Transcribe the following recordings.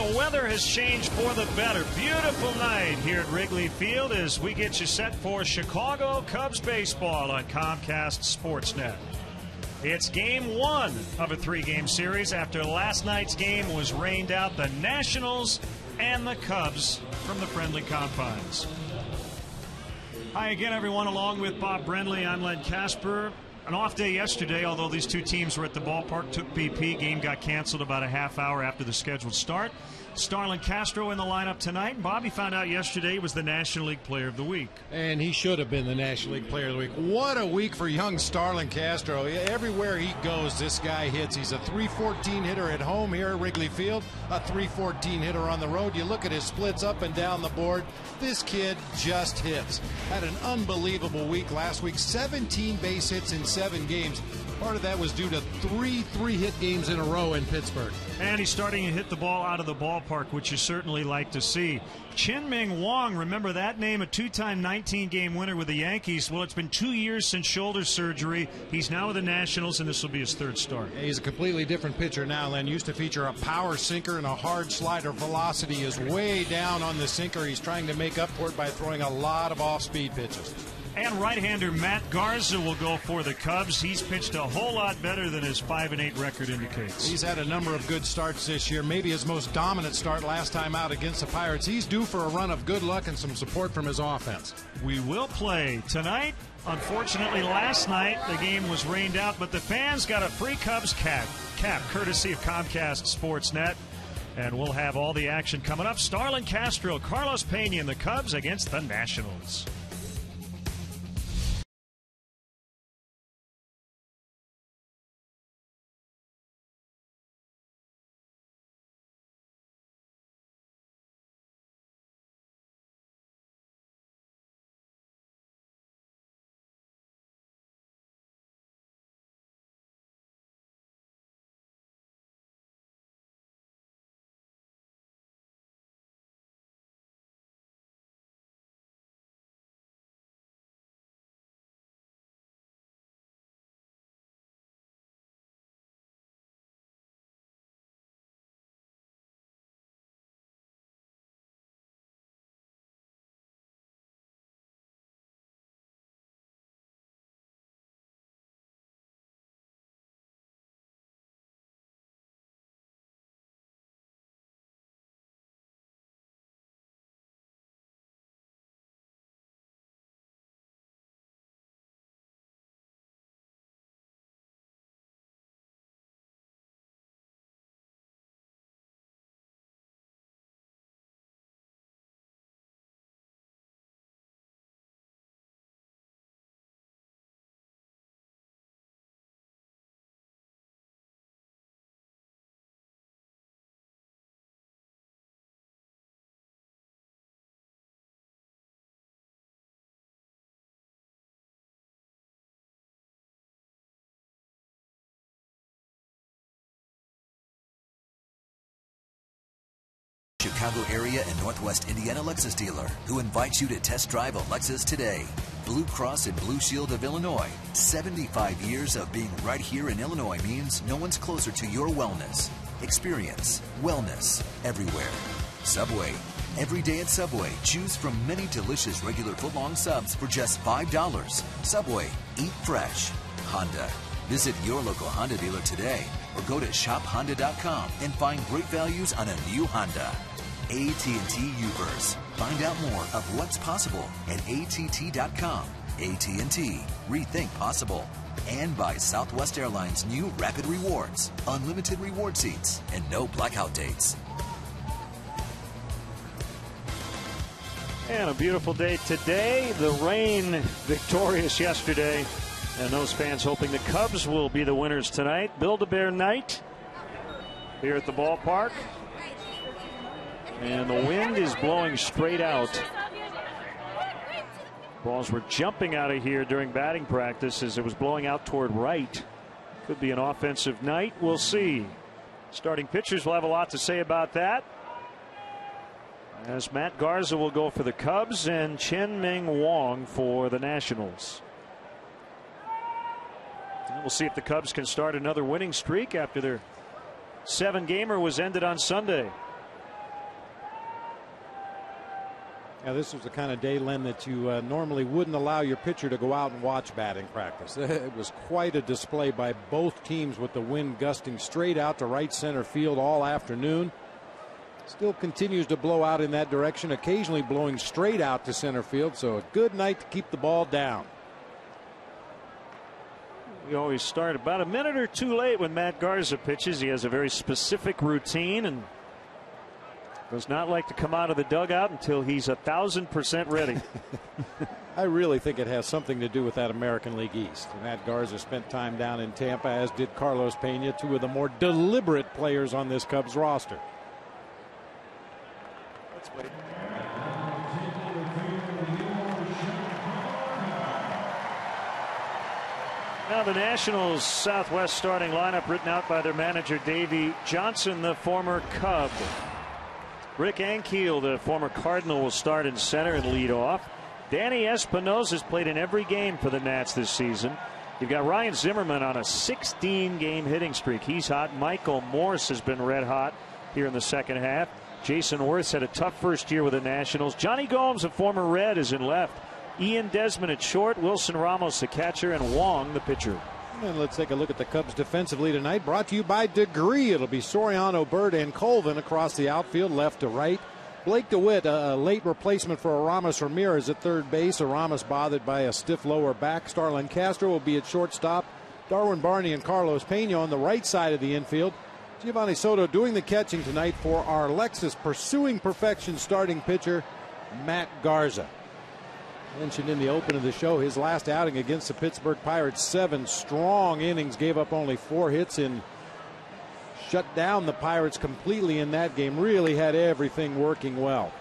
Well, the weather has changed for the better. Beautiful night here at Wrigley Field as we get you set for Chicago Cubs baseball on Comcast Sportsnet. It's game one of a three-game series after last night's game was rained out. The Nationals and the Cubs from the friendly confines. Hi again, everyone. Along with Bob Brenly, I'm Len Casper. An off day yesterday, although these two teams were at the ballpark, took BP. Game got canceled about a half hour after the scheduled start. Starlin Castro in the lineup tonight. And Bobby found out yesterday he was the National League Player of the Week. And he should have been the National League Player of the Week. What a week for young Starlin Castro. Everywhere he goes, this guy hits. He's a .314 hitter at home here at Wrigley Field, a .314 hitter on the road. You look at his splits up and down the board. This kid just hits. Had an unbelievable week last week. 17 base hits in 7 games. Part of that was due to three-hit games in a row in Pittsburgh. And he's starting to hit the ball out of the ballpark, which you certainly like to see. Chien-Ming Wang, remember that name, a two-time 19-game winner with the Yankees. Well, it's been 2 years since shoulder surgery. He's now with the Nationals, and this will be his third start. He's a completely different pitcher now, Len. Used to feature a power sinker and a hard slider. Velocity is way down on the sinker. He's trying to make up for it by throwing a lot of off-speed pitches. And right-hander Matt Garza will go for the Cubs. He's pitched a whole lot better than his 5-8 record indicates. He's had a number of good starts this year, maybe his most dominant start last time out against the Pirates. He's due for a run of good luck and some support from his offense. We will play tonight. Unfortunately, last night the game was rained out, but the fans got a free Cubs cap courtesy of Comcast Sportsnet. And we'll have all the action coming up. Starlin Castro, Carlos Pena, and the Cubs against the Nationals. Chicago area and Northwest Indiana Lexus dealer who invites you to test drive a Lexus today. Blue Cross and Blue Shield of Illinois. 75 years of being right here in Illinois means no one's closer to your wellness. Experience wellness everywhere. Subway. Every day at Subway, choose from many delicious regular footlong subs for just $5. Subway. Eat fresh. Honda. Visit your local Honda dealer today or go to shophonda.com and find great values on a new Honda. AT&T Uverse. Find out more of what's possible at att.com. AT&T. Rethink possible. And by Southwest Airlines' new Rapid Rewards. Unlimited reward seats and no blackout dates. And a beautiful day today. The rain victorious yesterday. And those fans hoping the Cubs will be the winners tonight. Build-A-Bear night here at the ballpark. And the wind is blowing straight out. Balls were jumping out of here during batting practice as it was blowing out toward right. Could be an offensive night. We'll see. Starting pitchers will have a lot to say about that, as Matt Garza will go for the Cubs and Chien-Ming Wang for the Nationals. And we'll see if the Cubs can start another winning streak after their 7-gamer was ended on Sunday. Now, this was the kind of day, Len, that you normally wouldn't allow your pitcher to go out and watch batting practice. It was quite a display by both teams, with the wind gusting straight out to right center field all afternoon. Still continues to blow out in that direction, occasionally blowing straight out to center field. So a good night to keep the ball down. We always start about a minute or two late when Matt Garza pitches. He has a very specific routine and does not like to come out of the dugout until he's 1,000% ready. I really think it has something to do with that American League East. Matt Garza spent time down in Tampa, as did Carlos Pena, two of the more deliberate players on this Cubs roster. Let's wait. Now the Nationals' Southwest starting lineup, written out by their manager Davey Johnson, the former Cub. Rick Ankiel, the former Cardinal, will start in center and lead off. Danny Espinosa has played in every game for the Nats this season. You've got Ryan Zimmerman on a 16-game hitting streak. He's hot. Michael Morse has been red hot here in the second half. Jason Worth's had a tough first year with the Nationals. Johnny Gomes, a former Red, is in left. Ian Desmond at short. Wilson Ramos, the catcher, and Wong, the pitcher. And let's take a look at the Cubs defensively tonight, brought to you by Degree. It'll be Soriano, Bird, and Colvin across the outfield, left to right. Blake DeWitt, a late replacement for Aramis Ramirez at third base. Aramis bothered by a stiff lower back. Starlin Castro will be at shortstop. Darwin Barney and Carlos Pena on the right side of the infield. Giovanni Soto doing the catching tonight for our Lexus pursuing perfection starting pitcher, Matt Garza. Mentioned in the open of the show, his last outing against the Pittsburgh Pirates, 7 strong innings, gave up only 4 hits and shut down the Pirates completely in that game. Really had everything working well.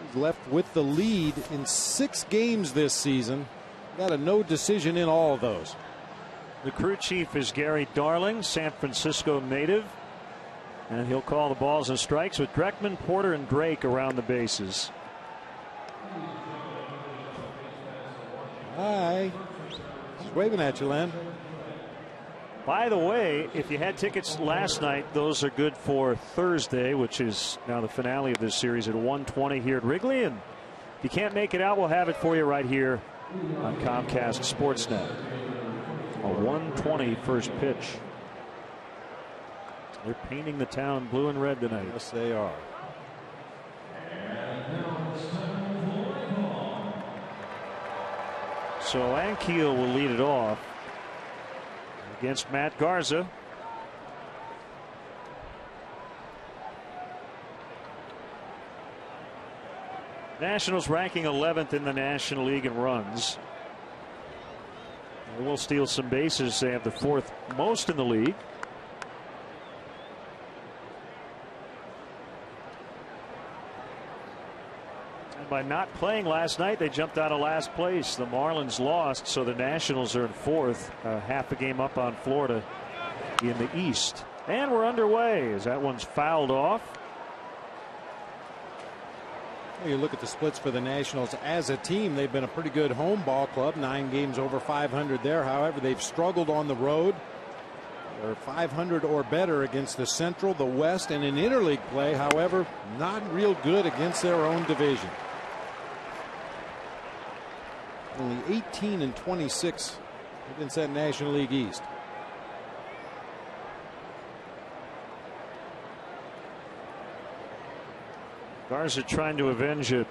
He's left with the lead in 6 games this season. Got a no decision in all of those. The crew chief is Gary Darling, San Francisco native, and he'll call the balls and strikes with Dreckman, Porter, and Drake around the bases. Hi. Just waving at you, Len. By the way, if you had tickets last night, those are good for Thursday, which is now the finale of this series at 1:20 here at Wrigley. And if you can't make it out, we'll have it for you right here on Comcast Sportsnet. A 1:20 first pitch. They're painting the town blue and red tonight. Yes, they are. So Ankiel will lead it off against Matt Garza. Nationals ranking 11th in the National League in runs. They will steal some bases. They have the 4th most in the league. By not playing last night, they jumped out of last place. The Marlins lost, so the Nationals are in 4th, half a game up on Florida in the East. And we're underway as that one's fouled off. You look at the splits for the Nationals as a team. They've been a pretty good home ball club, 9 games over 500 there. However, they've struggled on the road. They're 500 or better against the Central, the West, and in interleague play. However, not real good against their own division. Only 18 and 26 against that National League East. Garza trying to avenge a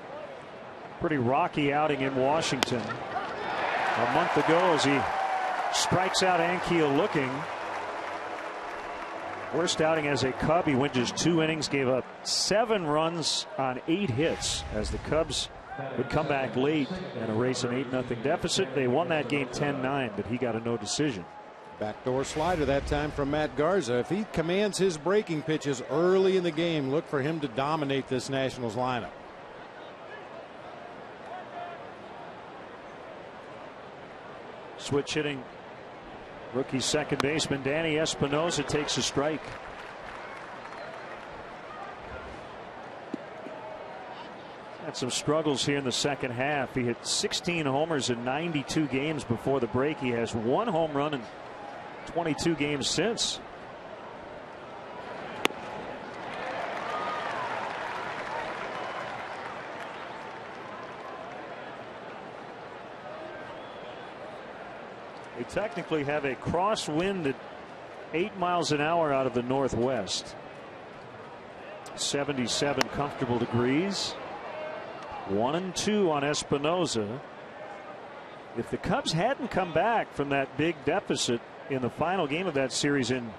pretty rocky outing in Washington a month ago as he strikes out Ankiel looking. Worst outing as a Cub. He went just 2 innings, gave up 7 runs on 8 hits as the Cubs would come back late and erase an 8-0 deficit. They won that game 10-9, but he got a no decision. Backdoor slider that time from Matt Garza. If he commands his breaking pitches early in the game, look for him to dominate this Nationals lineup. Switch hitting rookie second baseman Danny Espinosa takes a strike. Had some struggles here in the second half. He hit 16 homers in 92 games before the break. He has 1 home run in 22 games since. They technically have a crosswind at 8 miles an hour out of the northwest. 77 comfortable degrees. 1-2 on Espinosa. If the Cubs hadn't come back from that big deficit in the final game of that series in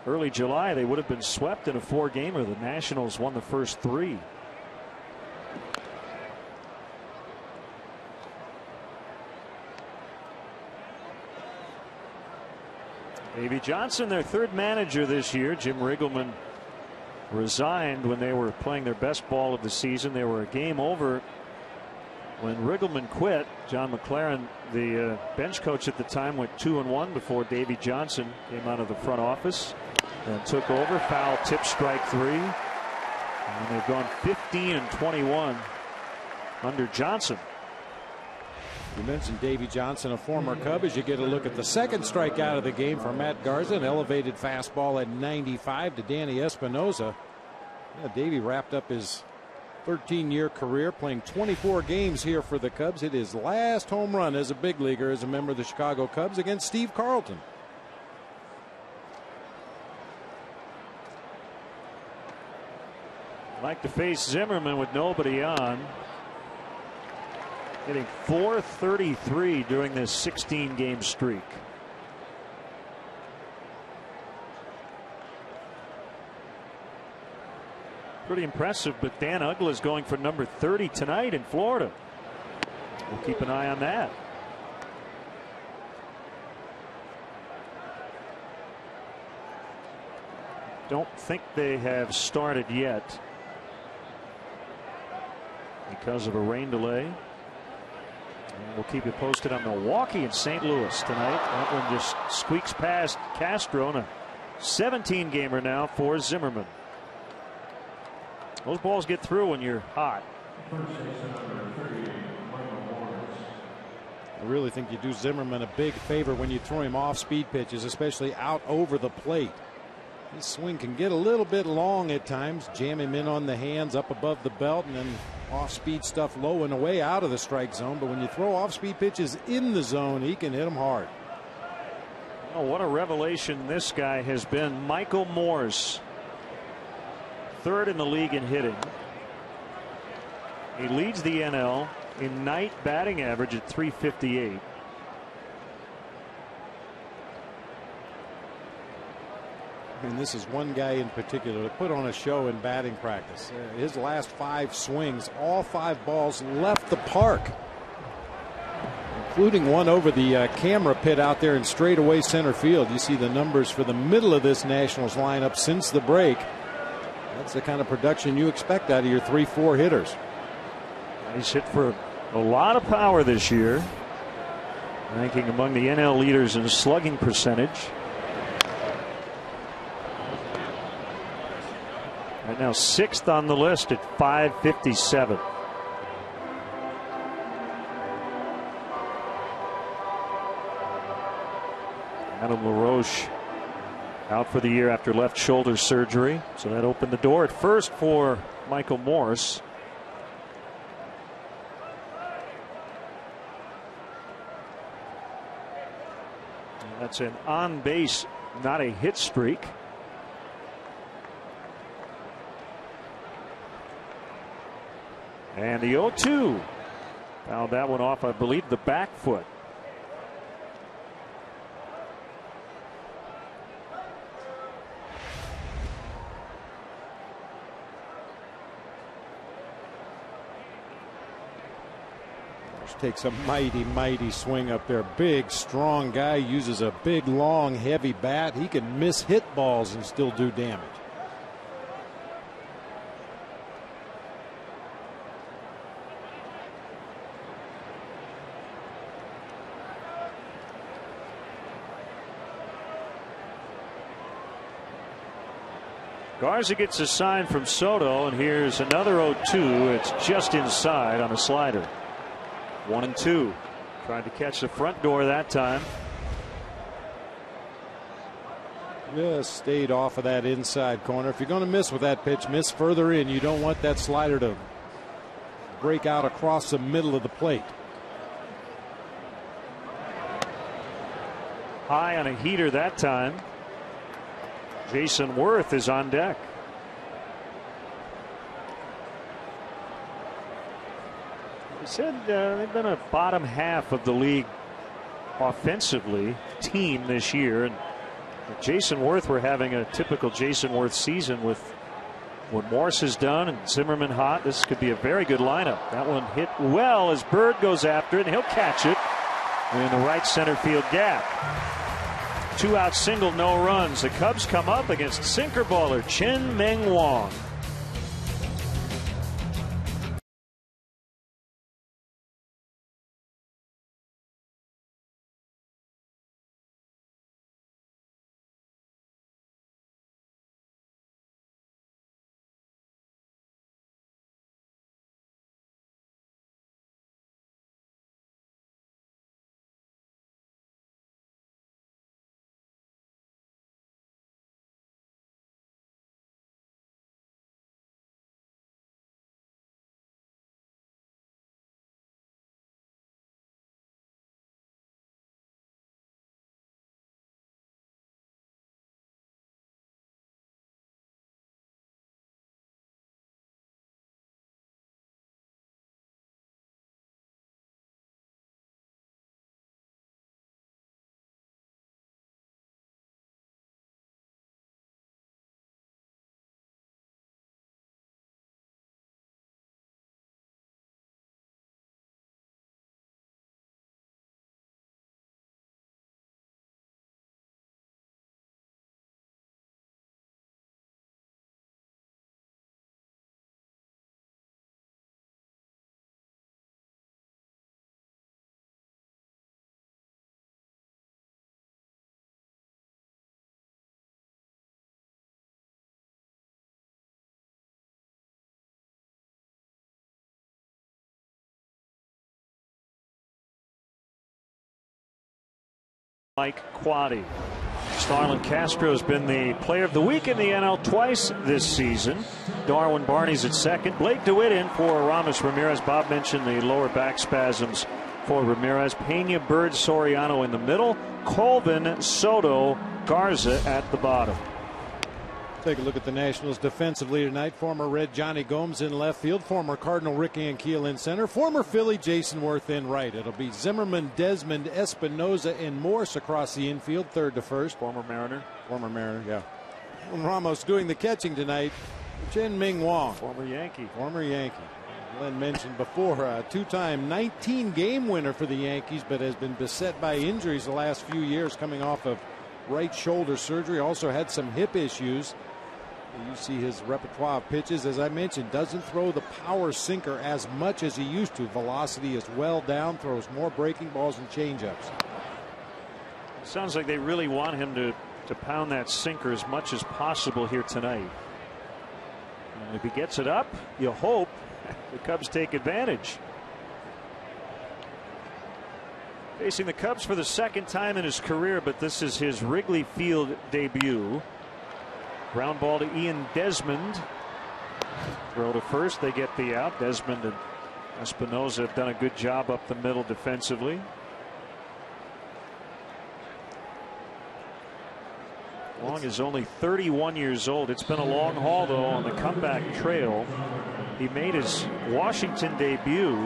early July, they would have been swept in a 4-gamer. The Nationals won the first 3. Davey Johnson, their 3rd manager this year. Jim Riggleman resigned when they were playing their best ball of the season. They were a game over when Riggleman quit. John McLaren, the bench coach at the time, went 2-1 before Davey Johnson came out of the front office and took over. Foul tip, strike 3. And they've gone 15-21 under Johnson. You mentioned Davey Johnson, a former Cub. As you get a look at the second strikeout of the game for Matt Garza, an elevated fastball at 95 to Danny Espinosa. Yeah, Davey wrapped up his 13-year career playing 24 games here for the Cubs. Hit his last home run as a big leaguer as a member of the Chicago Cubs against Steve Carlton. Like to face Zimmerman with nobody on. Hitting .433 during this 16-game streak. Pretty impressive, but Dan Uggla is going for number 30 tonight in Florida. We'll keep an eye on that. Don't think they have started yet because of a rain delay. And we'll keep you posted on Milwaukee and St. Louis tonight. That one just squeaks past Castro, and a 17-gamer now for Zimmerman. Those balls get through when you're hot. I really think you do Zimmerman a big favor when you throw him off speed pitches, especially out over the plate. His swing can get a little bit long at times. Jam him in on the hands up above the belt, and then off speed stuff low and away out of the strike zone. But when you throw off speed pitches in the zone, he can hit them hard. Oh, what a revelation this guy has been. Michael Morse, 3rd in the league in hitting. He leads the NL in night batting average at .358. And this is one guy in particular that put on a show in batting practice. His last 5 swings, all 5 balls left the park, including one over the camera pit out there in straightaway center field. You see the numbers for the middle of this Nationals lineup since the break. That's the kind of production you expect out of your 3-4 hitters. He's hit for a lot of power this year, ranking among the NL leaders in slugging percentage. Right now 6th on the list at .557. Adam LaRoche out for the year after left shoulder surgery, so that opened the door at first for Michael Morse. And that's an on base, not a hit streak. And the 0-2 fouled that one off, I believe, the back foot. Takes a mighty swing up there. Big, strong guy, uses a big, long, heavy bat. He can miss hit balls and still do damage. Garza gets a sign from Soto, and here's another 0-2. It's just inside on a slider. 1-2. Tried to catch the front door that time. Just stayed off of that inside corner. If you're going to miss with that pitch, miss further in. You don't want that slider to break out across the middle of the plate. high on a heater that time. Jason Worth is on deck. They said they've been a bottom half of the league offensively team this year, and if Jason Worth were having a typical Jason Worth season with what Morse has done and Zimmerman hot, this could be a very good lineup. That one hit well as Bird goes after it, and he'll catch it in the right center field gap. 2-out single, no runs. The Cubs come up against sinker baller Chien-Ming Wang. Mike Quaddy. Starlin Castro has been the player of the week in the NL twice this season. Darwin Barney's at second. Blake DeWitt in for Ramos Ramirez. Bob mentioned the lower back spasms for Ramirez. Pena, Bird, Soriano in the middle. Colvin, Soto, Garza at the bottom. Take a look at the Nationals defensively tonight. Former Red Johnny Gomes in left field. Former Cardinal Ricky Ankiel in center. Former Philly Jason Worth in right. It'll be Zimmerman, Desmond, Espinoza, and Morse across the infield, third to first. Former Mariner. Former Mariner, yeah. And Ramos doing the catching tonight. Chien-Ming Wang. Former Yankee. Former Yankee. Glenn mentioned before, a two-time 19-game winner for the Yankees, but has been beset by injuries the last few years, coming off of right shoulder surgery. Also had some hip issues. You see his repertoire of pitches, as I mentioned, doesn't throw the power sinker as much as he used to. Velocity is well down, throws more breaking balls and changeups. Sounds like they really want him to pound that sinker as much as possible here tonight. And if he gets it up, you hope the Cubs take advantage. Facing the Cubs for the second time in his career, but this is his Wrigley Field debut. Ground ball to Ian Desmond. Throw to first. They get the out. Desmond and Espinoza have done a good job up the middle defensively. Wang is only 31 years old. It's been a long haul, though, on the comeback trail. He made his Washington debut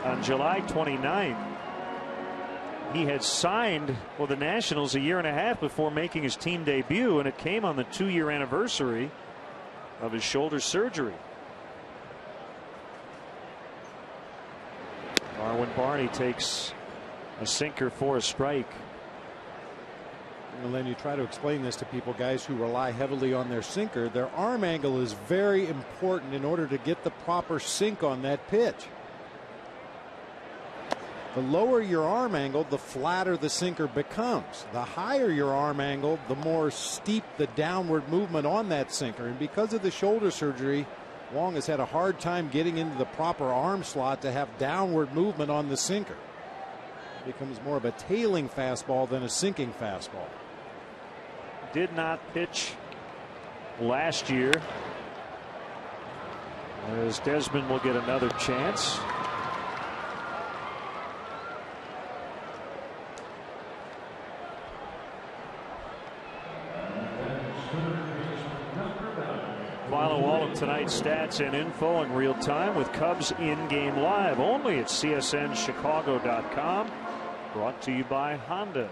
on July 29th. He had signed for the Nationals a year and a half before making his team debut, and it came on the 2-year anniversary of his shoulder surgery. Darwin Barney takes a sinker for a strike. And then you try to explain this to people, guys who rely heavily on their sinker. Their arm angle is very important in order to get the proper sink on that pitch. The lower your arm angle, the flatter the sinker becomes. The higher your arm angle, the more steep the downward movement on that sinker. And because of the shoulder surgery, Wang has had a hard time getting into the proper arm slot to have downward movement on the sinker. It becomes more of a tailing fastball than a sinking fastball. Did not pitch last year, as Desmond will get another chance. Follow all of tonight's stats and info in real time with Cubs In-Game Live only at csnchicago.com. Brought to you by Honda.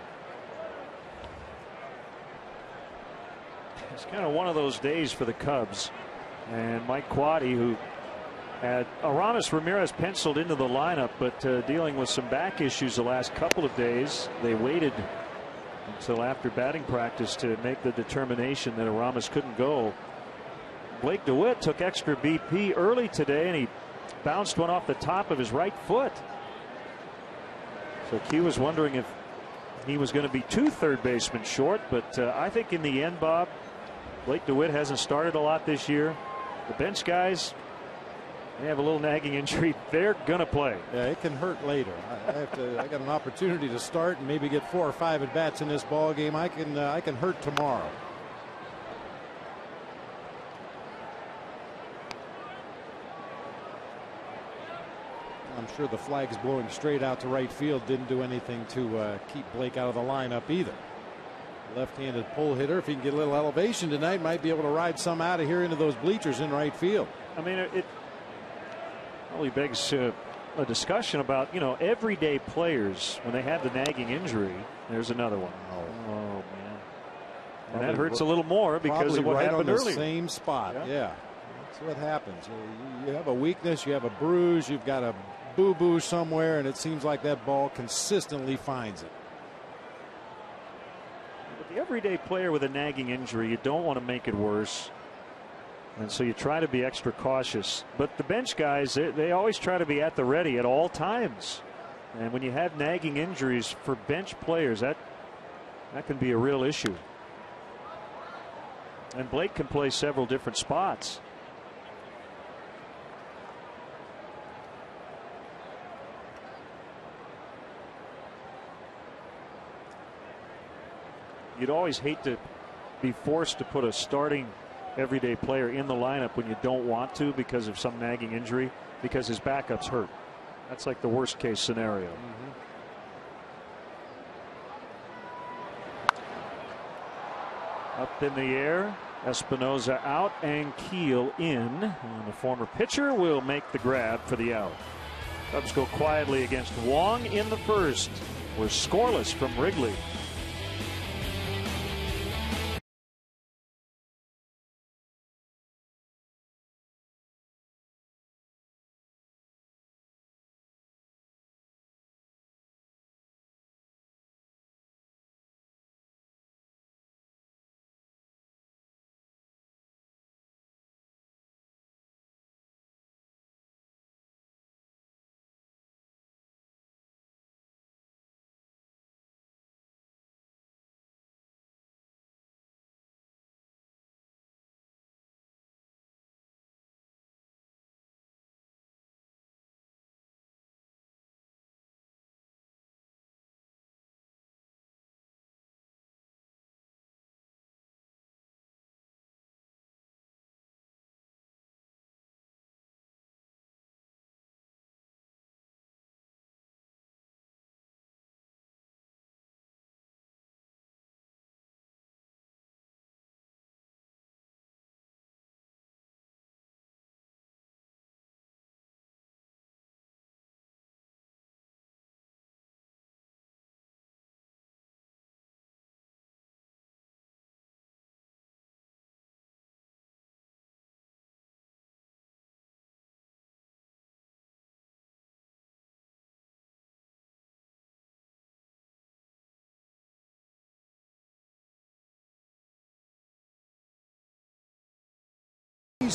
It's kind of one of those days for the Cubs. And Mike Quade, who had Aramis Ramirez penciled into the lineup, but dealing with some back issues the last couple of days. They waited until after batting practice to make the determination that Aramis couldn't go. Blake DeWitt took extra BP early today, and he bounced one off the top of his right foot. So Q was wondering if he was going to be 2 third basemen short, but I think in the end, Bob, Blake DeWitt hasn't started a lot this year. The bench guys, they have a little nagging injury. They're going to play. Yeah, it can hurt later. I got an opportunity to start and maybe get 4 or 5 at bats in this ball game. I can hurt tomorrow. I'm sure the flags blowing straight out to right field didn't do anything to keep Blake out of the lineup either. Left-handed pull hitter, if he can get a little elevation tonight, might be able to ride some out of here into those bleachers in right field. I mean, it probably begs a discussion about, you know, everyday players when they have the nagging injury. There's another one. Oh man. And that hurts a little more because of what happened earlier. Same spot. Yeah. That's what happens. You have a weakness, you have a bruise, you've got a boo-boo somewhere, and it seems like that ball consistently finds it. But the everyday player with a nagging injury, you don't want to make it worse. And so you try to be extra cautious. But the bench guys, they always try to be at the ready at all times. And when you have nagging injuries for bench players, that can be a real issue. And Blake can play several different spots. You'd always hate to be forced to put a starting everyday player in the lineup when you don't want to because of some nagging injury, because his backup's hurt. That's like the worst case scenario. Up in the air, Espinosa out and Keel in. And the former pitcher will make the grab for the out. Cubs go quietly against Wong in the first. We're scoreless from Wrigley.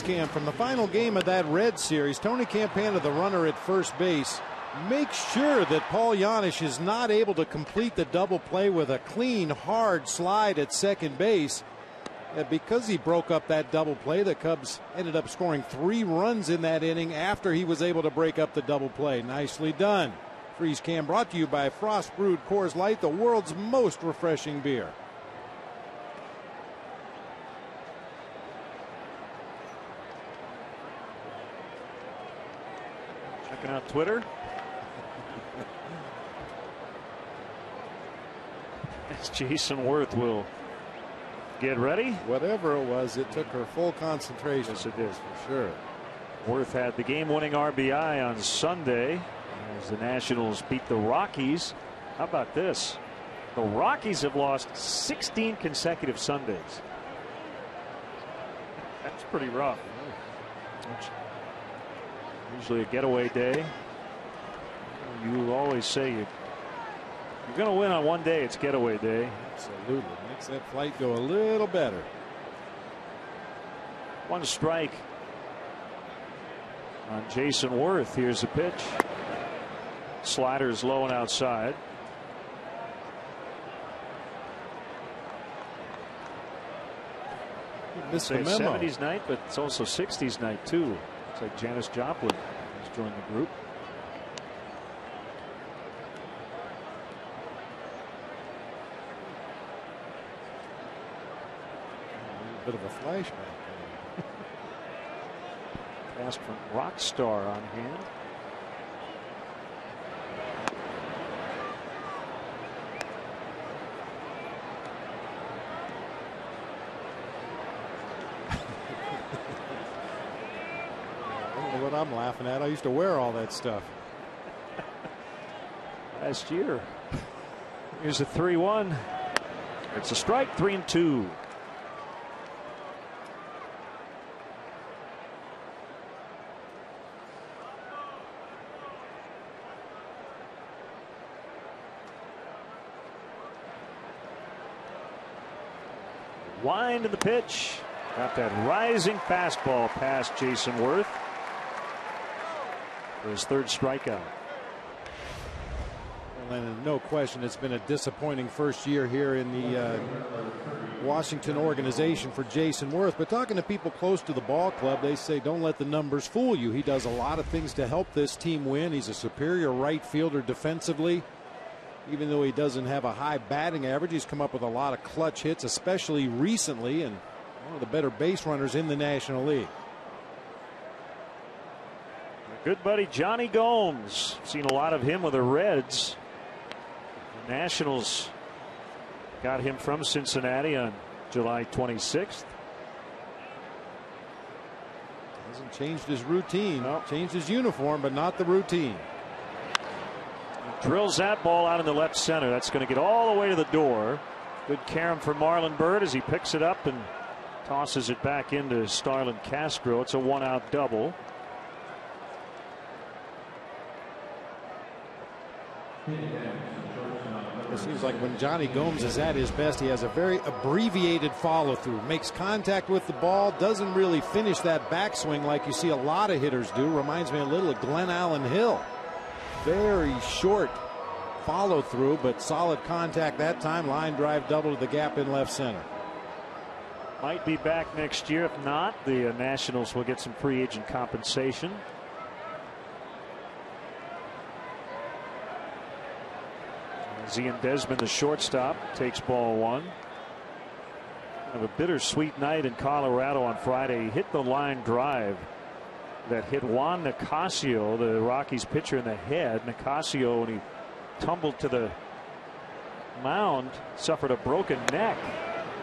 Cam from the final game of that Red series. Tony Campana, the runner at first base, makes sure that Paul Janisch is not able to complete the double play with a clean, hard slide at second base. Because he broke up that double play, the Cubs ended up scoring 3 runs in that inning after he was able to break up the double play. Nicely done. Freeze Cam brought to you by Frost Brewed Coors Light, the world's most refreshing beer. Checking out Twitter. As Jason Worth will Get ready. Whatever it was, it took her full concentration. Yes, it did. For sure. Worth had the game-winning RBI on Sunday as the Nationals beat the Rockies. How about this? The Rockies have lost 16 consecutive Sundays. That's pretty rough. Usually a getaway day. You always say you're going to win on one day. It's getaway day. Absolutely. Makes that flight go a little better. 1 strike on Jason Worth. Here's the pitch. Sliders low and outside. Missed Say the memo. 70s night, but it's also 60s night too. It's like Janis Joplin has joined the group. A bit of a flashback. Pass from Rockstar on hand. What I'm laughing at. I used to wear all that stuff Last year. Here's a 3-1. It's a strike. 3-2. Wind in the pitch. Got that rising fastball past Jason Worth for his 3rd strikeout. Well, and no question, it's been a disappointing first year here in the Washington organization for Jason Worth. But talking to people close to the ball club, they say don't let the numbers fool you. He does a lot of things to help this team win. He's a superior right fielder defensively. Even though he doesn't have a high batting average, he's come up with a lot of clutch hits, especially recently, and one of the better base runners in the National League. Good buddy Johnny Gomes. Seen a lot of him with the Reds. The Nationals got him from Cincinnati on July 26th. Hasn't changed his routine. Nope. Changed his uniform, but not the routine. Drills that ball out in the left center. That's going to get all the way to the door. Good carom for Marlon Byrd as he picks it up and tosses it back into Starlin Castro. It's a 1-out double. It seems like when Johnny Gomes is at his best, he has a very abbreviated follow through. Makes contact with the ball, doesn't really finish that backswing like you see a lot of hitters do. Reminds me a little of Glenn Allen Hill. Very short follow through, but solid contact that time. Line drive double to the gap in left center. Might be back next year. If not, the Nationals will get some free agent compensation. Ian Desmond, the shortstop, takes ball 1. Kind of a bittersweet night in Colorado on Friday. He hit the line drive that hit Juan Nicasio, the Rockies pitcher, in the head. Nicasio, when he tumbled to the mound, suffered a broken neck.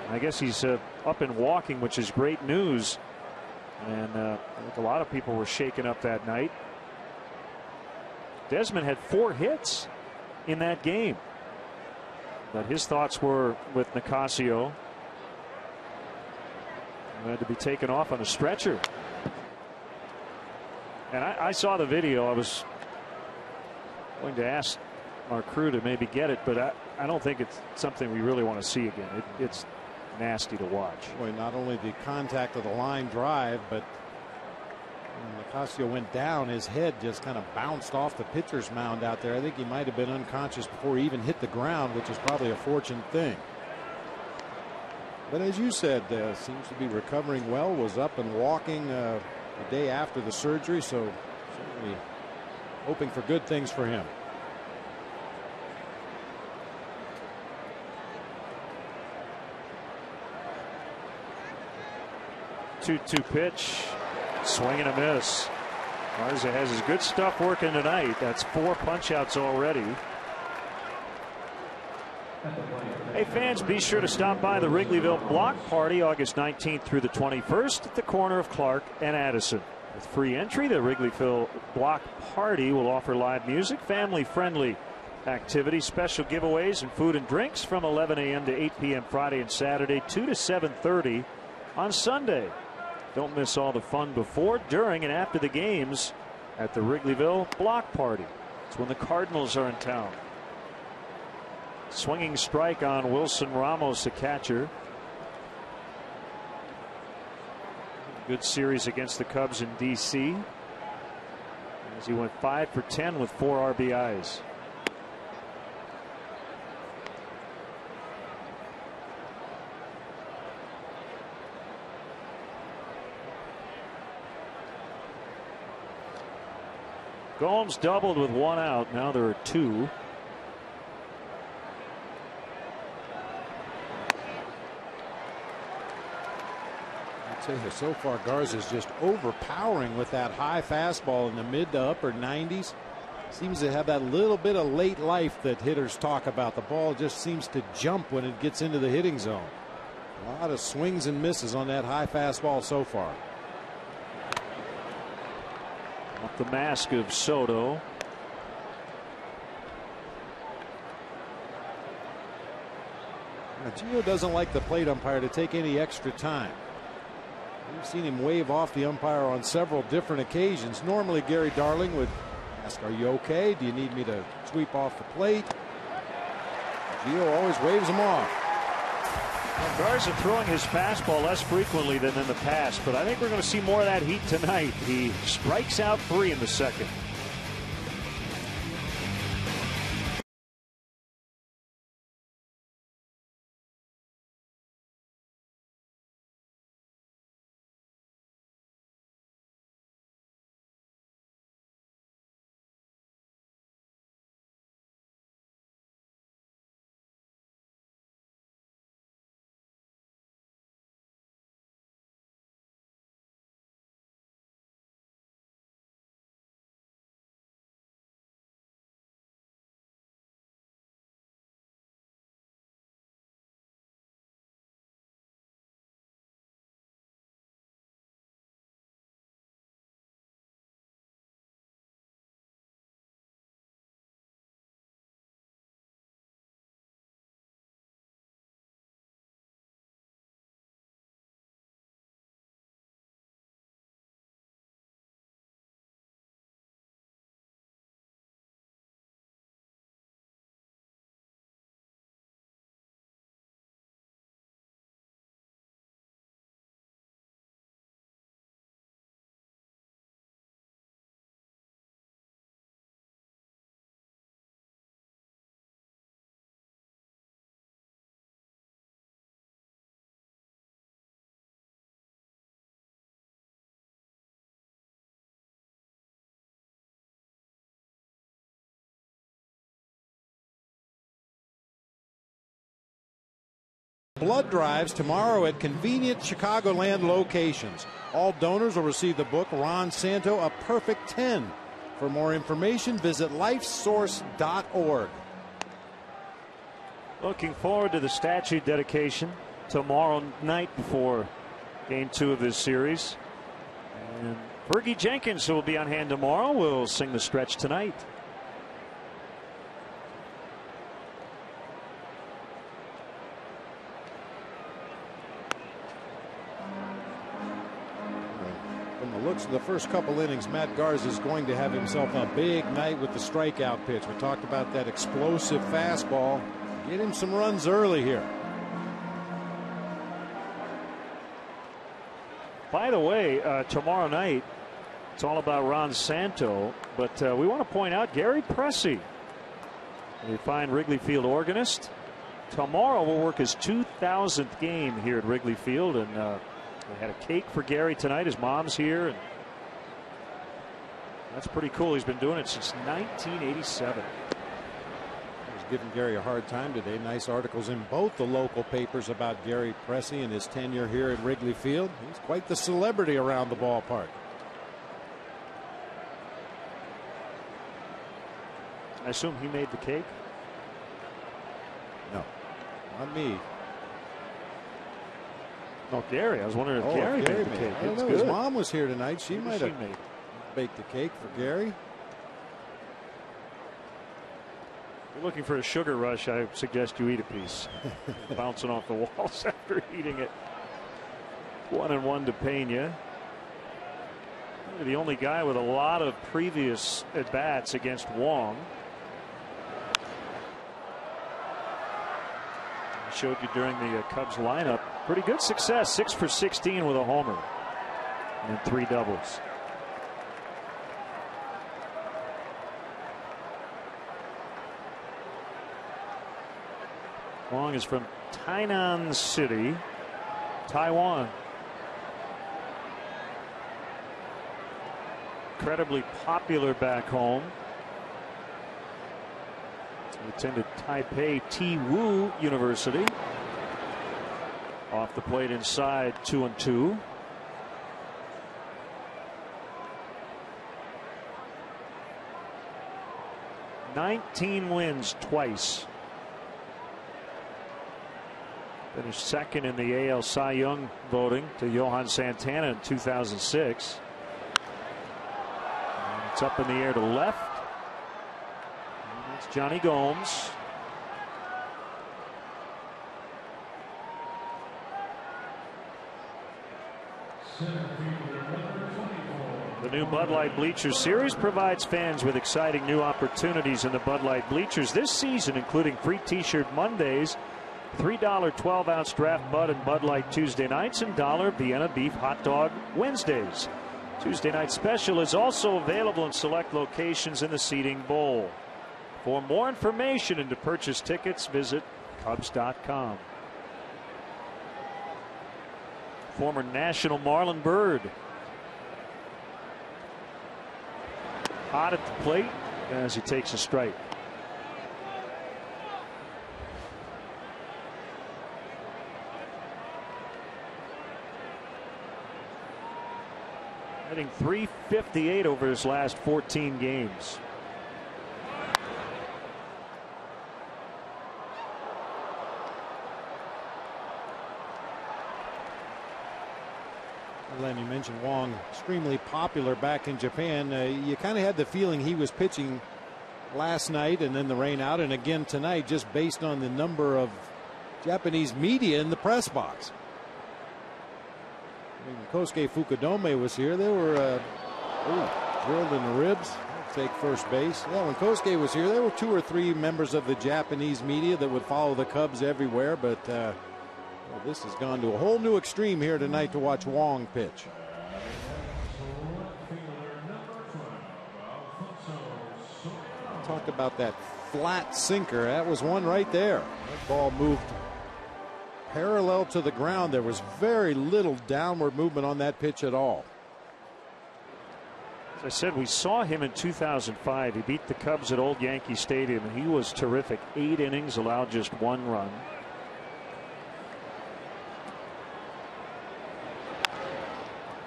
I guess he's up and walking, which is great news. And I think a lot of people were shaken up that night. Desmond had 4 hits in that game. But his thoughts were with Nicasio, who had to be taken off on a stretcher. And I saw the video. I was going to ask our crew to maybe get it, but I don't think it's something we really want to see again. It's nasty to watch. Boy, not only the contact of the line drive, but when Nicasio went down, his head just kind of bounced off the pitcher's mound out there. I think he might have been unconscious before he even hit the ground, which is probably a fortunate thing. But as you said, seems to be recovering well, was up and walking the day after the surgery, so certainly hoping for good things for him. Two pitch, swing and a miss. Garza has his good stuff working tonight. That's 4 punch outs already. Hey fans, be sure to stop by the Wrigleyville Block Party August 19th through the 21st at the corner of Clark and Addison. With free entry, the Wrigleyville Block Party will offer live music, family-friendly activities, special giveaways, and food and drinks from 11 a.m. to 8 p.m. Friday and Saturday, 2 to 7:30 on Sunday. Don't miss all the fun before, during, and after the games at the Wrigleyville Block Party. It's when the Cardinals are in town. Swinging strike on Wilson Ramos, the catcher. Good series against the Cubs in D.C. as he went 5 for 10 with 4 RBIs. Gomes doubled with 1 out. Now there are 2. I'd say that so far Garza's just overpowering with that high fastball in the mid to upper 90s. Seems to have that little bit of late life that hitters talk about. The ball just seems to jump when it gets into the hitting zone. A lot of swings and misses on that high fastball so far. Off the mask of Soto. Now, Gio doesn't like the plate umpire to take any extra time. We've seen him wave off the umpire on several different occasions. Normally Gary Darling would ask, "Are you okay? Do you need me to sweep off the plate?" Gio always waves him off. Well, Garza throwing his fastball less frequently than in the past, but I think we're going to see more of that heat tonight. He strikes out 3 in the second. Blood drives tomorrow at convenient Chicagoland locations. All donors will receive the book Ron Santo, A Perfect 10. For more information, visit lifesource.org. Looking forward to the statue dedication tomorrow night before game 2 of this series. And Fergie Jenkins, who will be on hand tomorrow, will sing the stretch tonight. Looks of the first couple innings, Matt Garza is going to have himself a big night with the strikeout pitch. We talked about that explosive fastball. Get him some runs early here. By the way, tomorrow night it's all about Ron Santo, but we want to point out Gary Pressey, the fine Wrigley Field organist. Tomorrow will work his 2,000th game here at Wrigley Field, and they had a cake for Gary tonight. His mom's here, and that's pretty cool. He's been doing it since 1987. I was giving Gary a hard time today. Nice articles in both the local papers about Gary Pressey and his tenure here at Wrigley Field. He's quite the celebrity around the ballpark. I assume he made the cake. No, not me. Oh, Gary. I was wondering if Gary made the cake. I don't know. His mom was here tonight. She might have baked the cake for Gary. If you're looking for a sugar rush, I suggest you eat a piece. Bouncing off the walls after eating it. 1-1 to Pena. The only guy with a lot of previous at-bats against Wong. I showed you during the Cubs lineup. Pretty good success. 6 for 16 with a homer and 3 doubles. Wong is from Tainan City, Taiwan. Incredibly popular back home. He attended Taipei T-Wu University. Off the plate inside, 2-2. "19 wins twice. Finished second in the AL Cy Young voting to Johan Santana in 2006. And it's up in the air to left. And it's Johnny Gomes. The new Bud Light Bleachers Series provides fans with exciting new opportunities in the Bud Light Bleachers this season, including free T-shirt Mondays, $3 12-ounce draft Bud and Bud Light Tuesday nights, and $1 Vienna beef hot dog Wednesdays. Tuesday night special is also available in select locations in the Seating Bowl. For more information and to purchase tickets, visit Cubs.com. Former National Marlin Bird. Hot at the plate as he takes a strike. Hitting .358 over his last 14 games. Len, you mentioned Wong, extremely popular back in Japan. You kind of had the feeling he was pitching last night and then the rain out and again tonight, just based on the number of Japanese media in the press box. When Kosuke Fukudome was here, they were drilled in the ribs. Take first base. Yeah, when Kosuke was here, there were 2 or 3 members of the Japanese media that would follow the Cubs everywhere, but well, this has gone to a whole new extreme here tonight to watch Wong pitch. Talk about that flat sinker. That was one right there. That ball moved parallel to the ground. There was very little downward movement on that pitch at all. As I said, we saw him in 2005. He beat the Cubs at Old Yankee Stadium, and he was terrific. 8 innings, allowed just 1 run.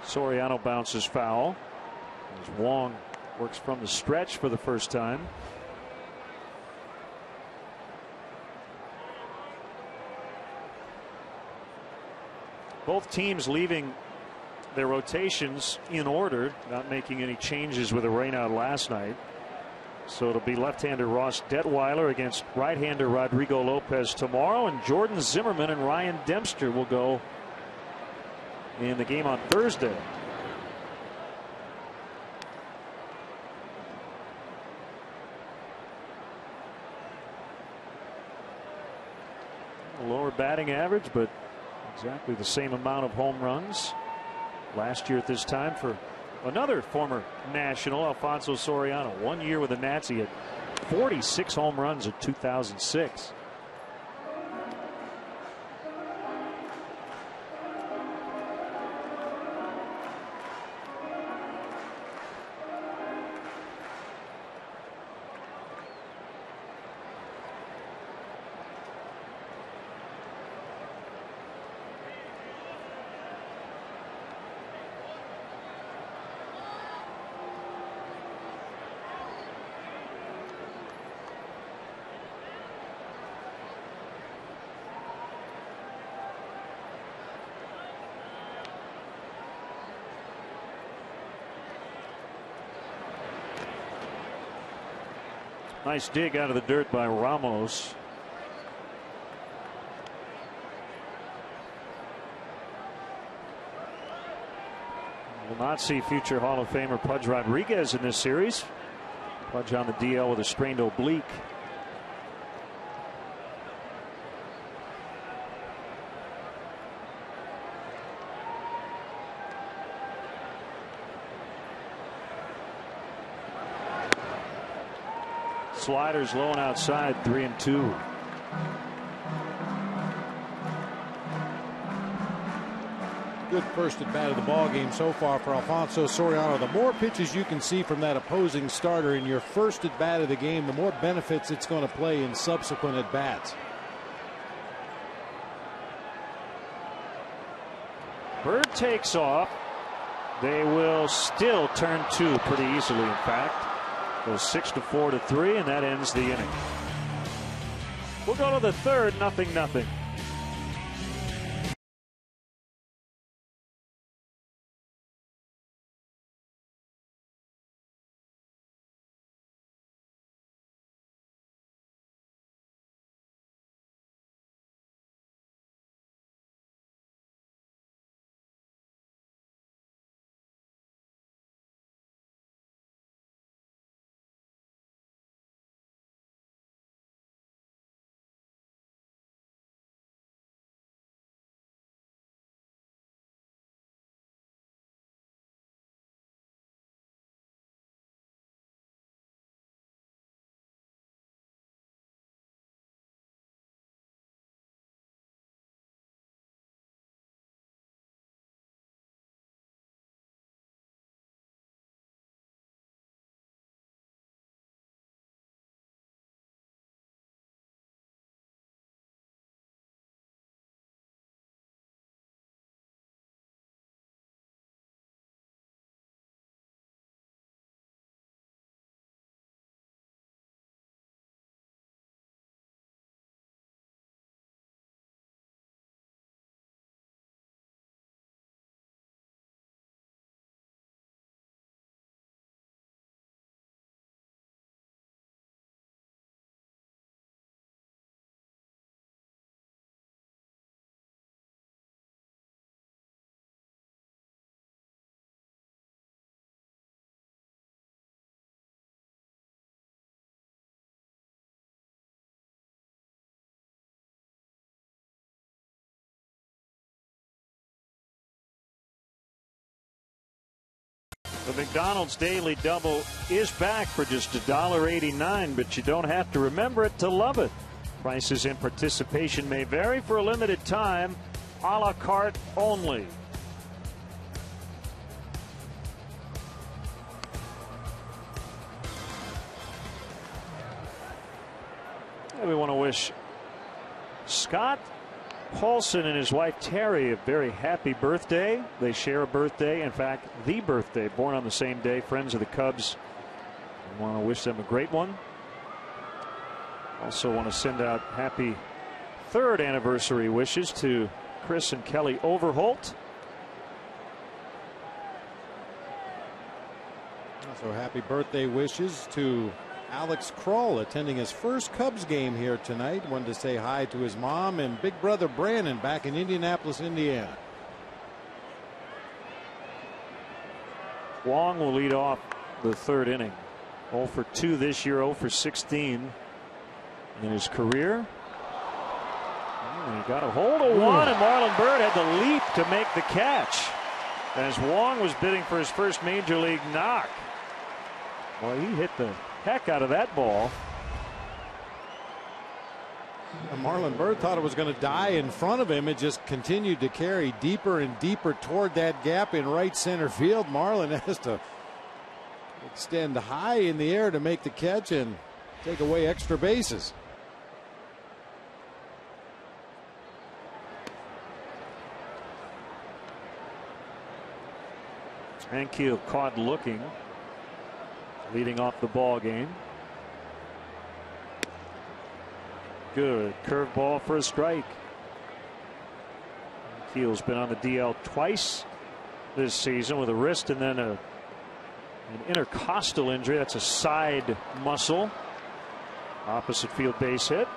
Soriano bounces foul as Wong works from the stretch for the first time. Both teams leaving their rotations in order, not making any changes with the rainout last night. So it'll be left-hander Ross Detweiler against right-hander Rodrigo Lopez tomorrow, and Jordan Zimmerman and Ryan Dempster will go in the game on Thursday. A lower batting average, but exactly the same amount of home runs last year at this time for another former National, Alfonso Soriano. 1 year with the Nats, he had 46 home runs in 2006. Nice dig out of the dirt by Ramos. Will not see future Hall of Famer Pudge Rodriguez in this series. Pudge on the DL with a strained oblique. Sliders low and outside, 3-2. Good first at bat of the ball game so far for Alfonso Soriano. The more pitches you can see from that opposing starter in your first at bat of the game, the more benefits it's going to play in subsequent at bats. Bird takes off. They will still turn 2 pretty easily, in fact. Goes 6-4 to 3, and that ends the inning. We'll go to the third, 0-0. The McDonald's Daily Double is back for just $1.89, but you don't have to remember it to love it. Prices and participation may vary for a limited time, a la carte only. And we want to wish Scott Paulson and his wife Terry a very happy birthday. They share a birthday, in fact the birthday, born on the same day, friends of the Cubs. We want to wish them a great one. Also want to send out happy 3rd anniversary wishes to Chris and Kelly Overholt. Also happy birthday wishes to Alex Kroll, attending his first Cubs game here tonight. Wanted to say hi to his mom and big brother Brandon back in Indianapolis, Indiana. Wong will lead off the 3rd inning. 0 for 2 this year, 0 for 16 in his career. And he got a hold of one, and Marlon Byrd had to leap to make the catch as Wong was bidding for his first major league knock. Boy, he hit the heck out of that ball. Marlon Byrd thought it was going to die in front of him. It just continued to carry deeper and deeper toward that gap in right center field. Marlon has to extend high in the air to make the catch and take away extra bases. Ankiel caught looking, leading off the ball game. Good curveball for a strike. Keel's been on the DL twice this season with a wrist and then an intercostal injury. That's a side muscle. Opposite field base hit.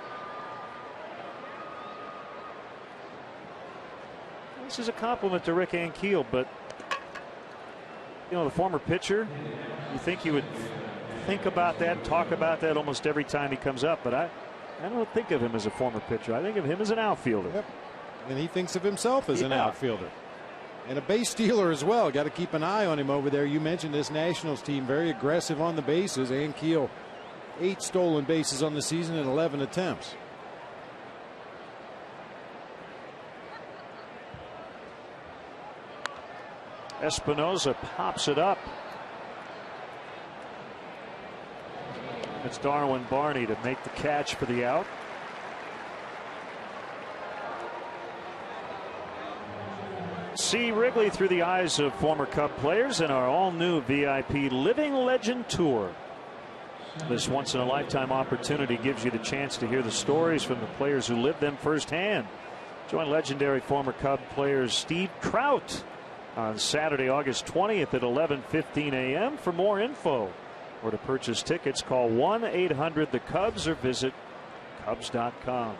This is a compliment to Rick Ankiel, but you know, the former pitcher, you think you would think about that, talk about that almost every time he comes up, but I don't think of him as a former pitcher. I think of him as an outfielder. Yep. And he thinks of himself as an outfielder. And a base stealer as well. Got to keep an eye on him over there. You mentioned this Nationals team, very aggressive on the bases. Ankiel, 8 stolen bases on the season in 11 attempts. Espinosa pops it up. It's Darwin Barney to make the catch for the out. See Wrigley through the eyes of former Cub players in our all-new VIP Living Legend Tour. This once-in-a-lifetime opportunity gives you the chance to hear the stories from the players who lived them firsthand. Join legendary former Cub players Steve Trout on Saturday, August 20th at 11:15 a.m. For more info or to purchase tickets, call 1-800-THE-CUBS or visit Cubs.com.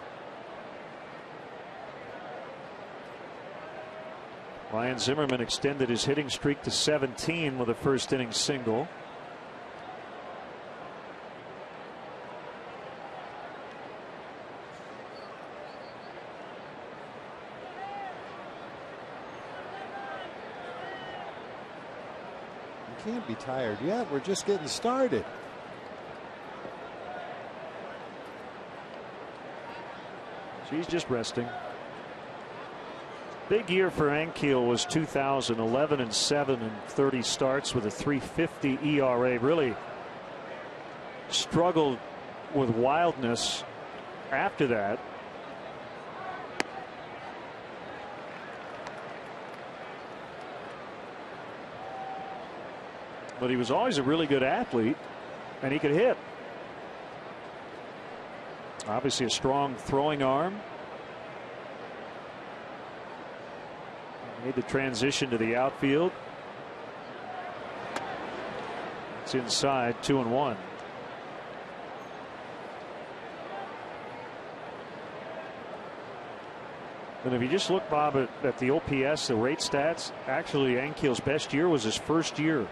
Ryan Zimmerman extended his hitting streak to 17 with a first inning single. Can't be tired yet. We're just getting started. She's just resting. Big year for Ankiel was 2011 and 7 and 30 starts with a 3.50 ERA. Really struggled with wildness after that. But he was always a really good athlete, and he could hit. Obviously a strong throwing arm. Made the transition to the outfield. It's inside, 2-1. And if you just look, Bob, at the OPS, the rate stats, actually Ankiel's best year was his first year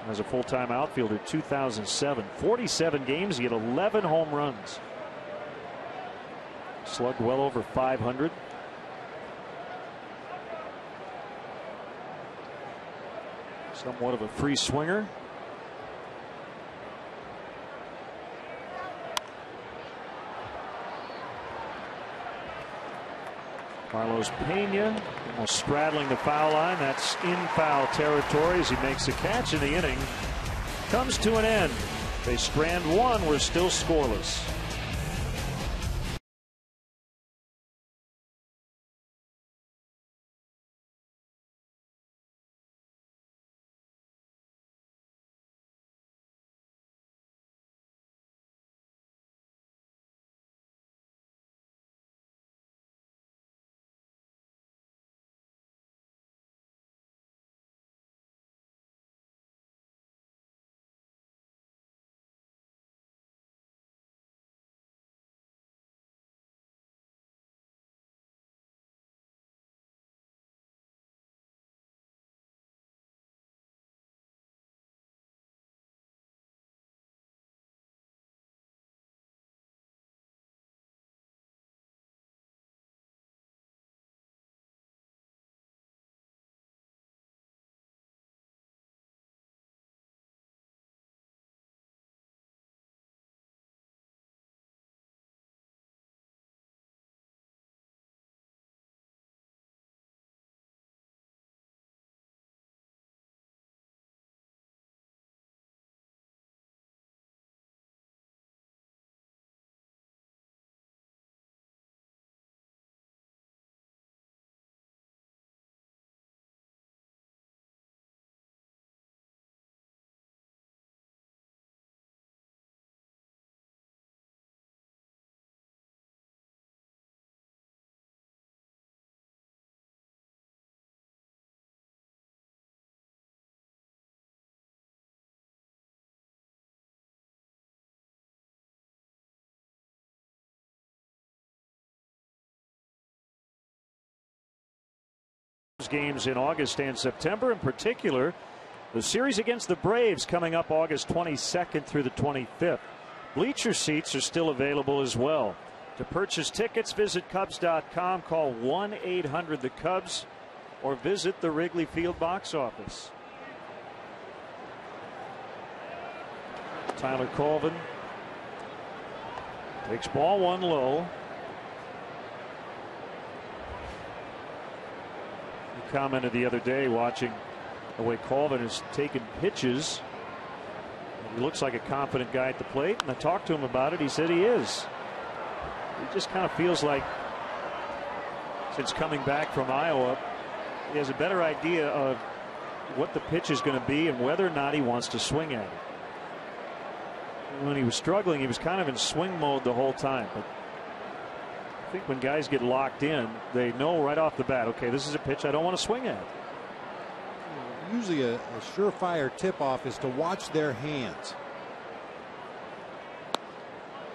as a full-time outfielder, 2007. 47 games, he had 11 home runs. Slugged well over 500. Somewhat of a free swinger. Carlos Pena almost straddling the foul line. That's in foul territory as he makes a catch, and the inning comes to an end. They strand one. We're still scoreless. games in August and September. In particular, the series against the Braves coming up August 22nd through the 25th. Bleacher seats are still available as well. To purchase tickets, visit Cubs.com, call 1-800-THE-CUBS, or visit the Wrigley Field box office. Tyler Colvin takes ball one low. He commented the other day watching the way Colvin is taking pitches. He looks like a confident guy at the plate, and I talked to him about it. He said he is. He just kind of feels like since coming back from Iowa, he has a better idea of what the pitch is going to be and whether or not he wants to swing at it. When he was struggling, he was kind of in swing mode the whole time. But I think when guys get locked in, they know right off the bat, okay, this is a pitch I don't want to swing at. Usually a surefire tip-off is to watch their hands.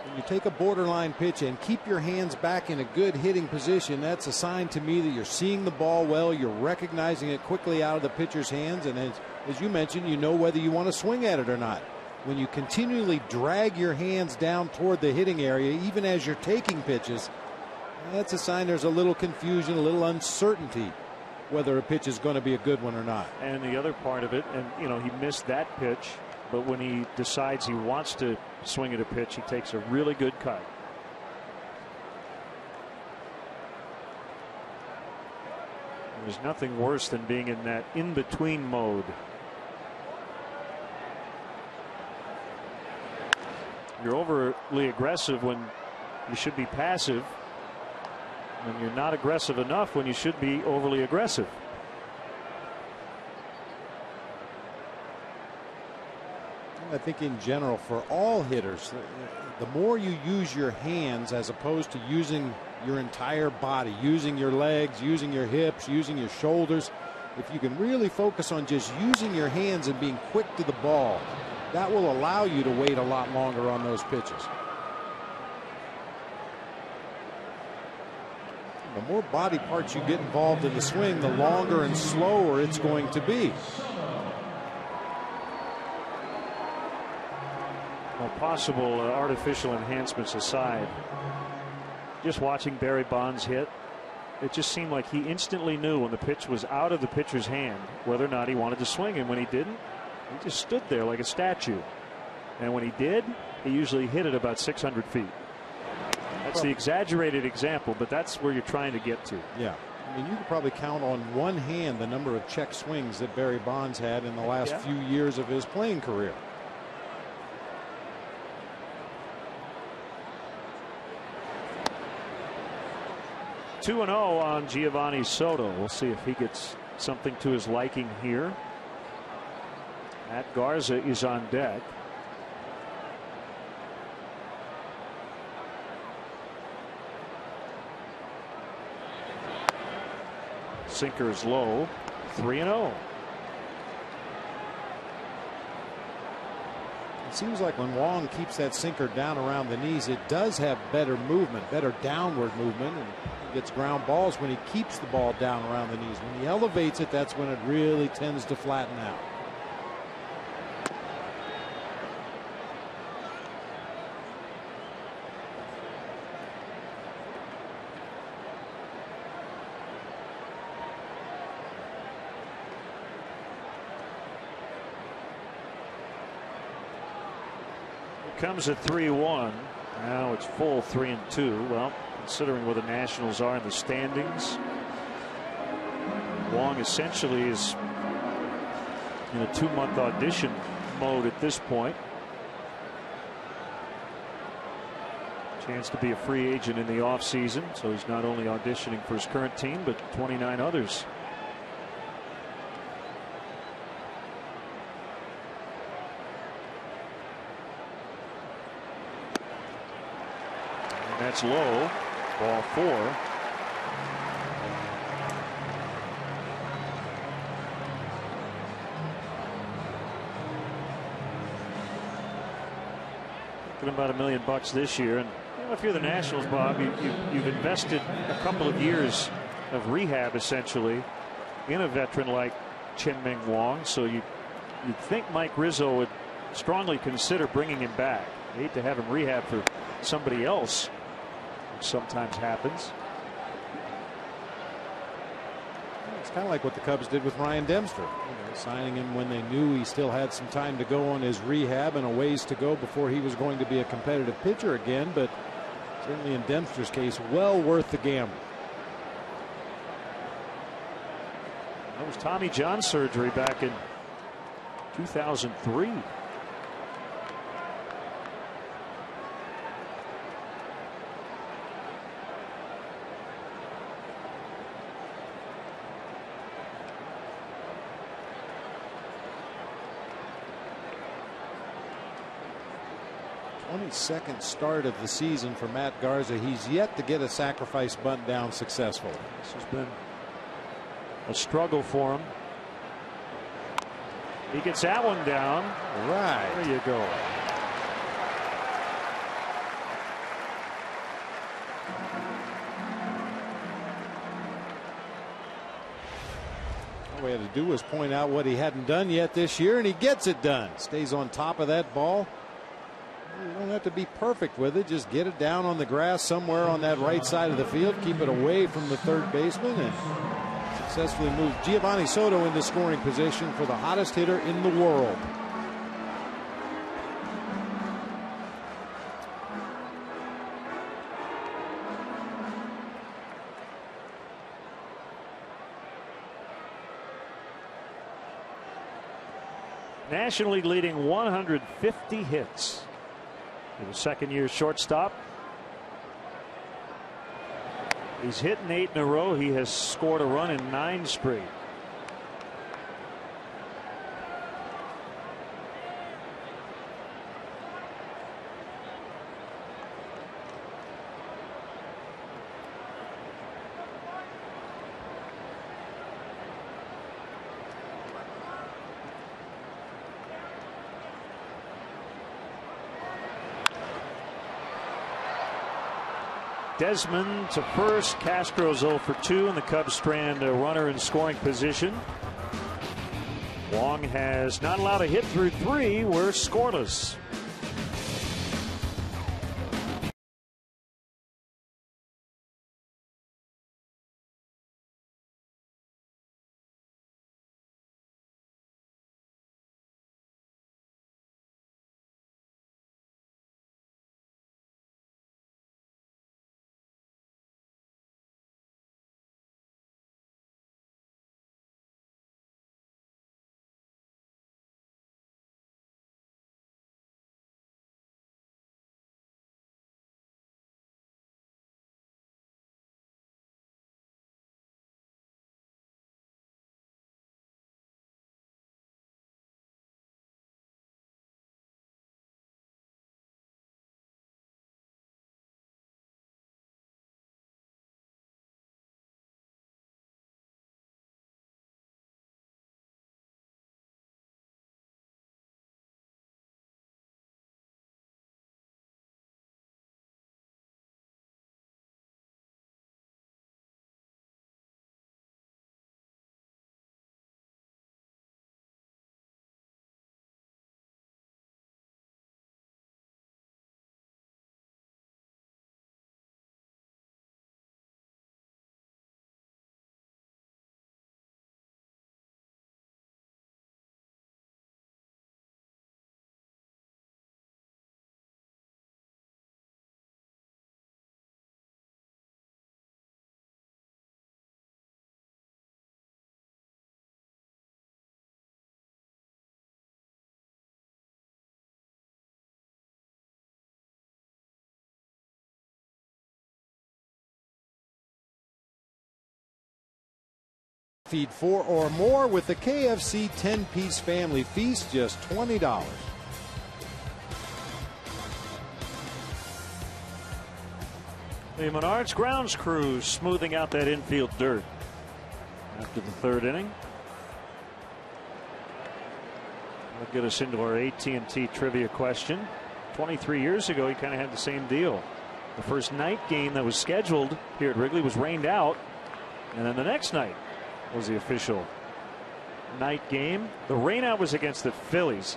When you take a borderline pitch and keep your hands back in a good hitting position, that's a sign to me that you're seeing the ball well, you're recognizing it quickly out of the pitcher's hands, and as you mentioned, you know whether you want to swing at it or not. When you continually drag your hands down toward the hitting area, even as you're taking pitches, that's a sign there's a little confusion, a little uncertainty whether a pitch is going to be a good one or not. And the other part of it, and you know, he missed that pitch, but when he decides he wants to swing at a pitch, he takes a really good cut. There's nothing worse than being in that in-between mode. You're overly aggressive when you should be passive, and you're not aggressive enough when you should be overly aggressive. I think in general for all hitters, the more you use your hands as opposed to using your entire body, using your legs, using your hips, using your shoulders, if you can really focus on just using your hands and being quick to the ball, that will allow you to wait a lot longer on those pitches. The more body parts you get involved in the swing, the longer and slower it's going to be. Well, possible artificial enhancements aside, just watching Barry Bonds hit, it just seemed like he instantly knew when the pitch was out of the pitcher's hand whether or not he wanted to swing, and when he didn't, he just stood there like a statue. And when he did, he usually hit it about 600 feet. That's the exaggerated example, but that's where you're trying to get to. Yeah. I mean, you could probably count on one hand the number of check swings that Barry Bonds had in the last few years of his playing career. Two 2-0 on Giovanni Soto. We'll see if he gets something to his liking here. Matt Garza is on deck. Sinker's low. 3-0. It seems like when Wong keeps that sinker down around the knees, it does have better movement, better downward movement, and he gets ground balls when he keeps the ball down around the knees. When he elevates it, that's when it really tends to flatten out. Comes at 3-1. Now it's full 3-2. Well, considering where the Nationals are in the standings, Wong essentially is in a 2-month audition mode at this point. Chance to be a free agent in the offseason, so he's not only auditioning for his current team, but 29 others. That's low. Ball 4. About $1 million this year, and you know, if you're the Nationals, Bob, you've invested a couple of years of rehab essentially in a veteran like Chien-Ming Wang, so you'd think Mike Rizzo would strongly consider bringing him back. I hate to have him rehab for somebody else, which sometimes happens. It's kind of like what the Cubs did with Ryan Dempster, signing him when they knew he still had some time to go on his rehab and a ways to go before he was going to be a competitive pitcher again. But certainly in Dempster's case, well worth the gamble. That was Tommy John surgery back in 2003. Second start of the season for Matt Garza. He's yet to get a sacrifice bunt down successfully. This has been a struggle for him. He gets that one down. Right. There you go. All we had to do was point out what he hadn't done yet this year, and he gets it done. Stays on top of that ball. You don't have to be perfect with it. Just get it down on the grass somewhere on that right side of the field. Keep it away from the third baseman and successfully move Giovanni Soto into scoring position for the hottest hitter in the world. National League leading 150 hits. He was second-year shortstop. He's hitting 8 in a row. He has scored a run in 9 straight. Desmond to first. Castro's 0 for 2, and the Cubs strand a runner in scoring position. Wong has not allowed a hit through 3. We're scoreless. Feed 4 or more with the KFC 10-piece family feast, just $20. The Menards grounds crew smoothing out that infield dirt after the 3rd inning. That'll get us into our AT&T trivia question. 23 years ago, he kind of had the same deal. The first night game that was scheduled here at Wrigley was rained out, and then the next night was the official night game. The rainout was against the Phillies.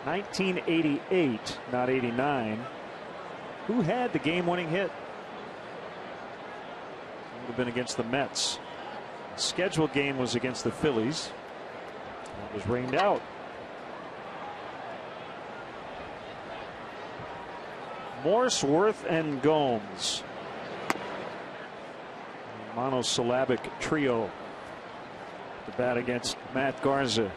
1988, not 89. Who had the game-winning hit? It would have been against the Mets. The scheduled game was against the Phillies. It was rained out. Morse, Worth, and Gomes. Monosyllabic trio to bat against Matt Garza.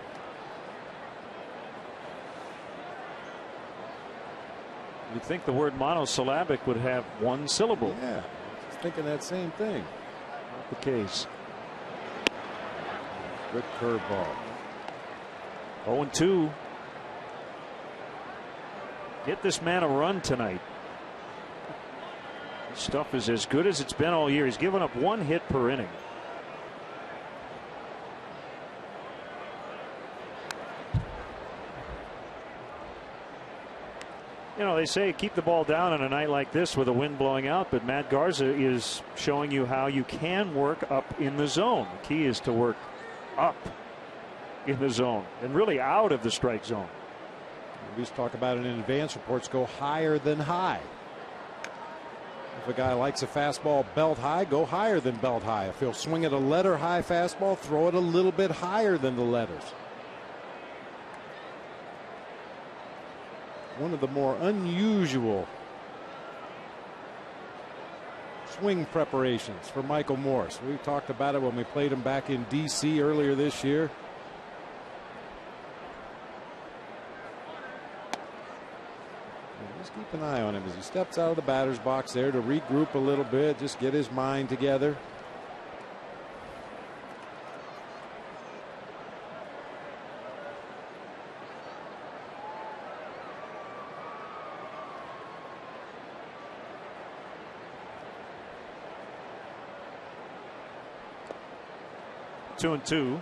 You'd think the word monosyllabic would have one syllable. Yeah, just thinking that same thing. Not the case. Good curveball. 0-2. Get this man a run tonight. This stuff is as good as it's been all year. He's given up 1 hit per inning. You know, they say keep the ball down on a night like this with the wind blowing out, but Matt Garza is showing you how you can work up in the zone. The key is to work up in the zone and really out of the strike zone. We used to talk about it in advance reports, go higher than high. If a guy likes a fastball belt high, go higher than belt high. If he'll swing at a letter high fastball, throw it a little bit higher than the letters. One of the more unusual swing preparations for Michael Morse. We talked about it when we played him back in D.C. earlier this year. Just keep an eye on him as he steps out of the batter's box there to regroup a little bit, just get his mind together. Two and two.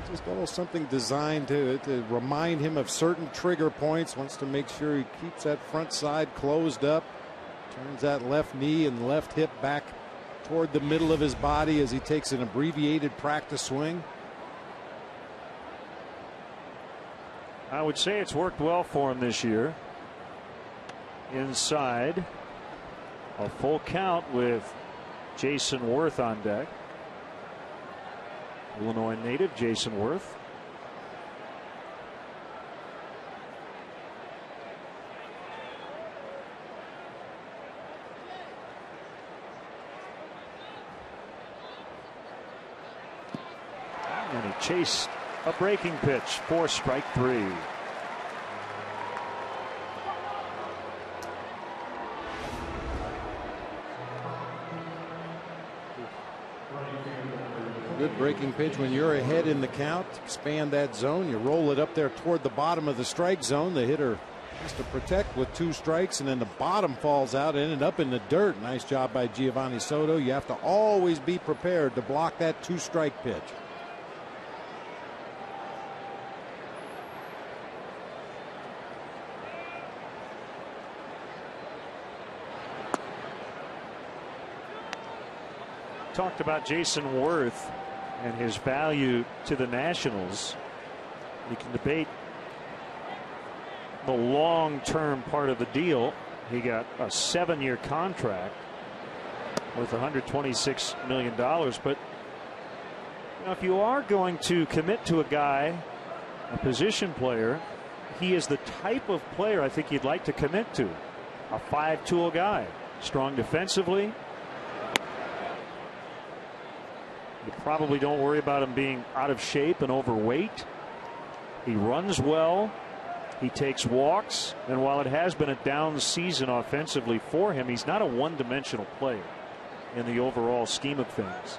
Just a little something designed to remind him of certain trigger points. Wants to make sure he keeps that front side closed up. Turns that left knee and left hip back toward the middle of his body as he takes an abbreviated practice swing. I would say it's worked well for him this year. Inside, a full count with Jason Worth on deck. Illinois native Jason Worth. And he chased a breaking pitch for strike 3. Good breaking pitch when you're ahead in the count. Expand that zone. You roll it up there toward the bottom of the strike zone. The hitter has to protect with 2 strikes, and then the bottom falls out, ended up in the dirt. Nice job by Giovanni Soto. You have to always be prepared to block that 2-strike pitch. Talked about Jason Worth and his value to the Nationals. You can debate the long-term part of the deal. He got a 7-year contract worth $126 million. But you know, if you are going to commit to a guy, a position player, he is the type of player I think you'd like to commit to. A 5-tool guy, strong defensively. You probably don't worry about him being out of shape and overweight. He runs well. He takes walks. And while it has been a down season offensively for him, he's not a one-dimensional player in the overall scheme of things.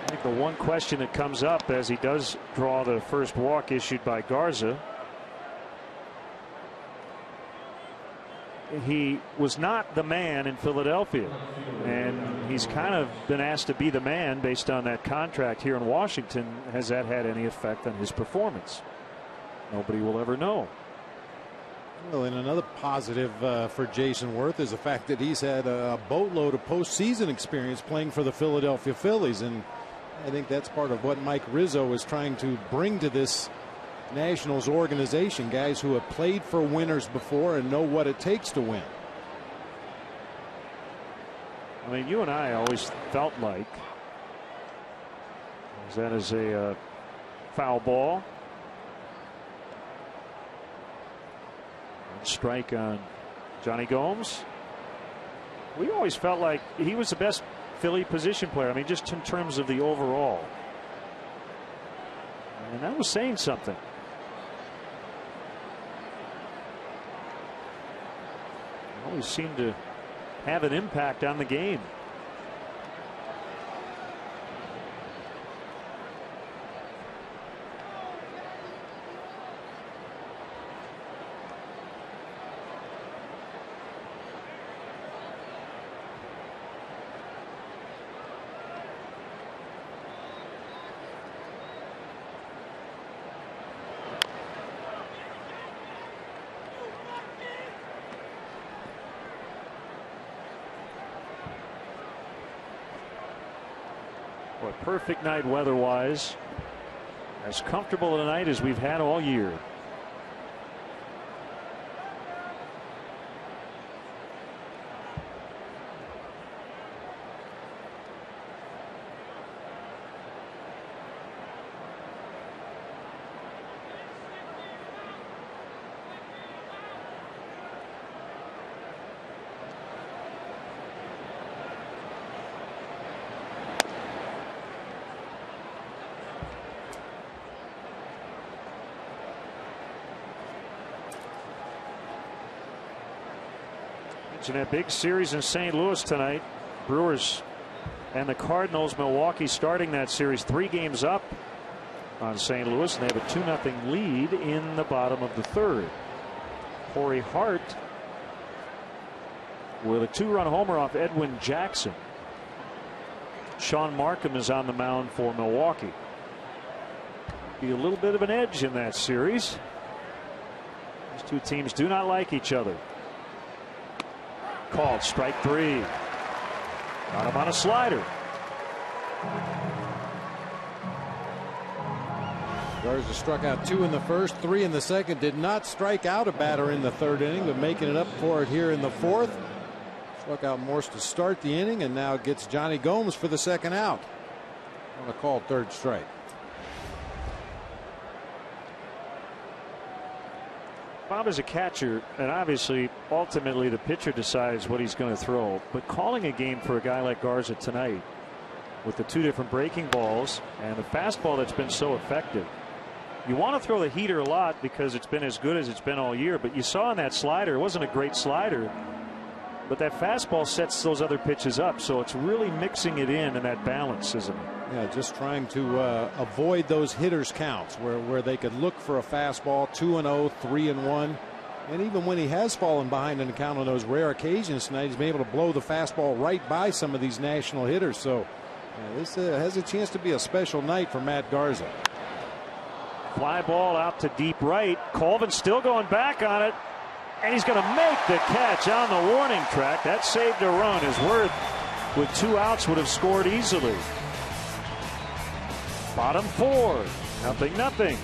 I think the one question that comes up as he does draw the first walk issued by Garza, he was not the man in Philadelphia, and he's kind of been asked to be the man based on that contract here in Washington. Has that had any effect on his performance? Nobody will ever know. Well, and another positive for Jason Worth is the fact that he's had a boatload of postseason experience playing for the Philadelphia Phillies, and I think that's part of what Mike Rizzo is trying to bring to this Nationals organization. Guys who have played for winners before and know what it takes to win. I mean, you and I always felt like that is a foul ball. Strike on Johnny Gomes. We always felt like he was the best Philly position player. I mean, just in terms of the overall. And that was saying something. Always seemed to have an impact on the game. Perfect night weather-wise. As comfortable a night as we've had all year. In that big series in St. Louis tonight, Brewers and the Cardinals, Milwaukee starting that series 3 games up on St. Louis, and they have a 2-0 lead in the bottom of the 3rd. Corey Hart with a 2-run homer off Edwin Jackson. Sean Markham is on the mound for Milwaukee. Be a little bit of an edge in that series. These two teams do not like each other. Called strike 3. Got him on a slider. Garza struck out 2 in the first, 3 in the second. Did not strike out a batter in the 3rd inning, but making it up for it here in the 4th. Struck out Morse to start the inning, and now gets Johnny Gomes for the 2nd out on a called 3rd strike. Bob is a catcher, and obviously ultimately the pitcher decides what he's going to throw, but calling a game for a guy like Garza tonight with the 2 different breaking balls and the fastball that's been so effective, you want to throw the heater a lot because it's been as good as it's been all year, but you saw in that slider, it wasn't a great slider, but that fastball sets those other pitches up, so it's really mixing it in and that balance, isn't it? Yeah, just trying to avoid those hitters counts where they could look for a fastball 2-0, 3-1. And even when he has fallen behind in the count on those rare occasions tonight, he's been able to blow the fastball right by some of these national hitters. So this has a chance to be a special night for Matt Garza. Fly ball out to deep right. Colvin still going back on it, and he's going to make the catch on the warning track. That saved a run. As Worth with 2 outs would have scored easily. Bottom 4, 0-0.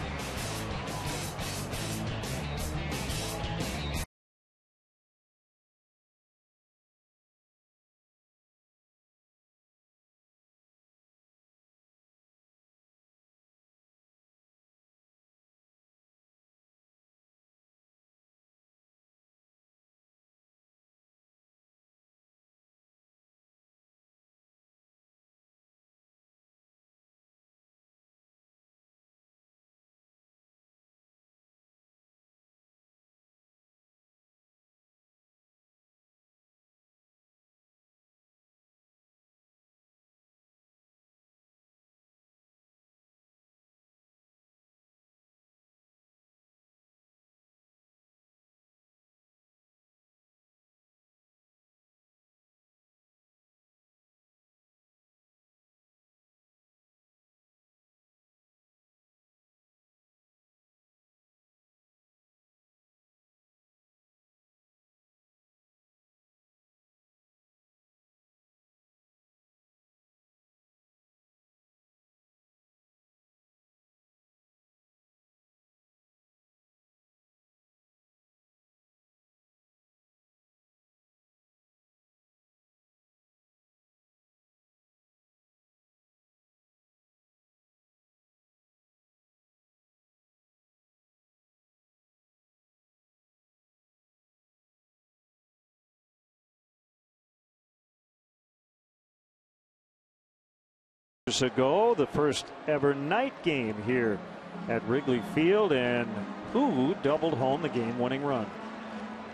years ago, the first ever night game here at Wrigley Field, and who doubled home the game-winning run?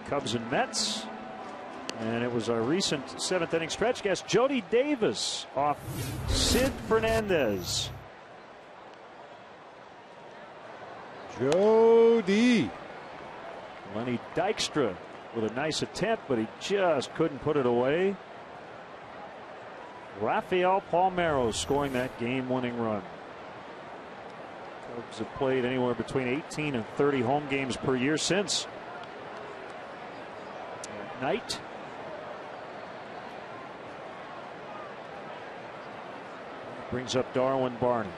Cubs and Mets. And it was our recent seventh inning stretch guest, Jody Davis, off Sid Fernandez. Jody. Lenny Dykstra with a nice attempt, but he just couldn't put it away. Rafael Palmeiro scoring that game-winning run. Cubs have played anywhere between 18 and 30 home games per year since. At night. Brings up Darwin Barney.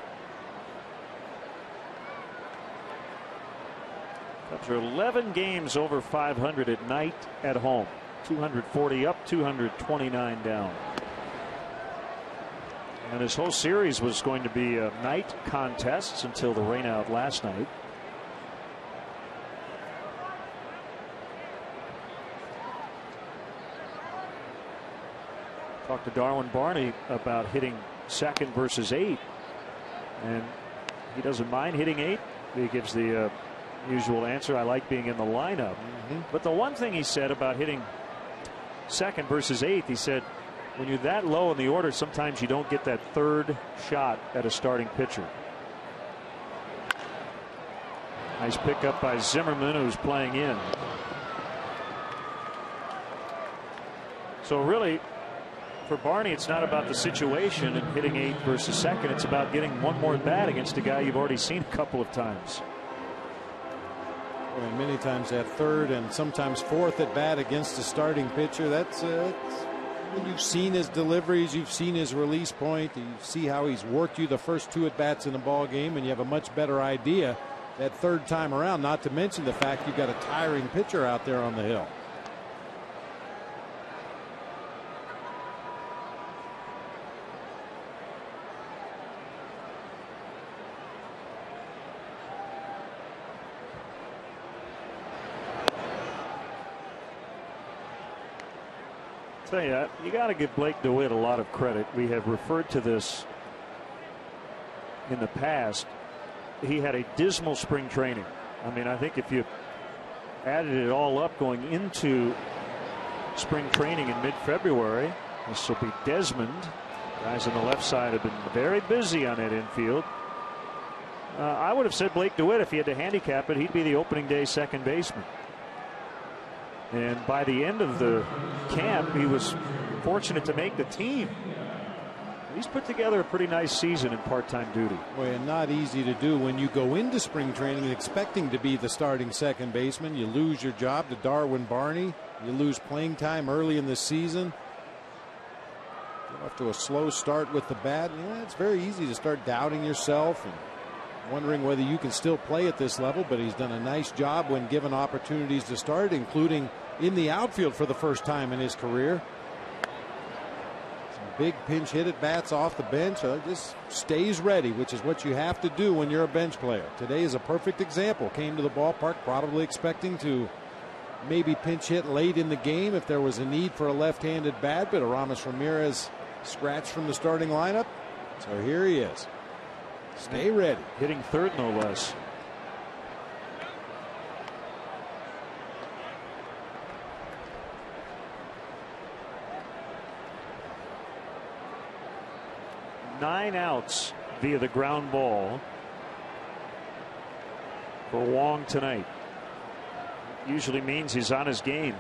Cubs are 11 games over 500 at night at home. 240 up, 229 down. And this whole series was going to be night contests until the rainout last night. Talked to Darwin Barney about hitting second versus 8, and he doesn't mind hitting 8. He gives the usual answer, I like being in the lineup. But the one thing he said about hitting second versus 8, he said when you're that low in the order, sometimes you don't get that third shot at a starting pitcher. Nice pickup by Zimmerman, who's playing in. So really, for Barney, it's not about the situation and hitting 8 versus second. It's about getting one more at bat against a guy you've already seen a couple of times. And many times that third and sometimes fourth at bat against a starting pitcher. That's when you've seen his deliveries, you've seen his release point, you see how he's worked you the first 2 at bats in the ball game, and you have a much better idea that third time around. Not to mention the fact you've got a tiring pitcher out there on the hill. Tell you got to give Blake DeWitt a lot of credit. We have referred to this in the past. He had a dismal spring training. I mean, I think if you added it all up going into spring training in mid-February, this will be Desmond. Guys on the left side have been very busy on that infield. I would have said Blake DeWitt, if he had to handicap it, he'd be the opening day second baseman. And by the end of the camp, he was fortunate to make the team. He's put together a pretty nice season in part-time duty. Boy, and not easy to do when you go into spring training expecting to be the starting second baseman. You lose your job to Darwin Barney. You lose playing time early in the season. Get off to a slow start with the bat. Yeah, it's very easy to start doubting yourself and wondering whether you can still play at this level, but he's done a nice job when given opportunities to start, including in the outfield for the first time in his career. Some big pinch hit at bats off the bench. Just stays ready, which is what you have to do when you're a bench player. Today is a perfect example. Came to the ballpark probably expecting to maybe pinch hit late in the game if there was a need for a left-handed bat, but Aramis Ramirez scratched from the starting lineup. So here he is. Stay ready. Hitting third, no less. Nine outs via the ground ball for Wong tonight. Usually means he's on his game.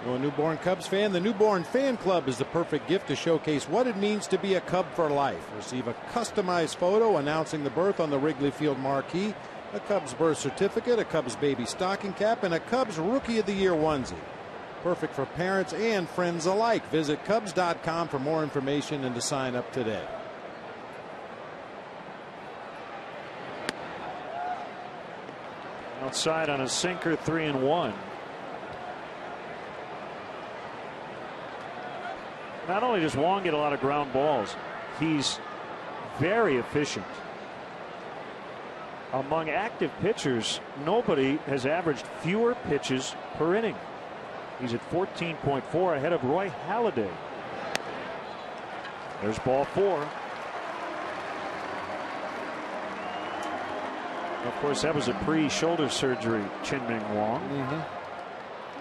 A newborn Cubs fan, the Newborn Fan Club is the perfect gift to showcase what it means to be a Cub for life. Receive a customized photo announcing the birth on the Wrigley Field marquee, a Cubs birth certificate, a Cubs baby stocking cap, and a Cubs Rookie of the Year onesie. Perfect for parents and friends alike. Visit Cubs.com for more information and to sign up today. Outside on a sinker, 3-1. Not only does Wong get a lot of ground balls, he's very efficient. Among active pitchers, nobody has averaged fewer pitches per inning. He's at 14.4, ahead of Roy Halladay. There's ball 4. Of course, that was a pre-shoulder surgery, Chien-Ming Wang.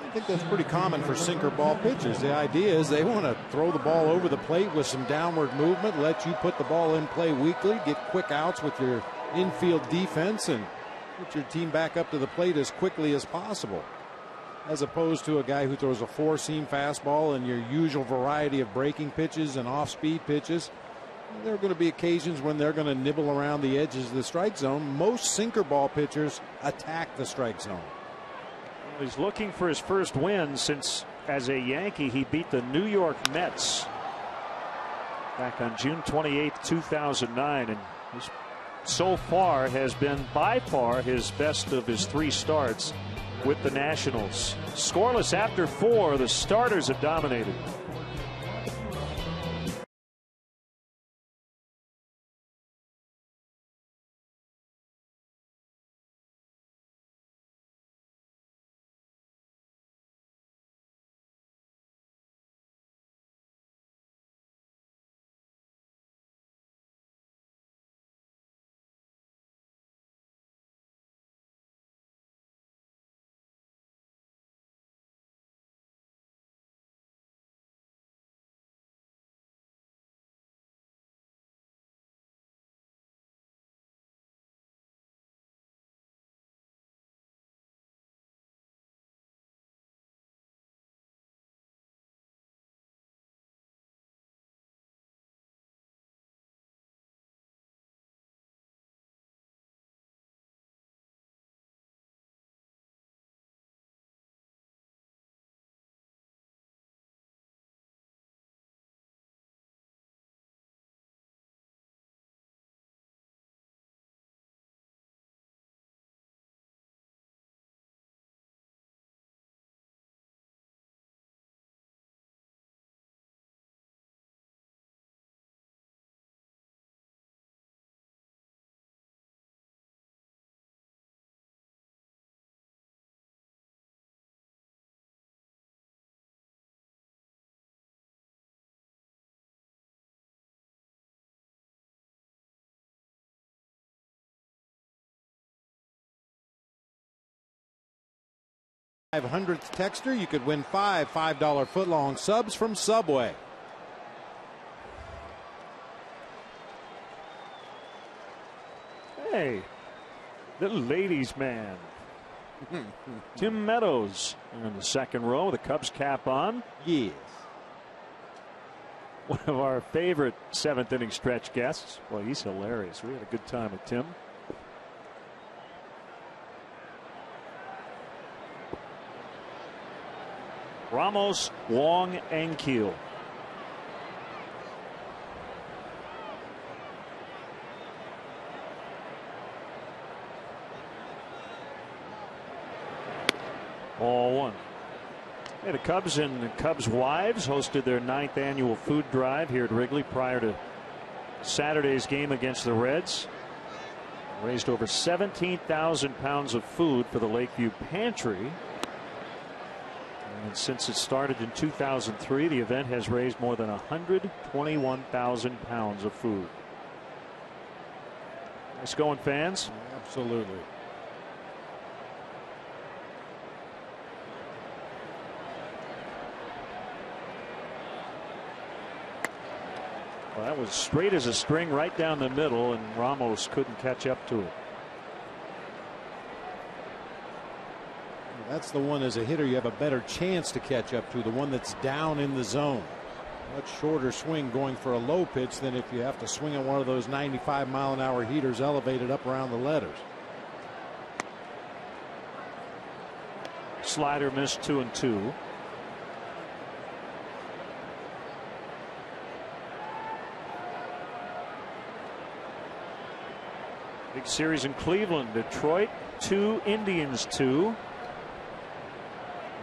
I think that's pretty common for sinker ball pitchers. The idea is they want to throw the ball over the plate with some downward movement, let you put the ball in play weakly, get quick outs with your infield defense, and get your team back up to the plate as quickly as possible. As opposed to a guy who throws a 4-seam fastball and your usual variety of breaking pitches and off-speed pitches. There are going to be occasions when they're going to nibble around the edges of the strike zone. Most sinker ball pitchers attack the strike zone. He's looking for his first win since, as a Yankee, he beat the New York Mets back on June 28, 2009, and so far has been by far his best of his 3 starts with the Nationals. Scoreless after 4, the starters have dominated. /500th texter, you could win 5 $5 footlong subs from Subway. Hey, the ladies' man. Tim Meadows in the second row, the Cubs cap on. Yes. One of our favorite 7th inning stretch guests. Well, he's hilarious. We had a good time with Tim. Ramos, Wong, and Keel. Ball 1. Hey, the Cubs and the Cubs wives hosted their 9th annual food drive here at Wrigley prior to Saturday's game against the Reds. Raised over 17,000 pounds of food for the Lakeview Pantry. And since it started in 2003, the event has raised more than 121,000 pounds of food. Nice going, fans. Absolutely. Well, that was straight as a string right down the middle, and Ramos couldn't catch up to it. That's the one as a hitter you have a better chance to catch up to, the one that's down in the zone. Much shorter swing going for a low pitch than if you have to swing at one of those 95-mile-an-hour heaters elevated up around the letters. Slider missed 2-2. Big series in Cleveland. Detroit 2, Indians 2.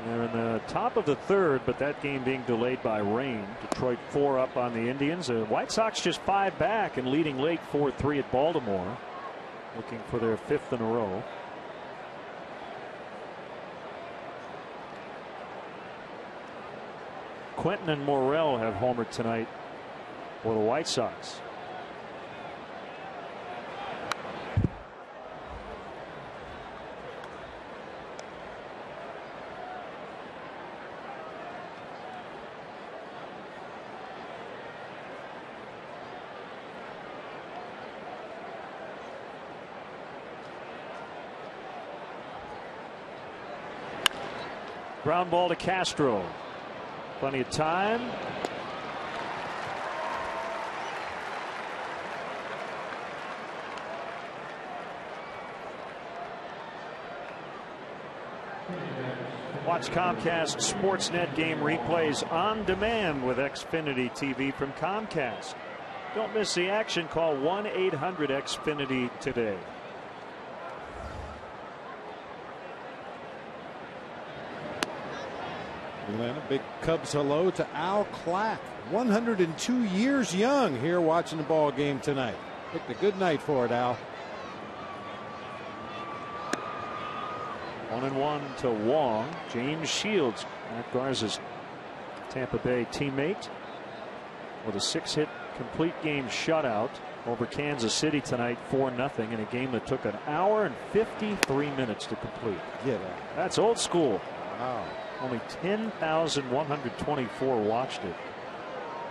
They're in the top of the 3rd, but that game being delayed by rain. Detroit 4 up on the Indians. The White Sox just 5 back and leading late 4-3 at Baltimore. looking for their 5th in a row. Quentin and Morrell have homered tonight for the White Sox. Ground ball to Castro. Plenty of time. Watch Comcast Sportsnet game replays on demand with Xfinity TV from Comcast. Don't miss the action. Call 1-800-XFINITY today. Atlanta, big Cubs hello to Al Clack, 102 years young, here watching the ball game tonight. Picked a good night for it, Al. 1-1 to Wong. James Shields, Matt Garza's Tampa Bay teammate, with a 6-hit complete game shutout over Kansas City tonight, 4-0, in a game that took an hour and 53 minutes to complete. Yeah, that's old school. Wow. Only 10,124 watched it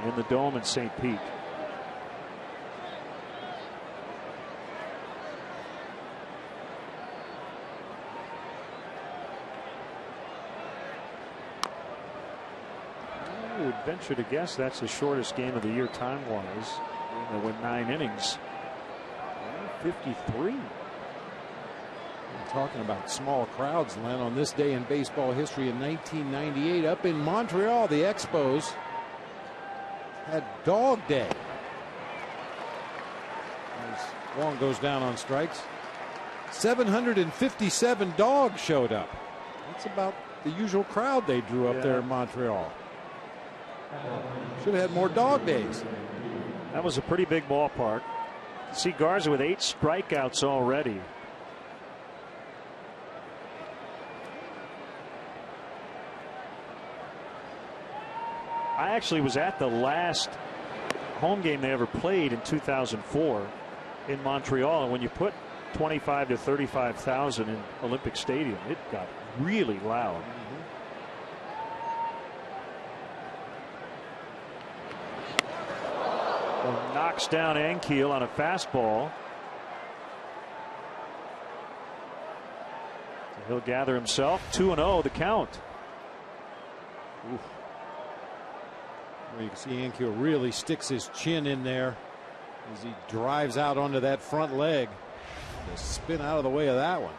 in the Dome in St. Pete. I would venture to guess that's the shortest game of the year time-wise. They went 9 innings. 53. Talking about small crowds, Len, on this day in baseball history in 1998 up in Montreal, the Expos had Dog Day. As Wong goes down on strikes, 757 dogs showed up. That's about the usual crowd they drew up there in Montreal. Should have had more dog days. That was a pretty big ballpark. See Garza with 8 strikeouts already. I actually was at the last home game they ever played in 2004 in Montreal, and when you put 25 to 35,000 in Olympic Stadium, it got really loud. Well, knocks down Ankiel on a fastball. So he'll gather himself. 2-0 the count. Oof. You can see Ankiel really sticks his chin in there as he drives out onto that front leg. To spin out of the way of that one.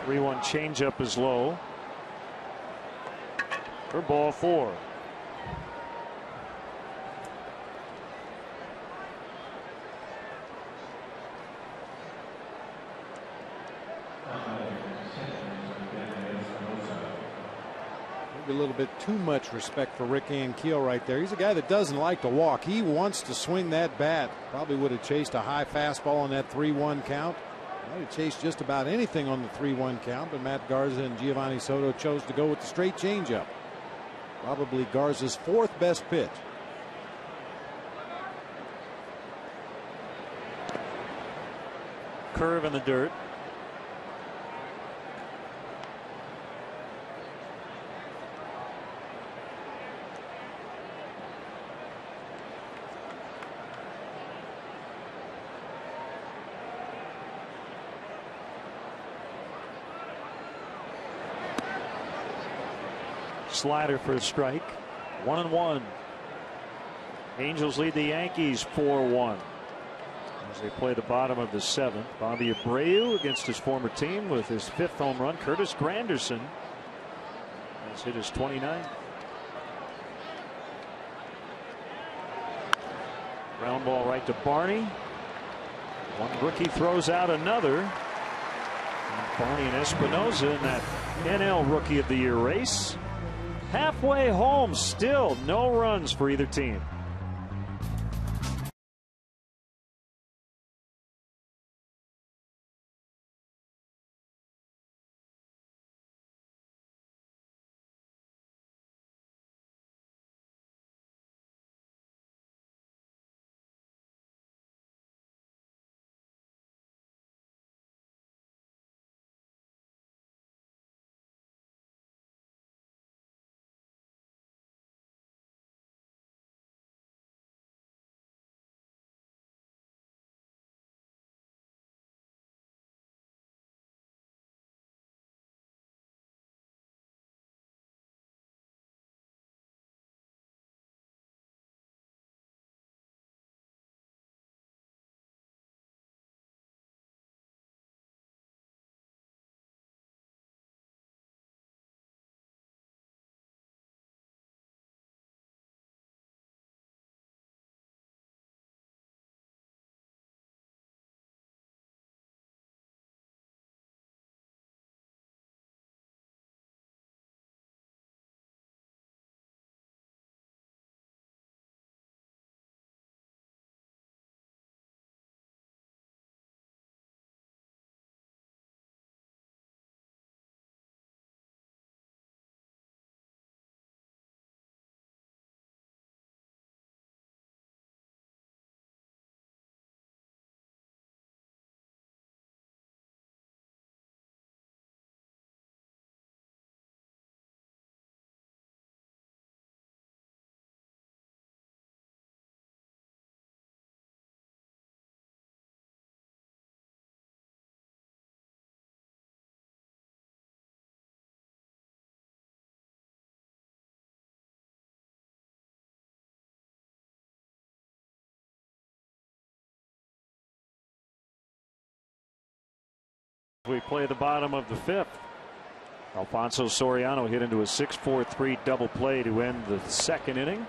One changeup is low for ball 4. Maybe a little bit too much respect for Rick Ankiel right there. He's a guy that doesn't like to walk. He wants to swing that bat. Probably would have chased a high fastball on that 3-1 count. Might have chased just about anything on the 3-1 count, but Matt Garza and Giovanni Soto chose to go with the straight changeup. Probably Garza's 4th best pitch. Curve in the dirt. Slider for a strike. 1-1. Angels lead the Yankees 4-1 as they play the bottom of the 7th. Bobby Abreu against his former team with his 5th home run. Curtis Granderson has hit his 29th. Ground ball right to Barney. One rookie throws out another. And Barney and Espinosa in that NL Rookie of the Year race. Halfway home, still no runs for either team. We play the bottom of the 5th. Alfonso Soriano hit into a 6-4-3 double play to end the 2nd inning.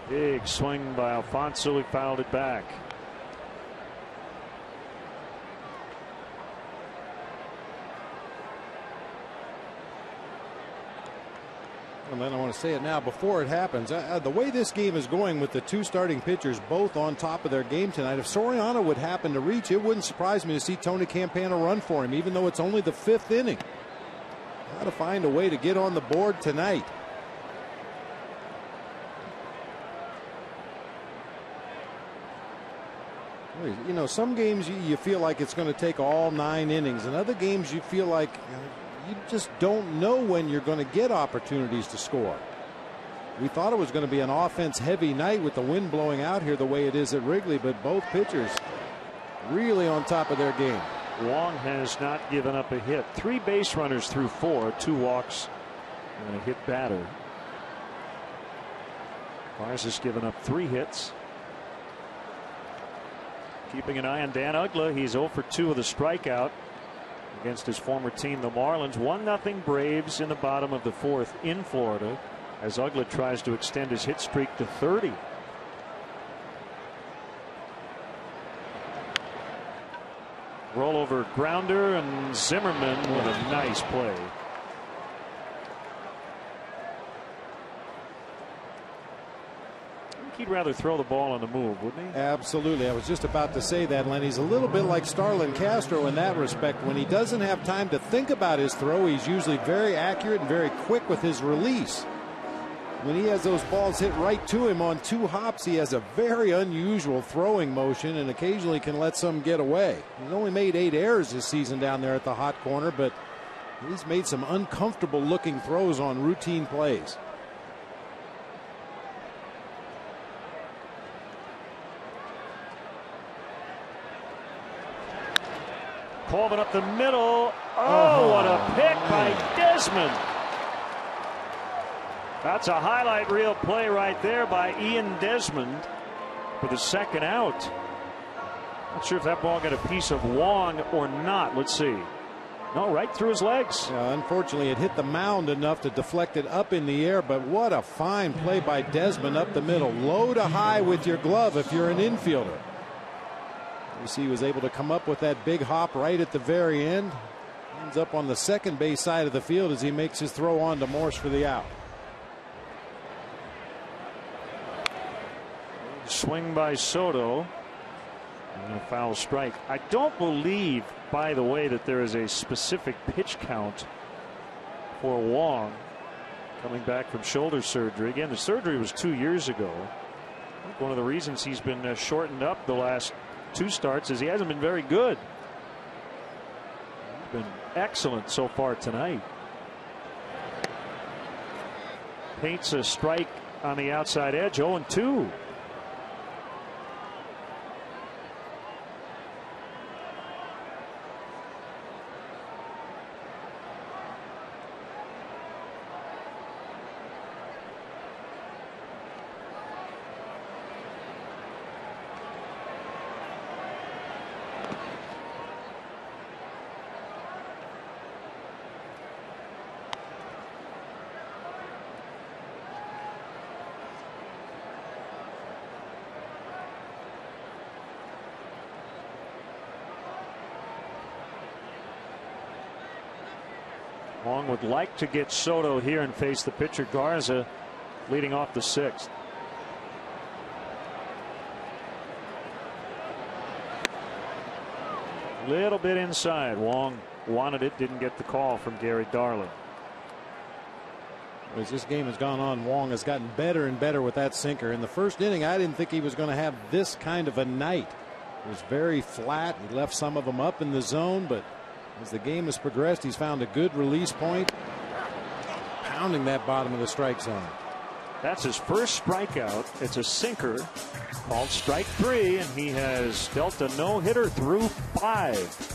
Big swing by Alfonso. He fouled it back. And then I want to say it now before it happens. The way this game is going with the 2 starting pitchers both on top of their game tonight, if Soriano would happen to reach, it wouldn't surprise me to see Tony Campana run for him, even though it's only the 5th inning. Got to find a way to get on the board tonight. You know, some games you feel like it's going to take all 9 innings, and other games you feel like you just don't know when you're going to get opportunities to score. We thought it was going to be an offense heavy night with the wind blowing out here the way it is at Wrigley, but both pitchers really on top of their game. Wong has not given up a hit. 3 base runners through 4, 2 walks and a hit batter. Mars has given up 3 hits. Keeping an eye on Dan Uggla. He's 0 for 2 with a strikeout against his former team, the Marlins. 1-0 Braves in the bottom of the 4th in Florida as Uggla tries to extend his hit streak to 30. Rollover grounder, and Zimmerman with a nice play. He'd rather throw the ball on the move, wouldn't he? Absolutely. I was just about to say that, Len. He's a little bit like Starlin Castro in that respect. When he doesn't have time to think about his throw, he's usually very accurate and very quick with his release. When he has those balls hit right to him on 2 hops, he has a very unusual throwing motion and occasionally can let some get away. He's only made 8 errors this season down there at the hot corner, but He's made some uncomfortable looking throws on routine plays. Coleman up the middle. Oh, what a pick by Desmond. That's a highlight reel play right there by Ian Desmond for the second out. Not sure if that ball got a piece of Wong or not. Let's see. No, right through his legs. Unfortunately, it hit the mound enough to deflect it up in the air, but what a fine play by Desmond up the middle. Low to high with your glove if you're an infielder. You see he was able to come up with that big hop right at the very end. Ends up on the second base side of the field as he makes his throw on to Morse for the out. Swing by Soto. And a foul strike. I don't believe, by the way, that there is a specific pitch count for Wong coming back from shoulder surgery. Again, the surgery was 2 years ago. I think one of the reasons he's been shortened up the last 2 starts is he hasn't been very good. He's been excellent so far tonight. Paints a strike on the outside edge. 0-2. Wong would like to get Soto here and face the pitcher Garza leading off the 6th. Little bit inside. Wong wanted it, didn't get the call from Gary Darling. As this game has gone on, Wong has gotten better and better with that sinker. In the first inning, I didn't think he was going to have this kind of a night. It was very flat. He left some of them up in the zone, but as the game has progressed, he's found a good release point, pounding that bottom of the strike zone. That's his first strikeout. It's a sinker called strike 3, and he has dealt a no-hitter through 5.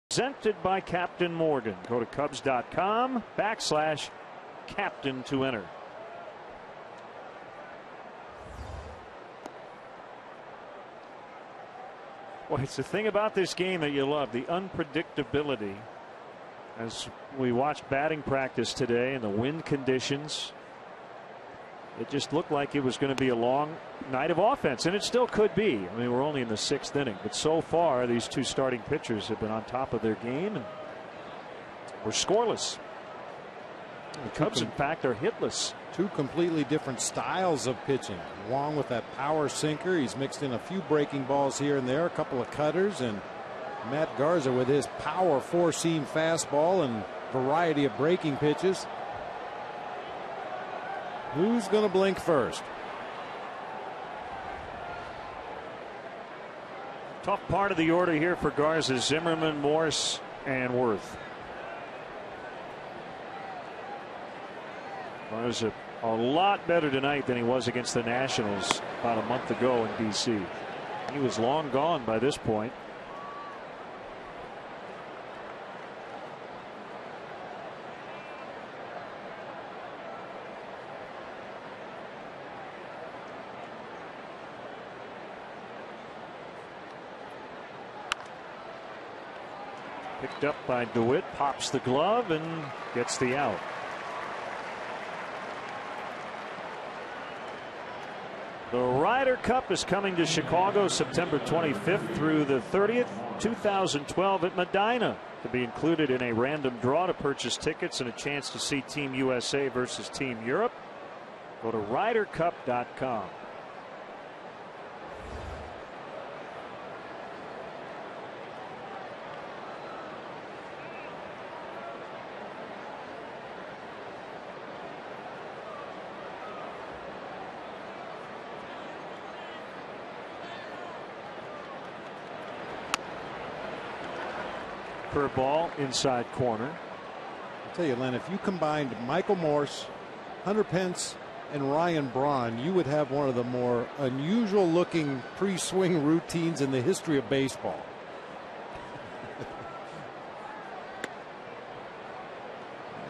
Presented by Captain Morgan. Go to Cubs.com/captain to enter. Well, it's the thing about this game that you love, the unpredictability. As we watched batting practice today and the wind conditions, It just looked like it was going to be a long night of offense, and it still could be. I mean, we're only in the 6th inning, but so far these two starting pitchers have been on top of their game, and we're scoreless. The Cubs, in fact, are hitless. Two completely different styles of pitching. Wong with that power sinker. He's mixed in a few breaking balls here and there, a couple of cutters, and Matt Garza with his power 4-seam fastball and variety of breaking pitches. Who's going to blink first? Tough part of the order here for Garza: Zimmerman, Morse, and Worth. Garza a lot better tonight than he was against the Nationals about a month ago in D.C. He was long gone by this point. Picked up by DeWitt, pops the glove and gets the out. The Ryder Cup is coming to Chicago September 25th through the 30th, 2012 at Medina, to be included in a random draw to purchase tickets and a chance to see Team USA versus Team Europe. Go to RyderCup.com. Curveball inside corner. I'll tell you, Len, if you combined Michael Morse, Hunter Pence, and Ryan Braun, you would have one of the more unusual looking pre-swing routines in the history of baseball.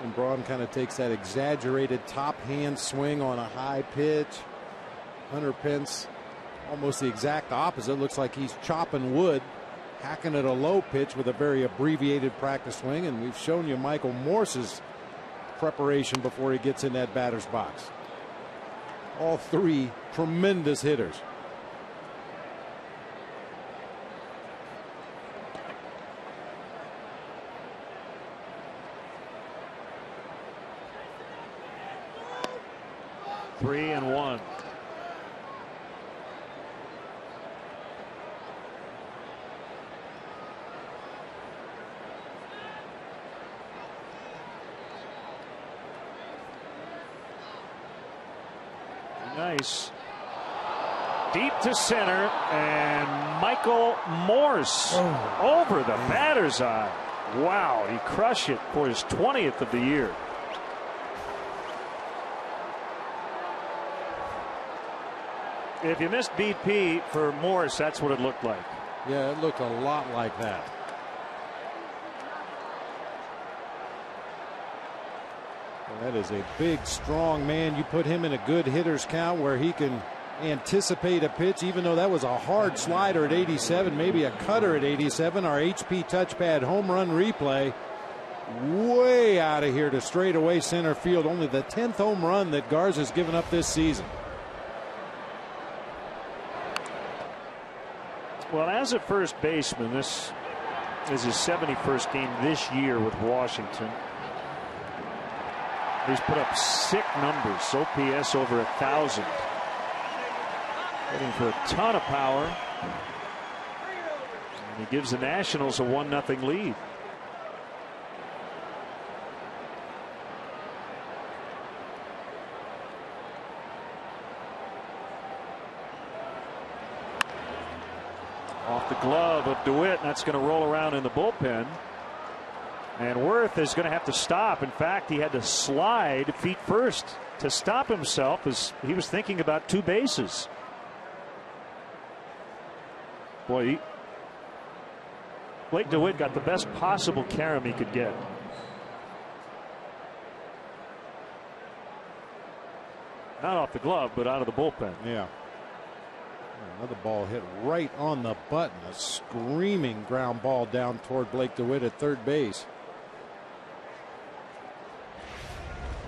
And Braun kind of takes that exaggerated top hand swing on a high pitch. Hunter Pence almost the exact opposite. Looks like he's chopping wood, hacking at a low pitch with a very abbreviated practice swing. And we've shown you Michael Morse's preparation before he gets in that batter's box. All three tremendous hitters. Three and one. Nice. Deep to center, and Michael Morse over the batter's eye. Wow, he crushed it for his 20th of the year. If you missed BP for Morse, that's what it looked like. Yeah, it looked a lot like that. That is a big, strong man. You put him in a good hitter's count where he can anticipate a pitch, even though that was a hard slider at 87, maybe a cutter at 87. Our HP touchpad home run replay way out of here to straightaway center field. Only the 10th home run that Garza's given up this season. Well, as a first baseman, this is his 71st game this year with Washington. He's put up sick numbers. OPS over 1,000. Hitting for a ton of power. And he gives the Nationals a 1-0 lead. Off the glove of DeWitt, and that's going to roll around in the bullpen. And Worth is going to have to stop. In fact, he had to slide feet first to stop himself as he was thinking about two bases. Boy, Blake DeWitt got the best possible carom he could get. Not off the glove, but out of the bullpen. Yeah. Another ball hit right on the button. A screaming ground ball down toward Blake DeWitt at third base.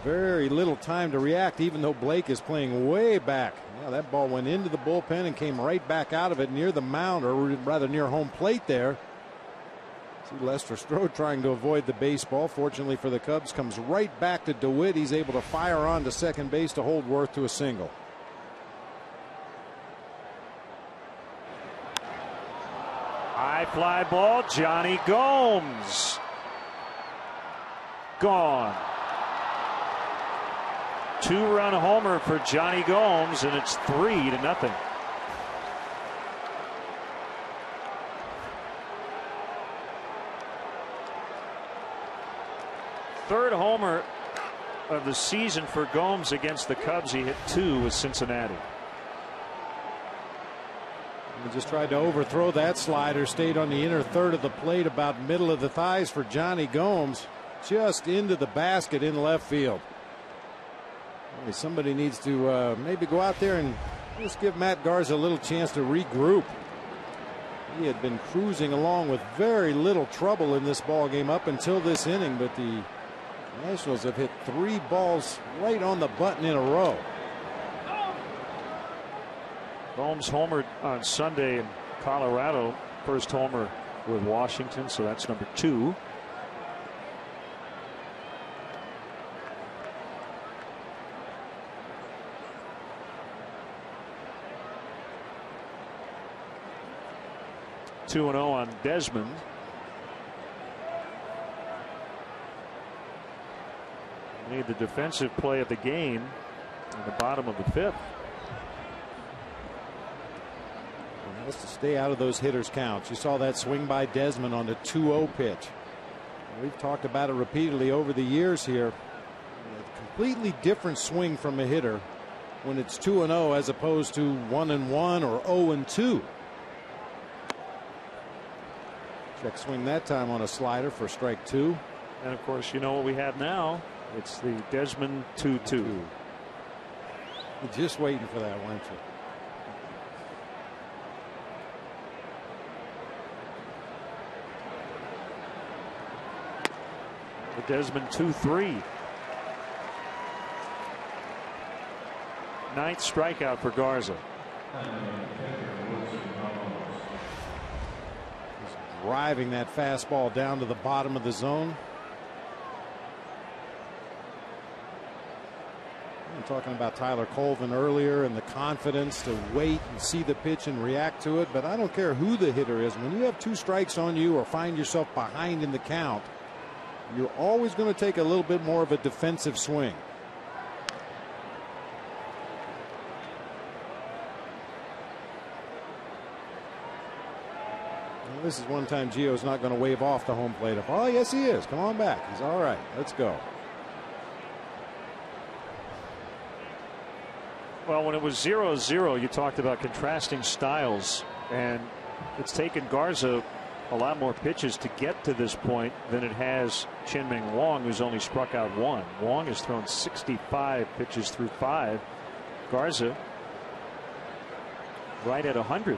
very little time to react, even though Blake is playing way back. Yeah, that ball went into the bullpen and came right back out of it near the mound, or rather near home plate there. See Lester Strode trying to avoid the baseball. Fortunately for the Cubs, comes right back to DeWitt. He's able to fire on to second base to hold Worth to a single. High fly ball, Johnny Gomes. Gone. 2-run homer for Johnny Gomes, and it's 3-0. Third homer of the season for Gomes against the Cubs. He hit 2 with Cincinnati. He just tried to overthrow that slider, stayed on the inner third of the plate, about middle of the thighs for Johnny Gomes, just into the basket in left field. Somebody needs to maybe go out there and just give Matt Garza a little chance to regroup. He had been cruising along with very little trouble in this ball game up until this inning, but the Nationals have hit 3 balls right on the button in a row. Gomes homered on Sunday in Colorado. First homer with Washington, so that's number 2. (2-0) on Desmond. Made the defensive play of the game in the bottom of the 5th. Just to stay out of those hitters' counts. You saw that swing by Desmond on the 2-0 pitch. We've talked about it repeatedly over the years here. A completely different swing from a hitter when it's 2-0 as opposed to 1-1 or 0-2. Check swing that time on a slider for strike 2. And of course, you know what we have now. It's the Desmond 2-2. You're just waiting for that, weren't you? The Desmond 2-3. 9th strikeout for Garza. He's driving that fastball down to the bottom of the zone. I'm talking about Tyler Colvin earlier and the confidence to wait and see the pitch and react to it. But I don't care who the hitter is. When you have 2 strikes on you or find yourself behind in the count, you're always going to take a little bit more of a defensive swing. Well, this is one time Gio's not going to wave off the home plate. Oh, yes, he is. Come on back. He's all right. Let's go. Well, when it was 0-0, you talked about contrasting styles, and it's taken Garza a lot more pitches to get to this point than it has Chien-Ming Wang, who's only struck out 1. Wang has thrown 65 pitches through 5. Garza right at 100.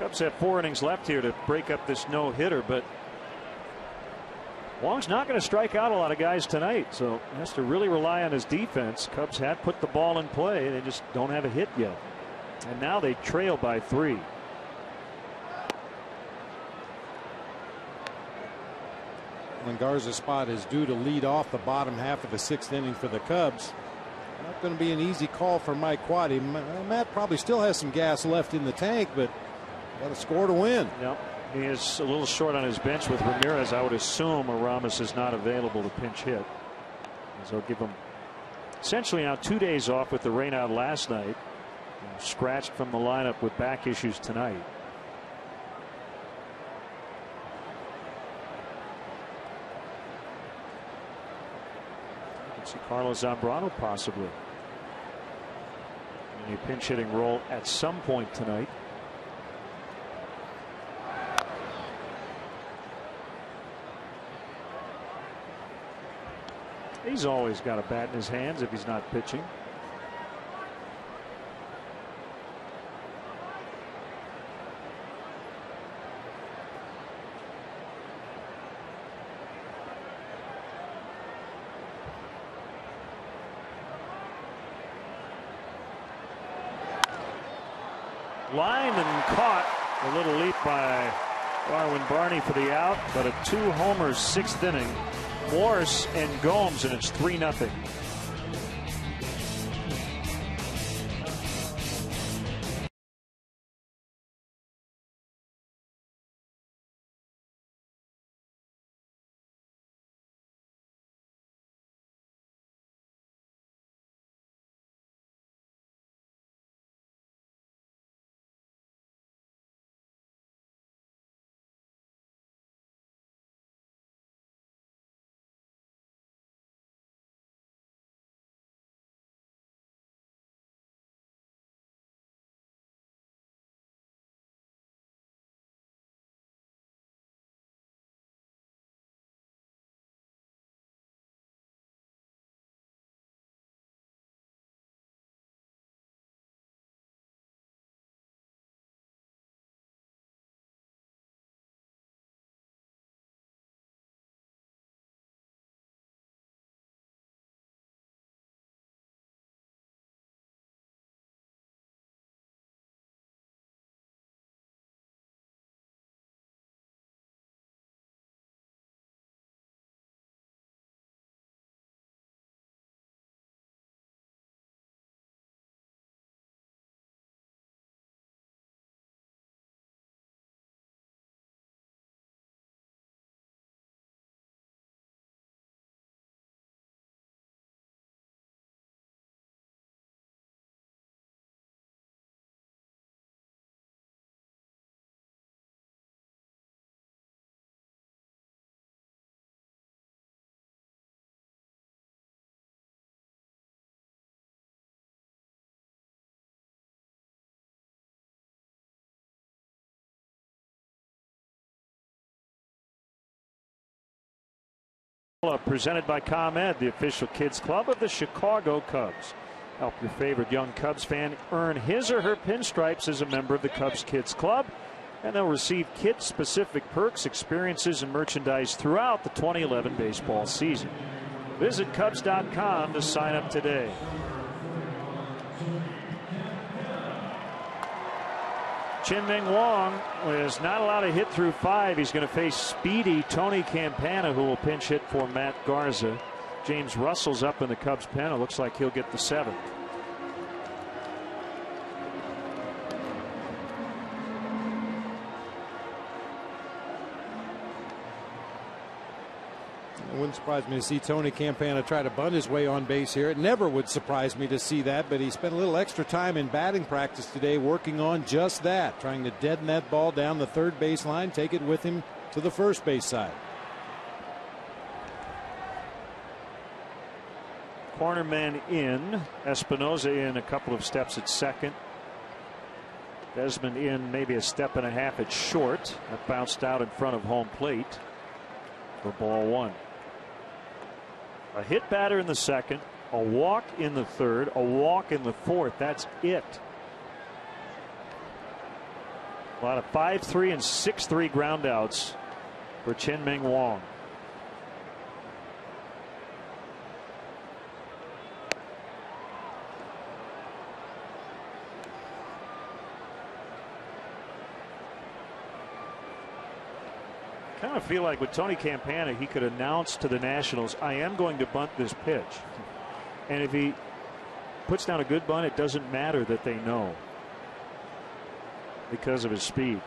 Cubs have 4 innings left here to break up this no-hitter, but Wong's not going to strike out a lot of guys tonight, so he has to really rely on his defense. Cubs have put the ball in play. They just don't have a hit yet. And now they trail by 3. When Garza's spot is due to lead off the bottom half of the 6th inning for the Cubs. Not going to be an easy call for Mike Quade. Matt probably still has some gas left in the tank, but got to score to win. Yep. He is a little short on his bench with Ramirez. I would assume Aramis is not available to pinch hit. So they'll give him essentially now 2 days off with the rain out last night. Scratched from the lineup with back issues tonight. You can see Carlos Zambrano possibly in a pinch hitting role at some point tonight. He's always got a bat in his hands if he's not pitching. Lined and caught. A little leap by Darwin Barney for the out, but a 2-homer 6th inning. Morse and Gomes, and it's 3-0. Presented by ComEd, the official kids club of the Chicago Cubs. Help your favorite young Cubs fan earn his or her pinstripes as a member of the Cubs Kids Club, and they'll receive kid-specific perks, experiences, and merchandise throughout the 2011 baseball season. Visit Cubs.com to sign up today. Chien-Ming Wang is not allowed to hit through 5. He's going to face speedy Tony Campana, who will pinch hit for Matt Garza. James Russell's up in the Cubs pen. It looks like he'll get the 7th. It wouldn't surprise me to see Tony Campana try to bunt his way on base here. It never would surprise me to see that, but he spent a little extra time in batting practice today working on just that, trying to deaden that ball down the third base line, take it with him to the first base side. Cornerman in, Espinoza in a couple of steps at second. Desmond in maybe a step and a half at short. That bounced out in front of home plate for ball 1. A hit batter in the second, a walk in the third, a walk in the fourth. That's it. A lot of 5-3 and 6-3 groundouts for Chien-Ming Wang. I kind of feel like with Tony Campana, he could announce to the Nationals, I am going to bunt this pitch. And if he puts down a good bunt, it doesn't matter that they know because of his speed.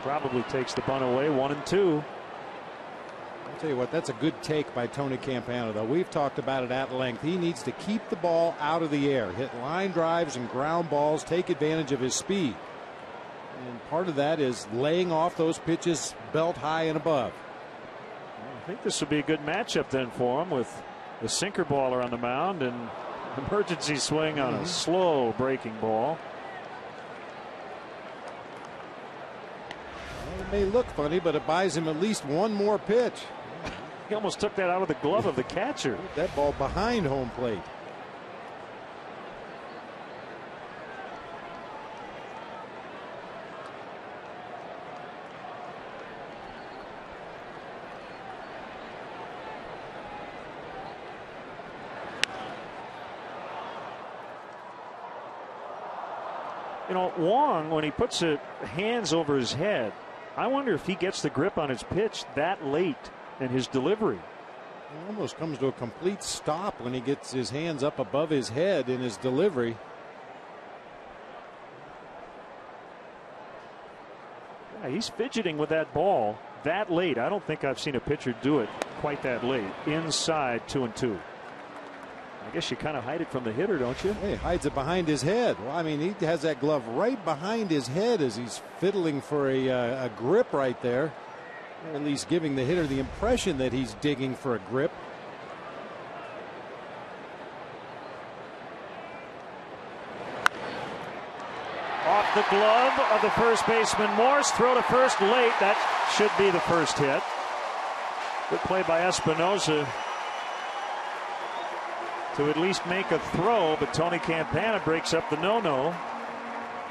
Probably takes the bunt away. 1-2. I'll tell you what, that's a good take by Tony Campana, though. We've talked about it at length. He needs to keep the ball out of the air, hit line drives and ground balls, take advantage of his speed. And part of that is laying off those pitches belt high and above. I think this would be a good matchup then for him with the sinker baller on the mound and emergency swing on a slow breaking ball. Well, it may look funny, but it buys him at least one more pitch. He almost took that out of the glove of the catcher. That ball behind home plate. You know, Wong, when he puts his hands over his head, I wonder if he gets the grip on his pitch that late in his delivery. It almost comes to a complete stop when he gets his hands up above his head in his delivery. Yeah, he's fidgeting with that ball that late. I don't think I've seen a pitcher do it quite that late. Inside 2-2. I guess you kind of hide it from the hitter, don't you? He hides it behind his head. Well, I mean, he has that glove right behind his head as he's fiddling for a grip right there. Or at least giving the hitter the impression that he's digging for a grip. Off the glove of the first baseman Morse. Throw to first late. That should be the first hit. Good play by Espinosa to at least make a throw, but Tony Campana breaks up the no-no,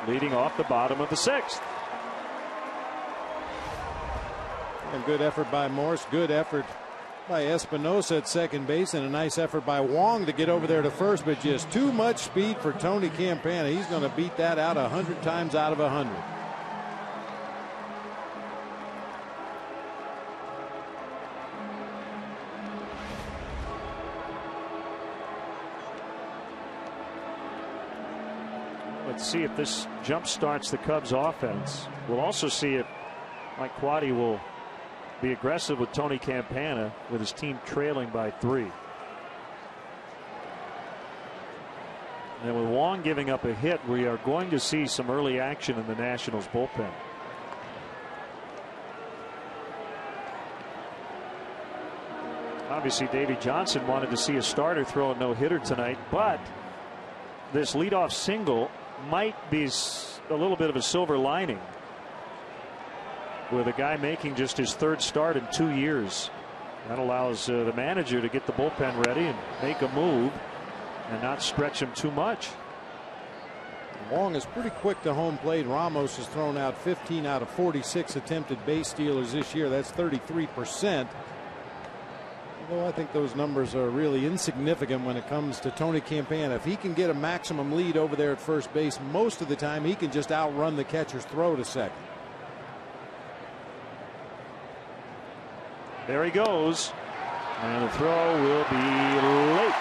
leading off the bottom of the sixth. And good effort by Morse, good effort by Espinosa at second base, and a nice effort by Wong to get over there to first, but just too much speed for Tony Campana. He's going to beat that out 100 times out of 100. Let's see if this jump starts the Cubs offense. We'll also see if Mike Quade will be aggressive with Tony Campana with his team trailing by 3. And with Wong giving up a hit, we are going to see some early action in the Nationals bullpen. Obviously, Davey Johnson wanted to see a starter throw a no-hitter tonight, but this leadoff single might be a little bit of a silver lining with a guy making just his 3rd start in 2 years. That allows the manager to get the bullpen ready and make a move and not stretch him too much. Wong is pretty quick to home plate. Ramos has thrown out 15 out of 46 attempted base stealers this year. That's 33%. Although I think those numbers are really insignificant when it comes to Tony Campana. If he can get a maximum lead over there at first base, most of the time he can just outrun the catcher's throw to second. There he goes, and the throw will be late.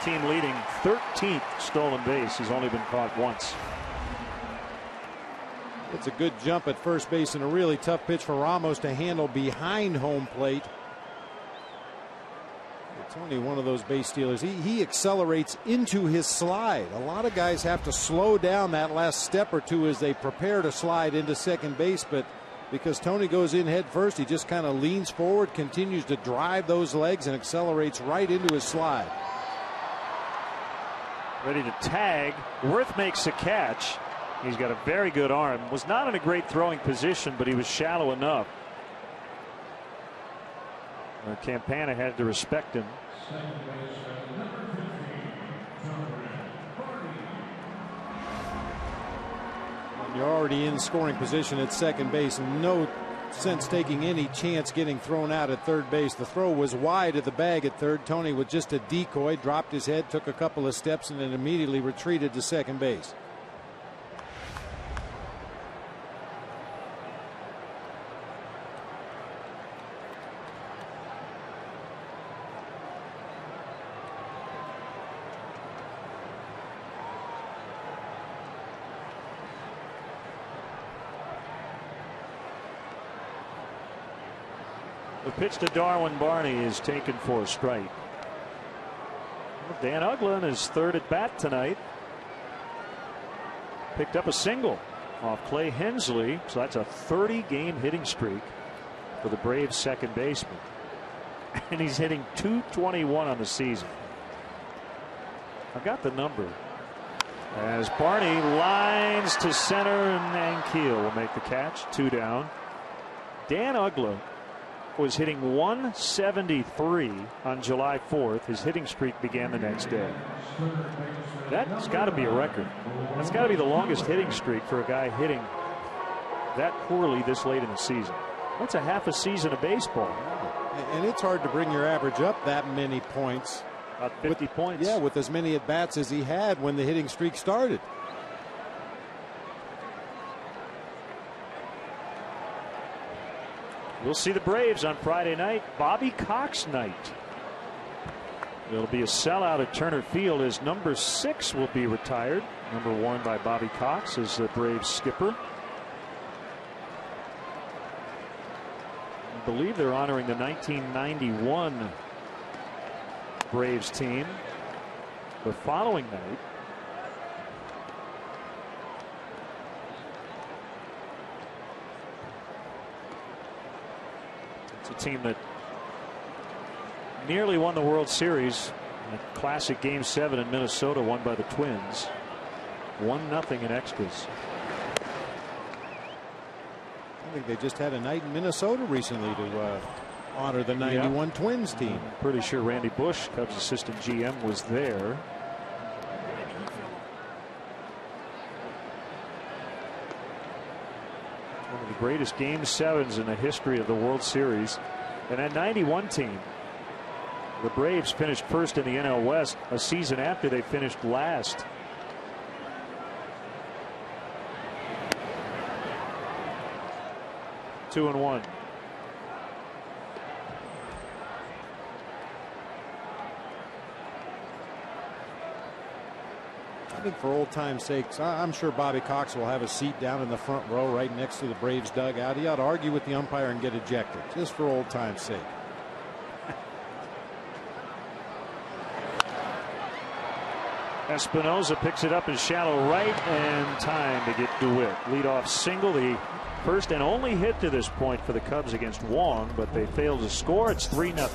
Team leading 13th stolen base. He's only been caught once. It's a good jump at first base and a really tough pitch for Ramos to handle behind home plate. It's only one of those base stealers. He accelerates into his slide. A lot of guys have to slow down that last step or two as they prepare to slide into second base, but because Tony goes in head first, he just kind of leans forward, continues to drive those legs, and accelerates right into his slide. Ready to tag. Worth makes a catch. He's got a very good arm. Was not in a great throwing position, but he was shallow enough. Campana had to respect him. You're already in scoring position at second base, and no sense taking any chance getting thrown out at third base. The throw was wide of the bag at third. Tony, with just a decoy, dropped his head, took a couple of steps, and then immediately retreated to second base. The pitch to Darwin Barney is taken for a strike. Dan Uggla, his 3rd at bat tonight, picked up a single off Clay Hensley, so that's a 30-game hitting streak for the Braves second baseman, and he's hitting .221 on the season. I've got the number. As Barney lines to center, and Ankiel will make the catch. 2 down. Dan Uggla was hitting 173 on July 4th. His hitting streak began the next day. That's got to be a record. That's got to be the longest hitting streak for a guy hitting that poorly this late in the season. That's a half a season of baseball. And it's hard to bring your average up that many points. About 50 points. Yeah, with as many at bats as he had when the hitting streak started. We'll see the Braves on Friday night. Bobby Cox night. It'll be a sellout at Turner Field as number 6 will be retired. Number worn by Bobby Cox as the Braves skipper. I believe they're honoring the 1991 Braves team the following night. It's a team that nearly won the World Series. A classic Game 7 in Minnesota won by the Twins. 1-0 in extras. I think they just had a night in Minnesota recently to honor the 91 Twins team. I'm pretty sure Randy Bush, Cubs assistant GM, was there. One of the greatest Game 7s in the history of the World Series. And that 91 team, the Braves finished first in the NL West a season after they finished last. Two and one. I think for old time's sakes, I'm sure Bobby Cox will have a seat down in the front row right next to the Braves dugout. He ought to argue with the umpire and get ejected, just for old time's sake. Espinosa picks it up in shallow right, and time to get DeWitt. Leadoff single, the first and only hit to this point for the Cubs against Wong, but they failed to score. It's 3-0.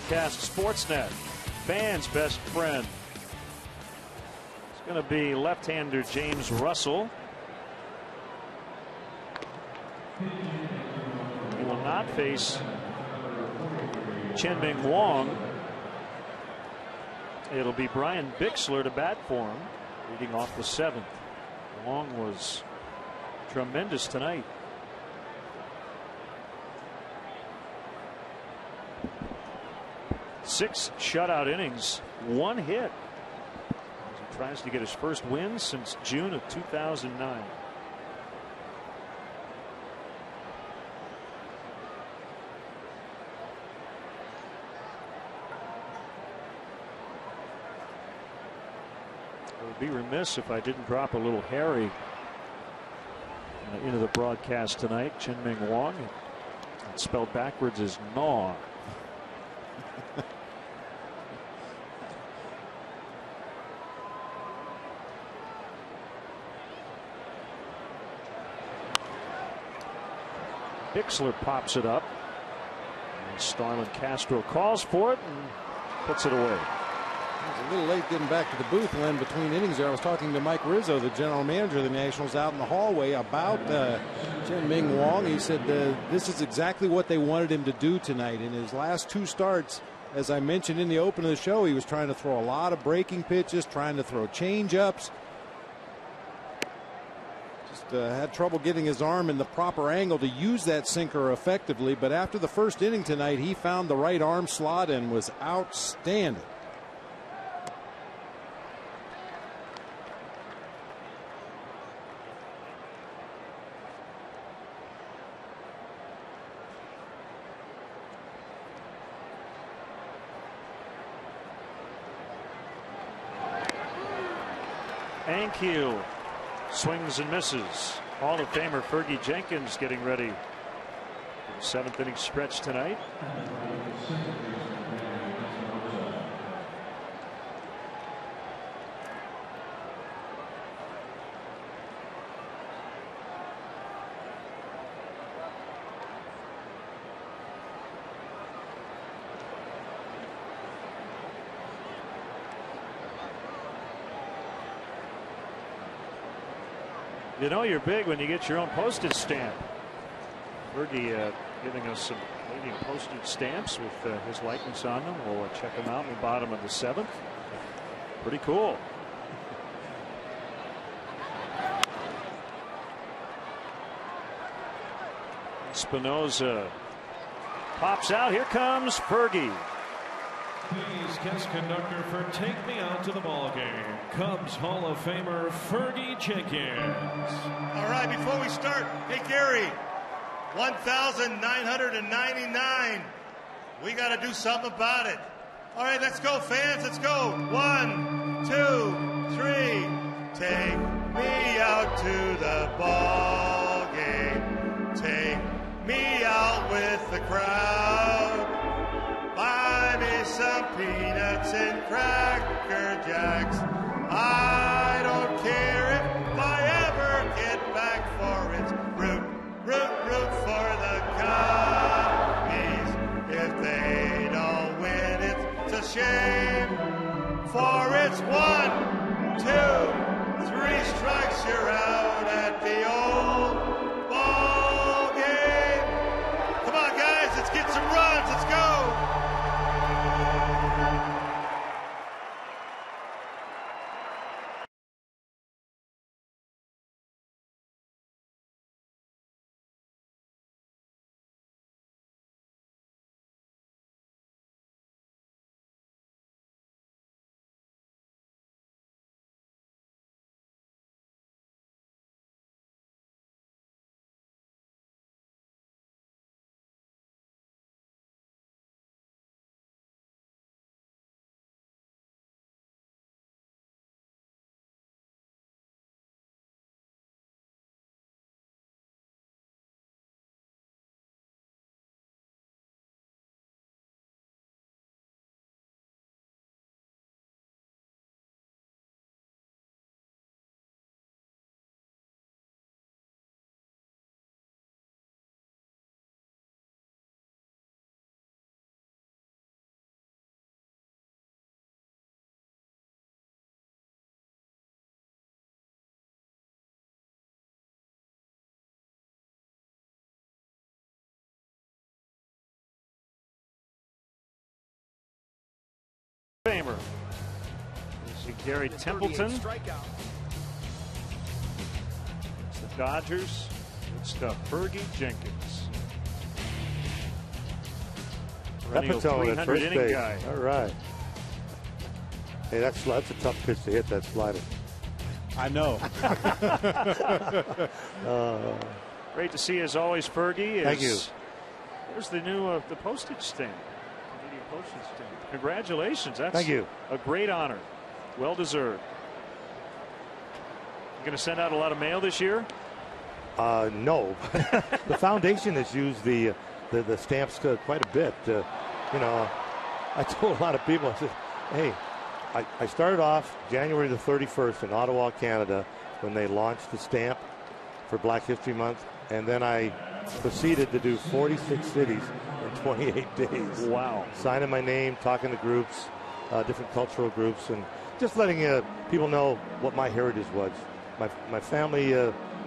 Cast Sportsnet, fans' best friend. It's going to be left-hander James Russell. He will not face Chien-Ming Wong. It'll be Brian Bixler to bat for him, leading off the 7th. Wong was tremendous tonight. Six shutout innings, 1 hit. He tries to get his first win since June of 2009. I would be remiss if I didn't drop a little Harry into the broadcast tonight. Chien-Ming Wong, it's spelled backwards as Gnaw. Bixler pops it up. And Starlin Castro calls for it and puts it away. He was a little late getting back to the booth, Len, between innings there. I was talking to Mike Rizzo, the general manager of the Nationals, out in the hallway about Chen-Ming Wong. He said this is exactly what they wanted him to do tonight. In his last 2 starts, as I mentioned in the open of the show, he was trying to throw a lot of breaking pitches, trying to throw change-ups. Just had trouble getting his arm in the proper angle to use that sinker effectively. But after the first inning tonight, he found the right arm slot and was outstanding. Ankiel swings and misses. Hall of Famer Fergie Jenkins getting ready for the 7th inning stretch tonight. You know you're big when you get your own postage stamp. Fergie giving us some Canadian postage stamps with his likeness on them. We'll check them out in the bottom of the 7th. Pretty cool. Espinosa pops out. Here comes Fergie. Please, guest conductor, for Take Me Out to the Ball Game, Cubs Hall of Famer Fergie Jenkins. All right, before we start, hey Gary, 1,999. We got to do something about it. All right, let's go, fans. Let's go. 1, 2, 3. Take me out to the ball game. Take me out with the crowd. Buy me some peanuts and Cracker Jacks. I don't care if I ever get back for it. Root for the Cubbies. If they don't win, it's a shame. For it's 1, 2, 3 strikes, you're out at the old ball game. Come on, guys, let's get some runs. Let's go. Famer. This is Gary Templeton. It's the Dodgers. It's the Fergie Jenkins. Perennial 300 inning guy. All right. Hey, that's a tough pitch to hit, that slider. I know. Great to see, as always, Fergie. Thank you. There's the new the postage stamp. Canadian postage stamp. Congratulations. That's Thank you. A great honor. Well deserved. You going to send out a lot of mail this year? No. The foundation has used the stamps quite a bit. You know, I told a lot of people, I said, hey, I started off January the 31st in Ottawa, Canada, when they launched the stamp for Black History Month, and then I proceeded to do 46 cities in 28 days. Wow. Signing my name, talking to groups, different cultural groups, and just letting people know what my heritage was. My family,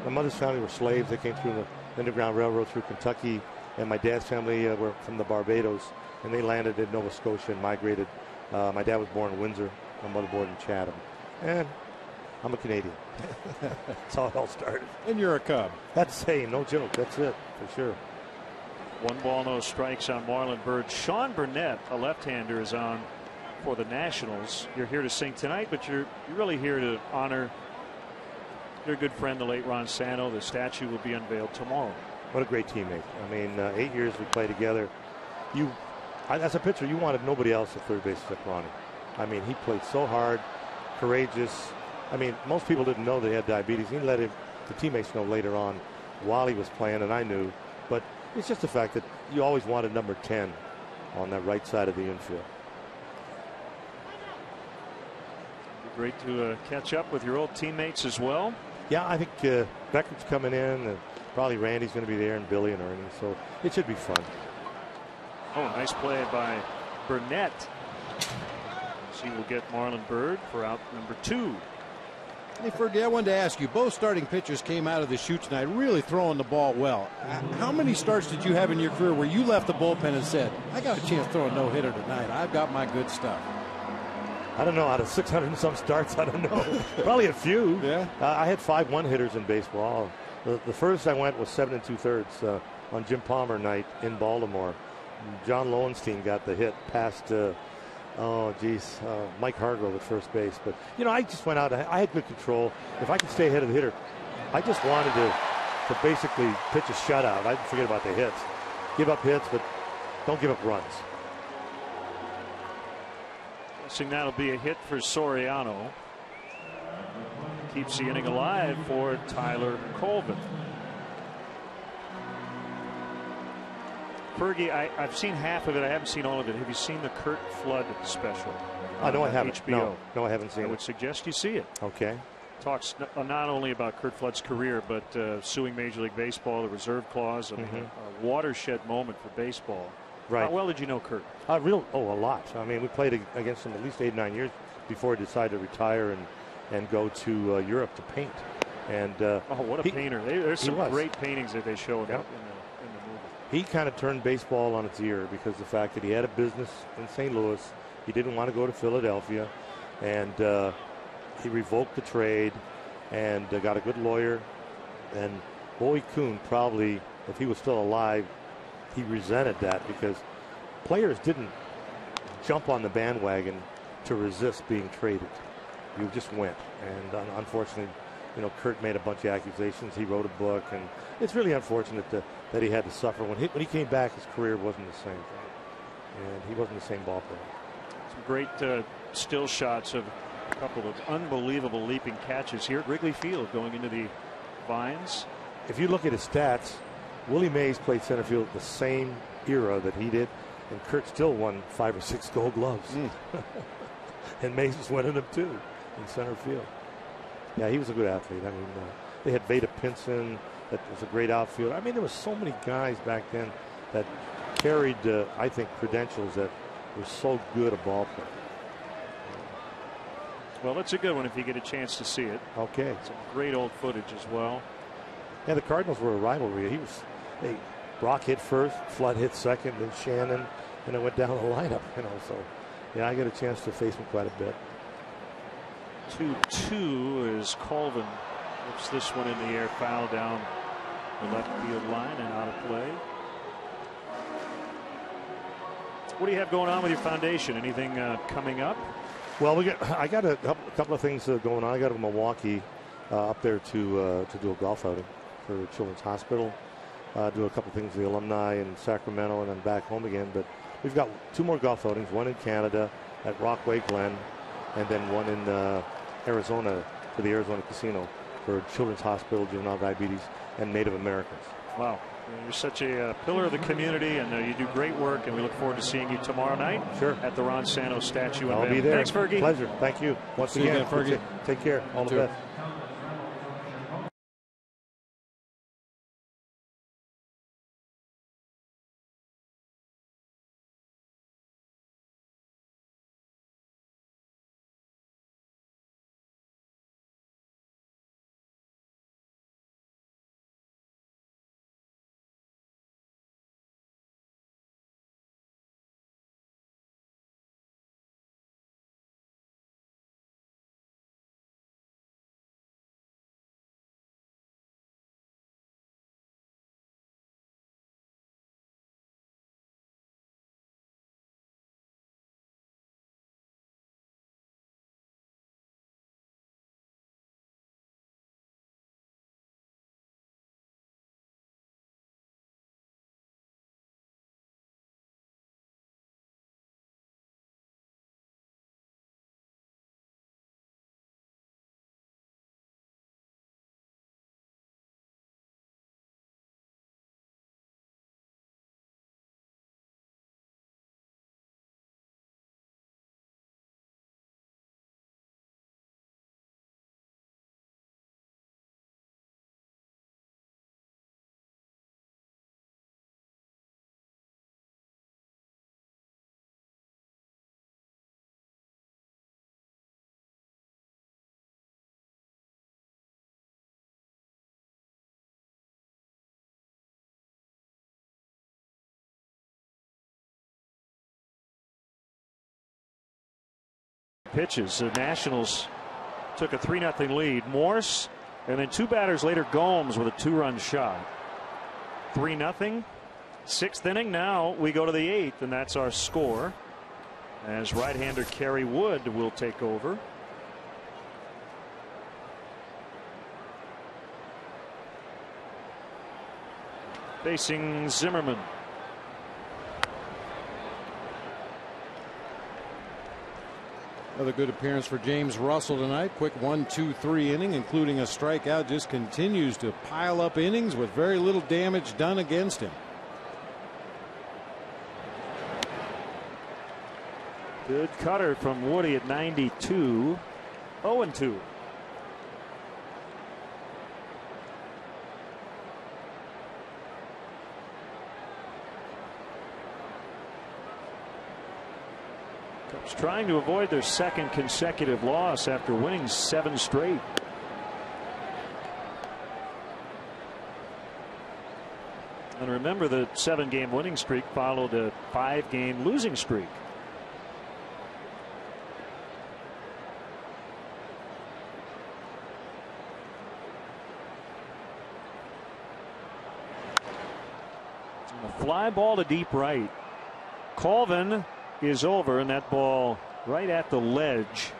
my mother's family were slaves. They came through the Underground Railroad through Kentucky, and my dad's family were from the Barbados, and they landed in Nova Scotia and migrated. My dad was born in Windsor, my mother born in Chatham, and I'm a Canadian. That's how it all started. And you're a Cub. That's saying, no joke. That's it, for sure. 1 ball, no strikes on Marlon Byrd. Sean Burnett, a left-hander, is on for the Nationals. You're here to sing tonight, but you're really here to honor your good friend, the late Ron Santo. The statue will be unveiled tomorrow. What a great teammate. I mean, 8 years we played together. As a pitcher, you wanted nobody else at third base except Ronnie. I mean, he played so hard, courageous. I mean, most people didn't know they had diabetes. He let the teammates know later on while he was playing, and I knew. But it's just the fact that you always wanted number 10 on that right side of the infield. Great to catch up with your old teammates as well. Yeah, I think Beckett's coming in, and probably Randy's going to be there, and Billy and Ernie. So it should be fun. Oh, nice play by Burnett. She will get Marlon Byrd for out number 2. Hey, Fergie, I wanted to ask you, both starting pitchers came out of the chute tonight really throwing the ball well. How many starts did you have in your career where you left the bullpen and said, I got a chance to throw a no-hitter tonight. I've got my good stuff? I don't know. Out of 600 and some starts, I don't know. Probably a few. Yeah. I had 5 one-hitters in baseball. The furthest I went was 7 2/3 on Jim Palmer night in Baltimore. John Lowenstein got the hit past, Mike Hargrove at first base. But, I just went out. I had good control. If I could stay ahead of the hitter, I just wanted to basically pitch a shutout. I'd forget about the hits. Give up hits, but don't give up runs. Guessing that'll be a hit for Soriano. Keeps the inning alive for Tyler Colvin. Fergie, I've seen half of it. I haven't seen all of it. Have you seen the Curt Flood special? No, I haven't. HBO? No, I haven't seen it. I would suggest you see it. Okay. Talks not only about Curt Flood's career, but suing Major League Baseball, the reserve clause, a watershed moment for baseball. Right. How well did you know Curt? A lot. I mean, we played against him at least 8 or 9 years before he decided to retire and go to Europe to paint. And what a painter! There's some great paintings that they show in the movie. He kind of turned baseball on its ear because the fact that he had a business in St. Louis, he didn't want to go to Philadelphia, and he revoked the trade and got a good lawyer. And Bowie Kuhn probably, if he was still alive, he resented that because players didn't jump on the bandwagon to resist being traded. You just went. And unfortunately, Curt made a bunch of accusations. He wrote a book, and it's really unfortunate that he had to suffer. When he came back, his career wasn't the same thing, and he wasn't the same ball player. Some great still shots of a couple of unbelievable leaping catches here at Wrigley Field going into the vines. If you look at his stats, Willie Mays played center field the same era that he did, and Curt still won 5 or 6 Gold Gloves. And Mays was winning them too in center field. Yeah, he was a good athlete. I mean, they had Veda Pinson, that was a great outfielder. I mean, there were so many guys back then that carried, I think, credentials that were so good a ball player. Well, it's a good one if you get a chance to see it. Okay. Some great old footage as well. Yeah, the Cardinals were a rivalry. Brock hit first, Flood hit second, then Shannon, and it went down the lineup. So yeah, I got a chance to face him quite a bit. 2-2 as Colvin whips this one in the air, foul down the left field line and out of play. What do you have going on with your foundation? Anything coming up? Well, I got a couple of things going on. I got to Milwaukee up there to do a golf outing for Children's Hospital. Do a couple of things for the alumni in Sacramento, and then back home again. But we've got 2 more golf outings, one in Canada at Rockaway Glen, and then one in Arizona for the Arizona Casino for Children's Hospital, juvenile diabetes, and Native Americans. Wow. You're such a pillar of the community, and you do great work, and we look forward to seeing you tomorrow night at the Ron Santo statue. I'll be there. Thanks, Fergie. Pleasure. Thank you. Once again, Fergie. Take care. All the best. pitches. The Nationals took a 3-0 lead. Morse, and then 2 batters later, Gomes with a 2-run shot. 3-0. 6th inning. Now we go to the 8th, and that's our score, as right-hander Kerry Wood will take over. Facing Zimmerman. Another good appearance for James Russell tonight. Quick 1-2-3 inning, including a strikeout. Just continues to pile up innings with very little damage done against him. Good cutter from Woody at 92. 0-2. Cubs trying to avoid their 2nd consecutive loss after winning 7 straight. And remember, the 7-game winning streak followed a 5-game losing streak. A fly ball to deep right. Colvin is over, and that ball right at the ledge.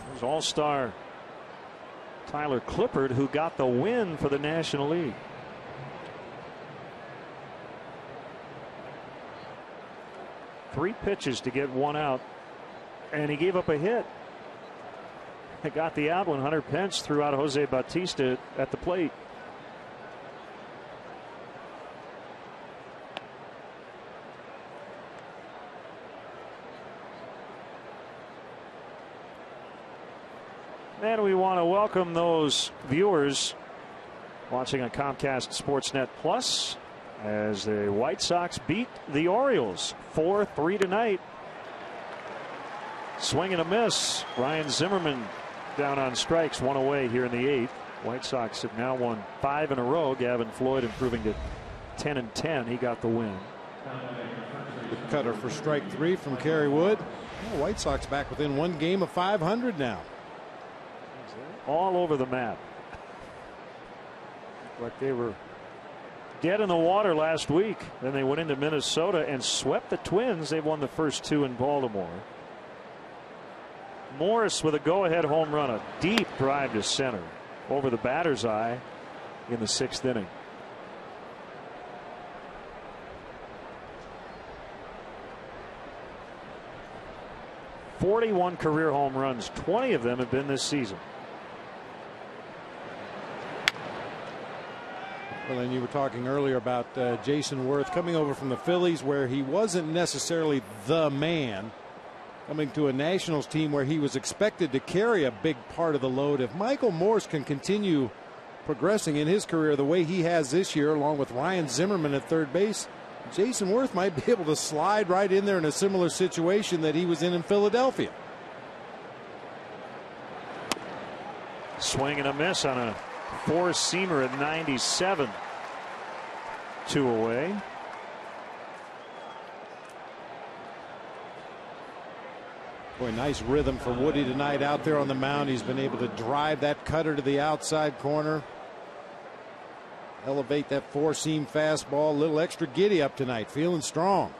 There's all-star Tyler Clippard, who got the win for the National League. Three pitches to get 1 out, and he gave up a hit. He got the out when Hunter Pence threw out Jose Bautista at the plate. And we want to welcome those viewers watching on Comcast Sportsnet Plus as the White Sox beat the Orioles 4-3 tonight. Swing and a miss. Ryan Zimmerman down on strikes, 1 away here in the 8th. White Sox have now won 5 in a row. Gavin Floyd improving to 10-10. He got the win. The cutter for strike 3 from Kerry Wood. The White Sox back within 1 game of 500 now. All over the map. Like they were dead in the water last week. Then they went into Minnesota and swept the Twins. They've won the first 2 in Baltimore. Morris with a go-ahead home run, a deep drive to center over the batter's eye in the 6th inning. "41 career home runs, 20 of them have been this season." Well, and you were talking earlier about Jason Worth coming over from the Phillies, where he wasn't necessarily the man, coming to a Nationals team where he was expected to carry a big part of the load. If Michael Morse can continue progressing in his career the way he has this year, along with Ryan Zimmerman at third base, Jason Worth might be able to slide right in there in a similar situation that he was in Philadelphia. Swing and a miss on a 4-seamer at 97. 2 away. Boy, nice rhythm for Woody tonight out there on the mound. He's been able to drive that cutter to the outside corner, elevate that 4-seam fastball. A little extra giddy up tonight, feeling strong.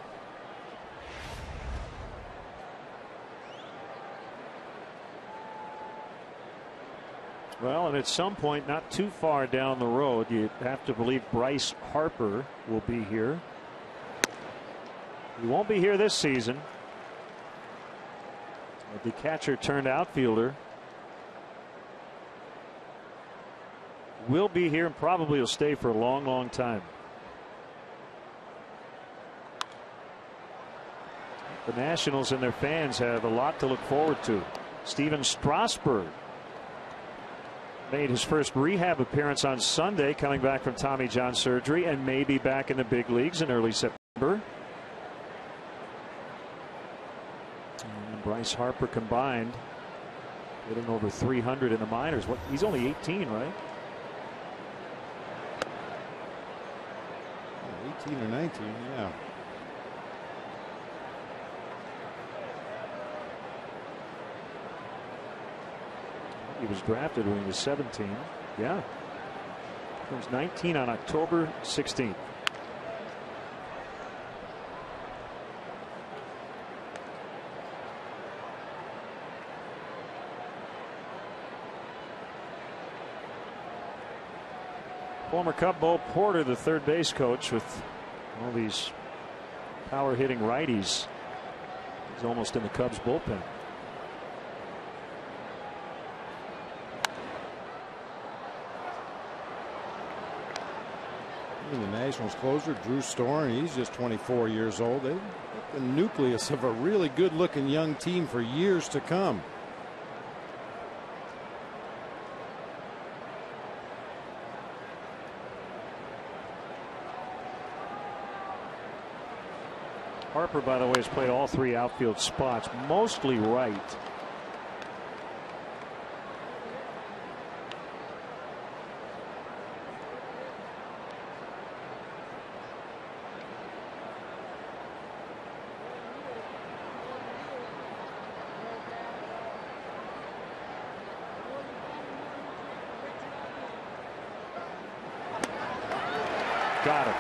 Well, and at some point not too far down the road, you have to believe Bryce Harper will be here. He won't be here this season. The catcher turned outfielder will be here and probably will stay for a long, long time. The Nationals and their fans have a lot to look forward to. Steven Strasburg made his first rehab appearance on Sunday, coming back from Tommy John surgery, and may be back in the big leagues in early September. And Bryce Harper combined Hitting over 300 in the minors. What? He's only 18, right? 18 or 19, yeah. He was drafted when he was 17. Yeah. He was 19 on October 16th. Former Cub Bo Porter, the third base coach, with all these power hitting righties. He's almost in the Cubs bullpen. The Nationals closer, Drew Storen, he's just 24 years old. They've got the nucleus of a really good looking young team for years to come. Harper, by the way, has played all three outfield spots, mostly right. Got it.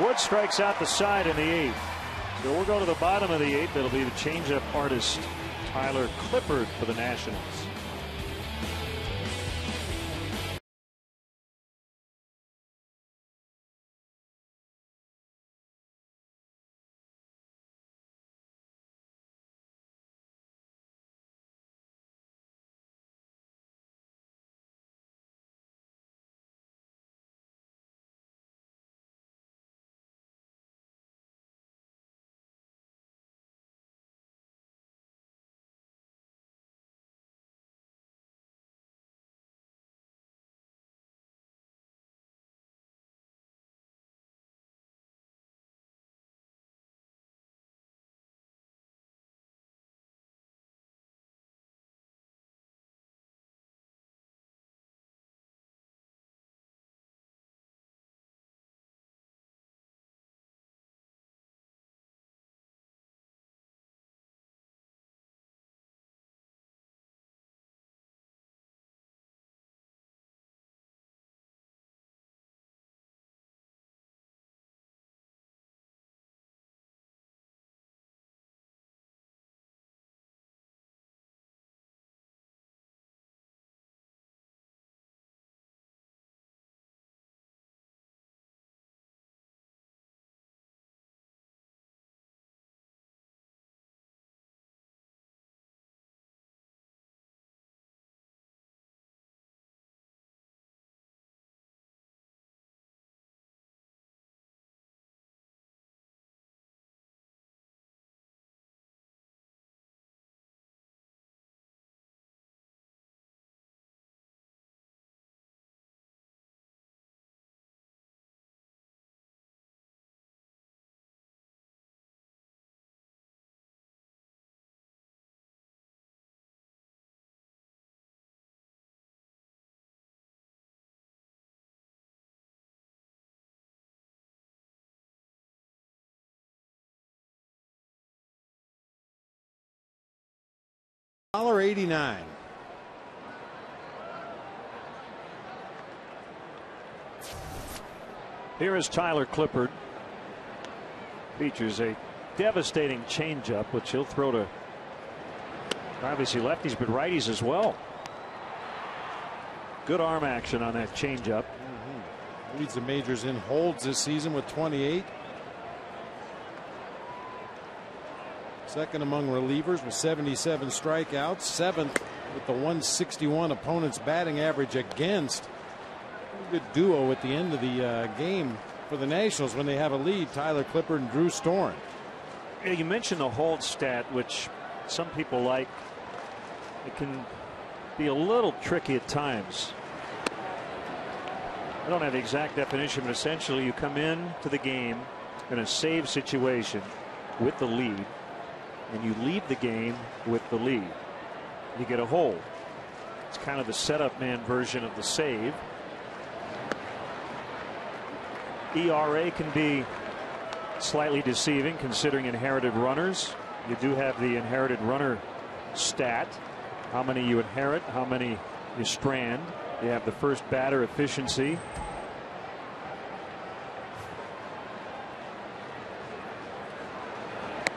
Wood strikes out the side in the 8th. So we'll go to the bottom of the 8th. That'll be the changeup artist Tyler Clippard for the Nationals. $1.89. Here is Tyler Clippard. Features a devastating changeup, which he'll throw to obviously lefties, but righties as well. Good arm action on that changeup. Leads the majors in holds this season with 28. Second among relievers with 77 strikeouts. 7th with the 161 opponent's batting average against. Good duo at the end of the game for the Nationals when they have a lead. Tyler Clippard and Drew Storen. Yeah, you mentioned the hold stat, which some people like. It can be a little tricky at times. I don't have the exact definition, but essentially you come in to the game in a save situation with the lead, and you leave the game with the lead. you get a hold. It's kind of the setup man version of the save. ERA can be slightly deceiving considering inherited runners. You do have the inherited runner stat. How many you inherit, how many you strand. You have the first batter efficiency.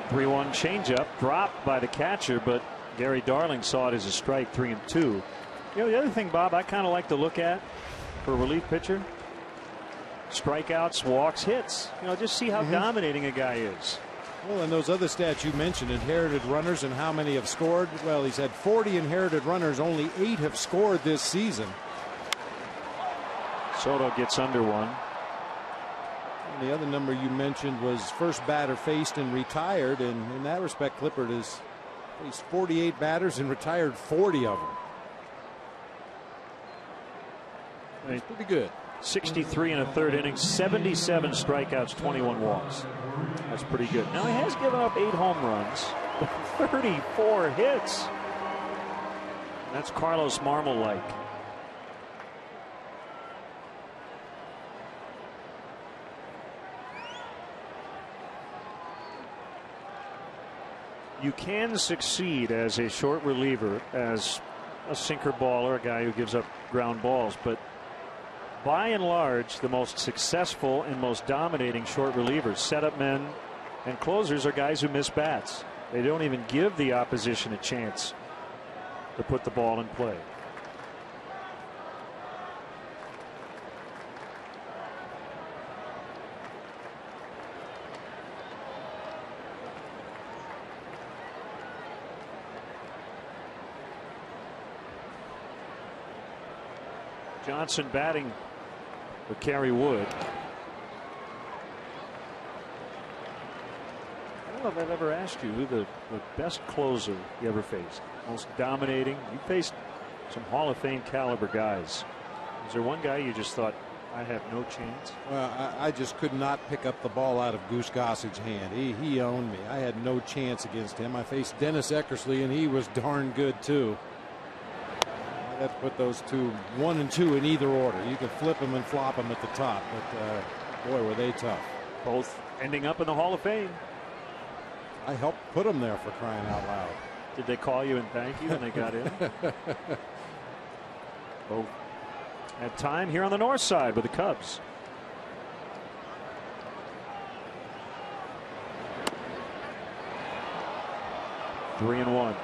(3-1) changeup dropped by the catcher, but Gary Darling saw it as a strike. 3-2. You know, the other thing, Bob, I kind of like to look at for a relief pitcher: strikeouts, walks, hits. You know, just see how dominating a guy is. Well, and those other stats you mentioned, inherited runners and how many have scored. Well, he's had 40 inherited runners. Only 8 have scored this season. Soto gets under one. And the other number you mentioned was first batter faced and retired. And in that respect, Clippard has faced 48 batters and retired 40 of them. That's pretty good. 63 in a third inning, 77 strikeouts, 21 walks. That's pretty good. Now he has given up 8 home runs, but 34 hits. That's Carlos Marmol-like. You can succeed as a short reliever, as a sinker baller, a guy who gives up ground balls, but by and large, the most successful and most dominating short relievers, setup men and closers, are guys who miss bats. They don't even give the opposition a chance to put the ball in play. Johnson batting for Kerry Wood. I don't know if I've ever asked you who the best closer you ever faced. Most dominating. You faced some Hall of Fame caliber guys. Is there one guy you just thought, I have no chance? Well, I just could not pick up the ball out of Goose Gossage's hand. He owned me. I had no chance against him. I faced Dennis Eckersley, and he was darn good too. I'd have to put those two 1 and 2 in either order. You can flip them and flop them at the top, but boy, were they tough. Both ending up in the Hall of Fame. I helped put them there, for crying out loud. Did they call you and thank you when they got in? Both had time here on the north side with the Cubs. Three and one.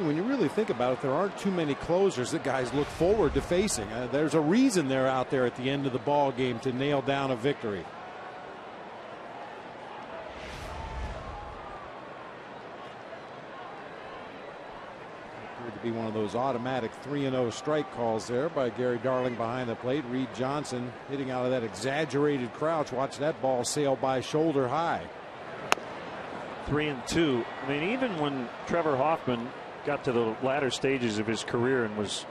When you really think about it, there aren't too many closers that guys look forward to facing. There's a reason they're out there at the end of the ball game to nail down a victory. Appeared to be one of those automatic 3-0 strike calls there by Gary Darling behind the plate. Reed Johnson hitting out of that exaggerated crouch. Watch that ball sail by shoulder high. 3-2. I mean, even when Trevor Hoffman got to the latter stages of his career and was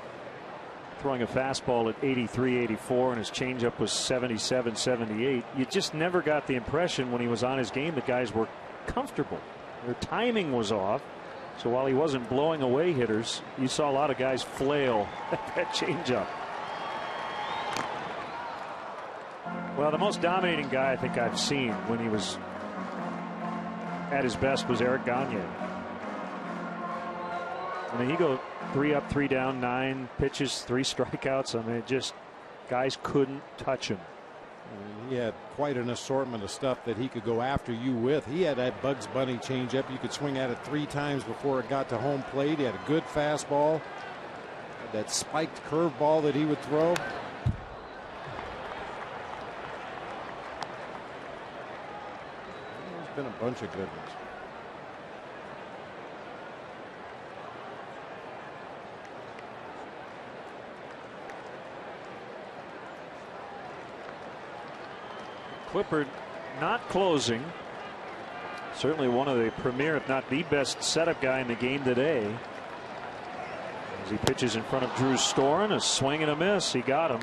throwing a fastball at 83, 84, and his changeup was 77, 78, you just never got the impression when he was on his game that guys were comfortable. Their timing was off. So while he wasn't blowing away hitters, you saw a lot of guys flail at that changeup. Well, the most dominating guy I think I've seen when he was at his best was Eric Gagne. I mean, he go 3 up, 3 down, 9 pitches, 3 strikeouts. I mean, just guys couldn't touch him. He had quite an assortment of stuff that he could go after you with. He had that Bugs Bunny changeup. You could swing at it 3 times before it got to home plate. He had a good fastball. Had that spiked curveball that he would throw. There's been a bunch of good ones. Clippard not closing. Certainly one of the premier, if not the best setup guy in the game today. As he pitches in front of Drew Storen, a swing and a miss. He got him.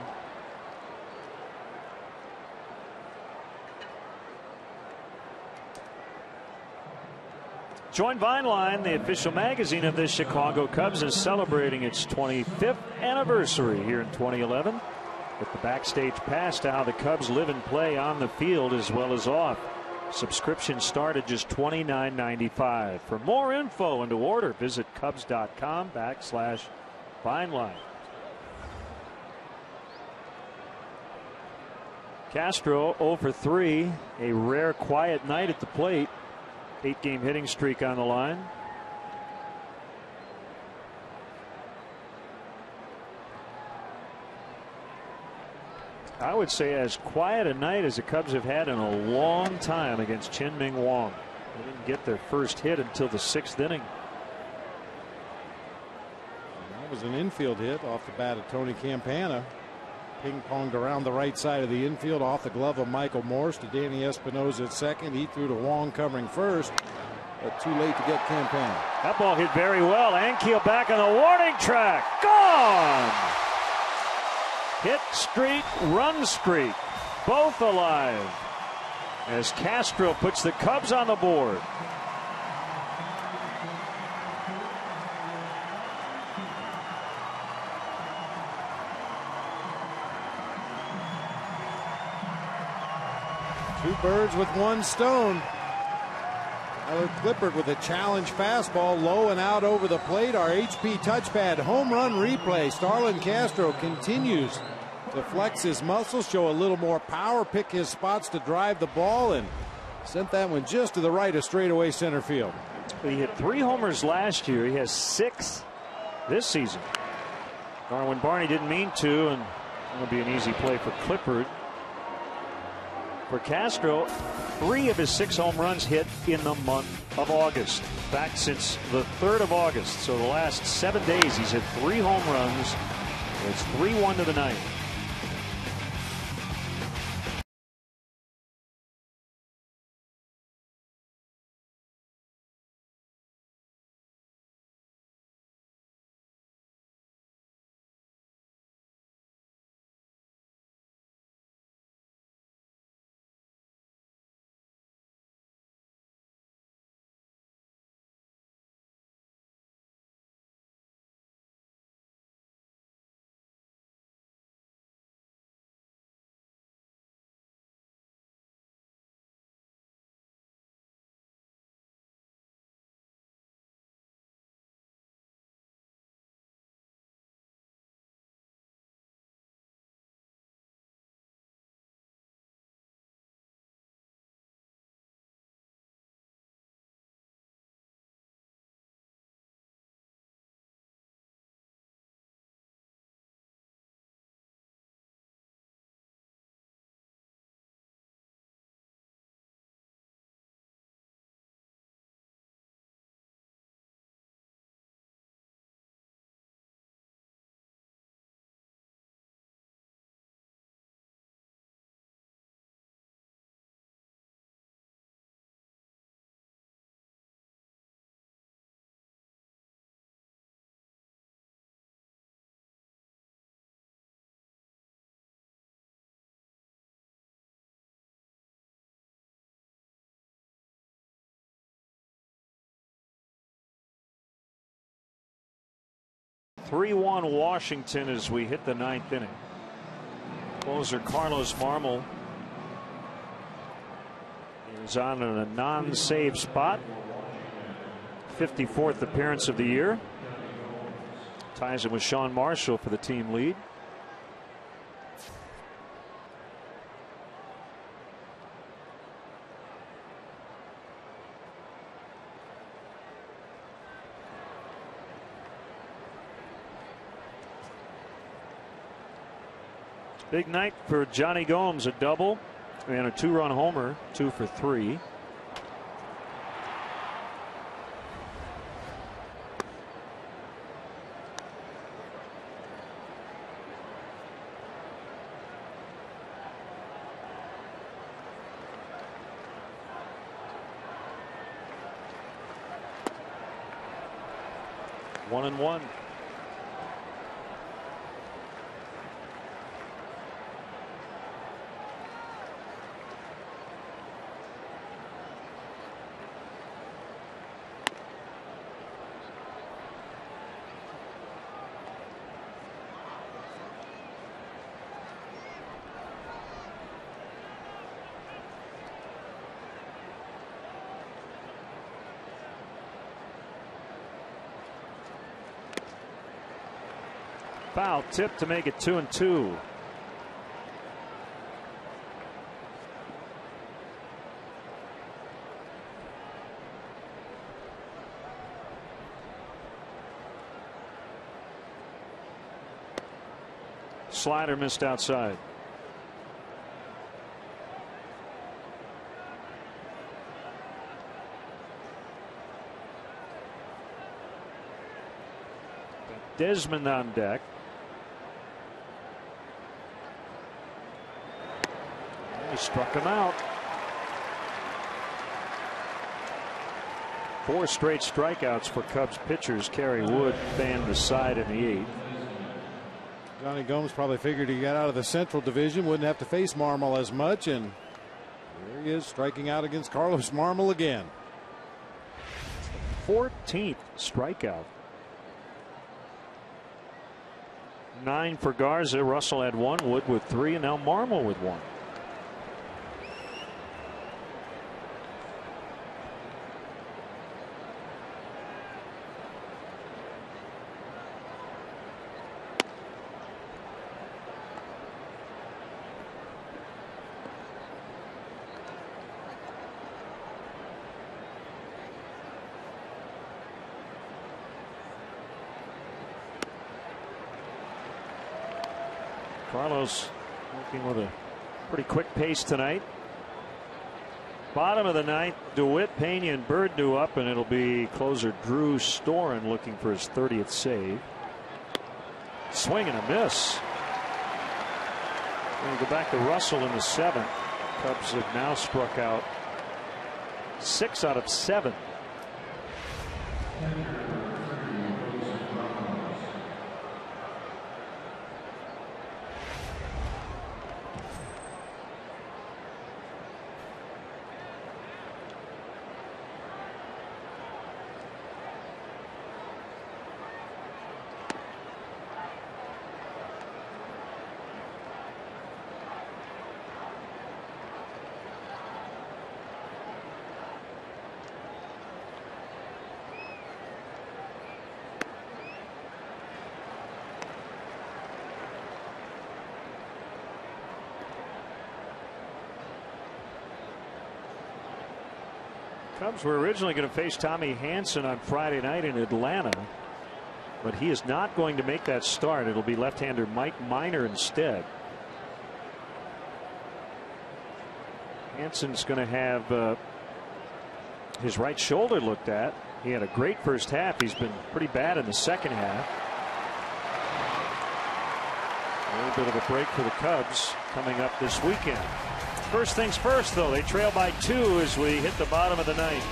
Join Vineline, the official magazine of the Chicago Cubs, is celebrating its 25th anniversary here in 2011 with the backstage pass to how the Cubs live and play on the field as well as off. Subscriptions start at just $29.95. For more info and to order, visit Cubs.com/Vineline. Castro 0 for 3, a rare quiet night at the plate. 8-game hitting streak on the line. I would say as quiet a night as the Cubs have had in a long time against Chien-Ming Wang. They didn't get their first hit until the 6th inning. That was an infield hit off the bat of Tony Campana. Ping-ponged around the right side of the infield off the glove of Michael Morse to Danny Espinosa at second. He threw to Wong covering first, but too late to get Campana. That ball hit very well. Ankiel back on the warning track. Gone! Hit streak, run streak, both alive as Castro puts the Cubs on the board. Two birds with one stone. Tyler Clippard with a challenge fastball low and out over the plate. Our HP touchpad home run replay. Starlin Castro continues to flex his muscles, show a little more power, pick his spots to drive the ball, and sent that one just to the right of straightaway center field. He hit 3 homers last year. He has 6 this season. Darwin Barney didn't mean to, and it'll be an easy play for Clippard. For Castro, 3 of his 6 home runs hit in the month of August. Back since the 3rd of August. So the last 7 days he's hit 3 home runs. It's 3-1 to the ninth. (3-1) Washington as we hit the 9th inning. Closer Carlos Marmol is on in a non-save spot. 54th appearance of the year. Ties him with Sean Marshall for the team lead. Big night for Johnny Gomes, a double and a 2-run homer, 2 for 3. One and one. foul tip to make it 2-2. Slider missed outside. Desmond on deck. He struck him out. 4 straight strikeouts for Cubs pitchers. Kerry Wood fanned the side in the 8th. Johnny Gomes probably figured he got out of the Central Division, wouldn't have to face Marmol as much, and here he is striking out against Carlos Marmol again. 14th strikeout. 9 for Garza. Russell had 1, Wood with 3, and now Marmol with 1. Carlos working with a pretty quick pace tonight. Bottom of the 9th, DeWitt, Pena, and Bird due up, and it'll be closer Drew Storen looking for his 30th save. Swing and a miss. We'll go back to Russell in the 7th. Cubs have now struck out 6 out of 7. Cubs were originally going to face Tommy Hanson on Friday night in Atlanta, but he is not going to make that start. It'll be left-hander Mike Minor instead. Hanson's going to have his right shoulder looked at. He had a great first half. He's been pretty bad in the second half. A little bit of a break for the Cubs coming up this weekend. First things first, though, they trail by 2 as we hit the bottom of the 9th.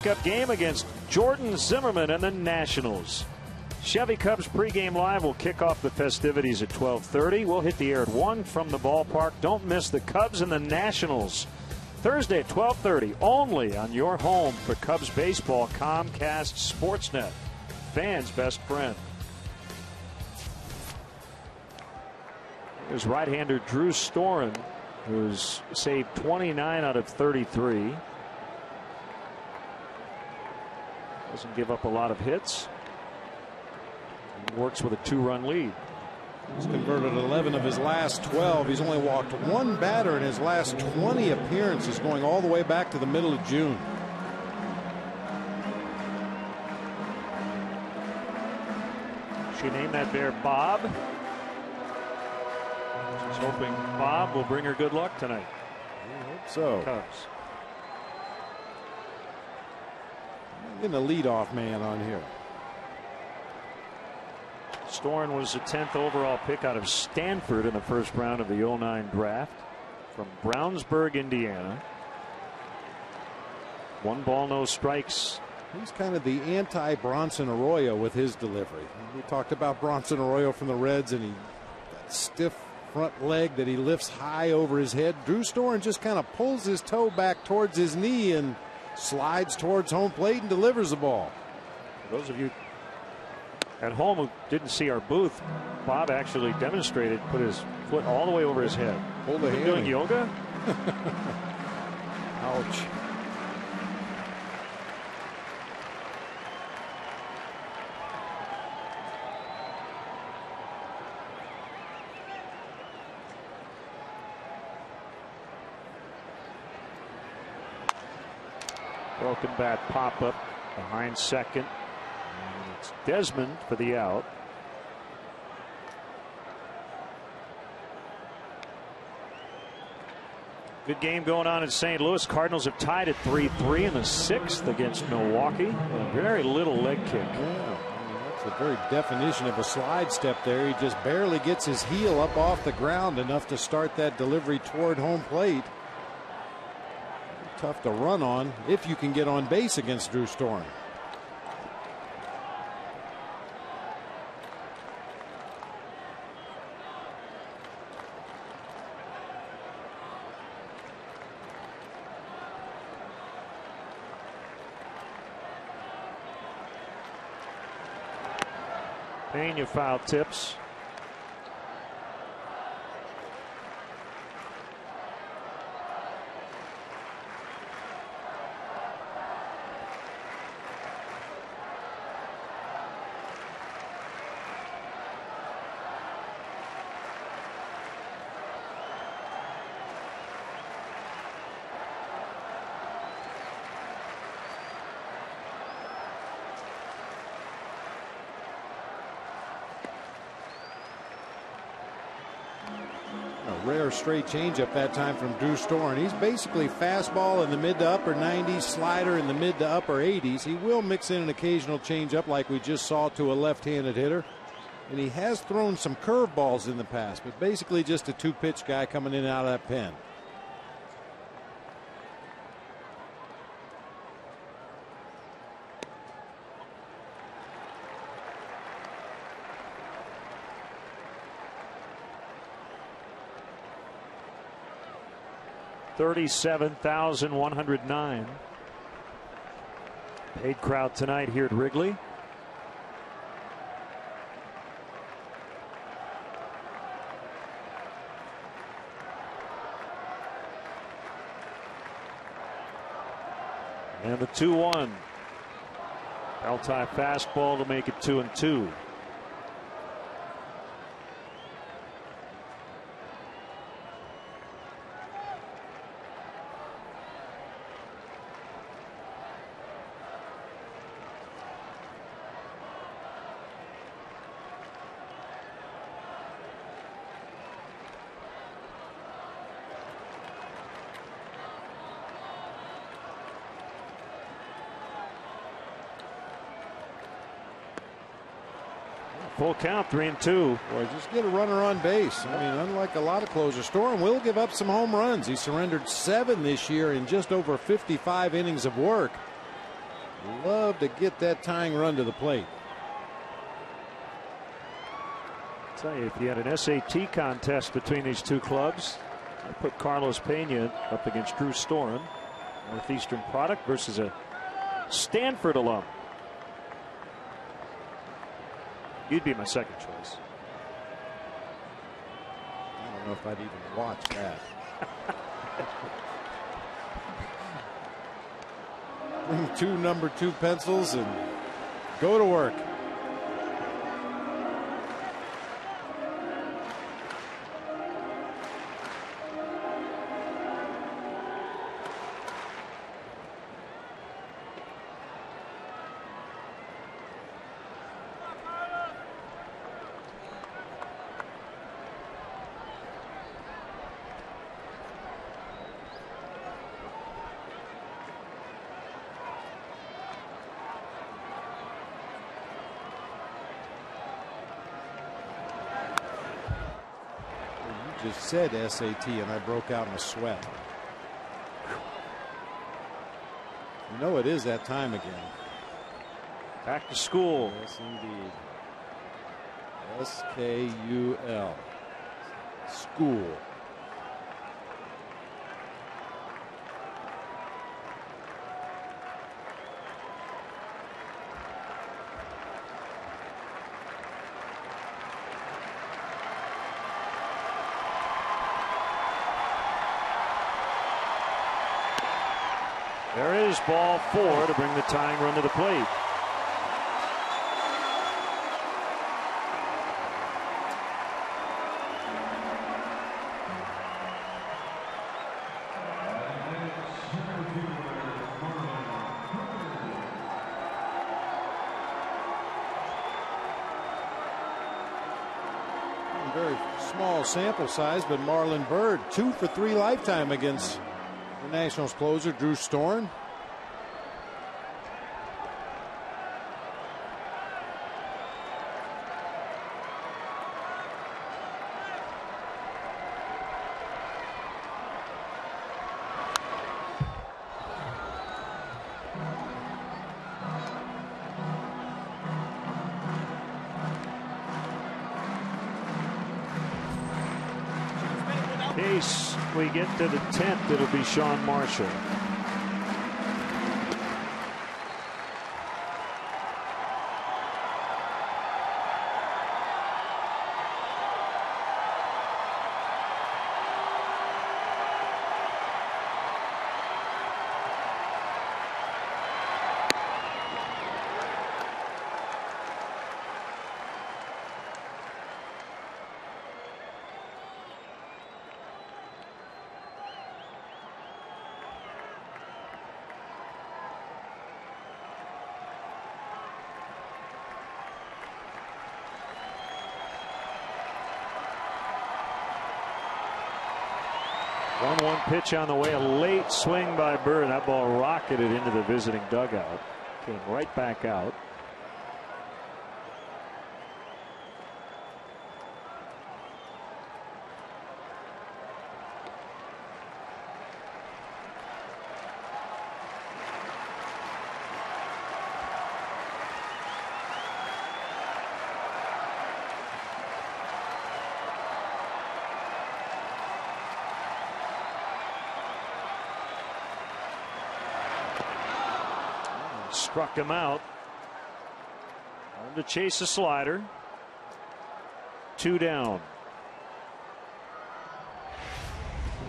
Cup game against Jordan Zimmerman and the Nationals. Chevy Cubs pregame live will kick off the festivities at 12:30. We'll hit the air at 1 from the ballpark. Don't miss the Cubs and the Nationals Thursday at 12:30, only on your home for Cubs baseball, Comcast Sportsnet, fans' best friend. There's right-hander Drew Storen, who's saved 29 out of 33. Doesn't give up a lot of hits. He works with a 2-run lead. He's converted 11 of his last 12. He's only walked one batter in his last 20 appearances, going all the way back to the middle of June. She named that bear Bob. She's hoping Bob will bring her good luck tonight. I hope so. Cubs. Getting a leadoff man on here. Storen was the 10th overall pick out of Stanford in the first round of the 09 draft from Brownsburg, Indiana. 1 ball, no strikes. He's kind of the anti-Bronson Arroyo with his delivery. We talked about Bronson Arroyo from the Reds, and that stiff front leg that he lifts high over his head. Drew Storen just kind of pulls his toe back towards his knee and slides towards home plate and delivers the ball. For those of you at home who didn't see our booth, Bob actually demonstrated, put his foot all the way over his head. Hold the hand. Doing yoga? Ouch. Broken bat pop up behind second. And it's Desmond for the out. Good game going on in St. Louis. Cardinals have tied at 3-3 in the 6th against Milwaukee. A very little leg kick. Yeah, I mean, that's the very definition of a slide step there. He just barely gets his heel up off the ground enough to start that delivery toward home plate. Tough to run on if you can get on base against Drew Storen. Pena foul tips. Rare straight changeup that time from Drew Storen. He's basically fastball in the mid to upper 90s, slider in the mid to upper 80s. He will mix in an occasional changeup like we just saw to a left-handed hitter. And he has thrown some curveballs in the past, but basically just a 2-pitch guy coming in and out of that pen. $37,109. Paid crowd tonight here at Wrigley. And the 2-1. Bell-tie fastball to make it 2-2. Full count, 3-2. Boy, just get a runner on base. I mean, unlike a lot of closers, Storen will give up some home runs. He surrendered 7 this year in just over 55 innings of work. Love to get that tying run to the plate. I'll tell you, if you had an SAT contest between these two clubs, I put Carlos Pena up against Drew Storen, Northeastern product versus a Stanford alum. You'd be my second choice. I don't know if I'd even watch that. Bring 2 number 2 pencils and go to work. Just said SAT and I broke out in a sweat. You know it is that time again. Back to school. Yes, indeed. SKUL. School. There is ball 4 to bring the tying run to the plate. Very small sample size, but Marlon Byrd 2 for 3 lifetime against the Nationals closer Drew Storen. In case we get to the 10th, it'll be Sean Marshall. One pitch on the way, a late swing by Byrd. That ball rocketed into the visiting dugout. Came right back out. Struck him out. Trying to chase a slider. 2 down.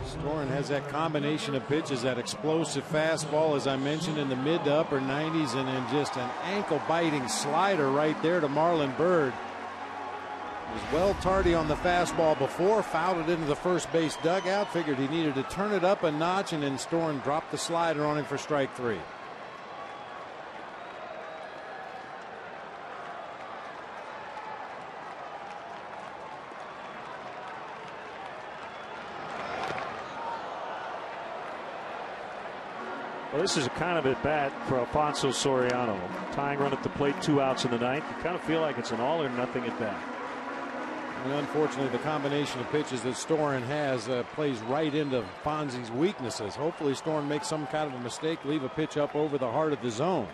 Storen has that combination of pitches, that explosive fastball, as I mentioned, in the mid to upper 90s, and then just an ankle-biting slider right there to Marlon Byrd. He was well tardy on the fastball before, fouled it into the first base dugout, figured he needed to turn it up a notch, and then Storen dropped the slider on him for strike 3. Well, this is a kind of at bat for Alfonso Soriano. Tying run at the plate, 2 outs in the 9th. You kind of feel like it's an all or nothing at bat. And unfortunately, the combination of pitches that Storen has plays right into Fonzie's weaknesses. Hopefully, Storen makes some kind of a mistake, leave a pitch up over the heart of the zone.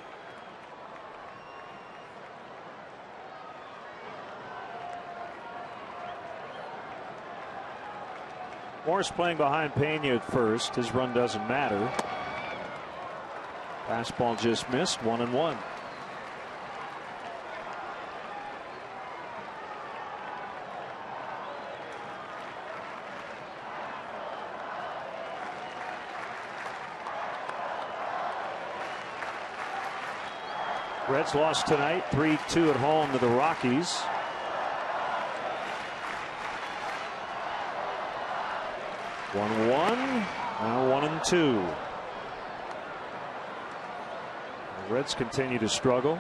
Morris playing behind Pena at first. His run doesn't matter. Fastball just missed. 1-1. Reds lost tonight 3-2 at home to the Rockies. One, now 1-2. The Reds continue to struggle.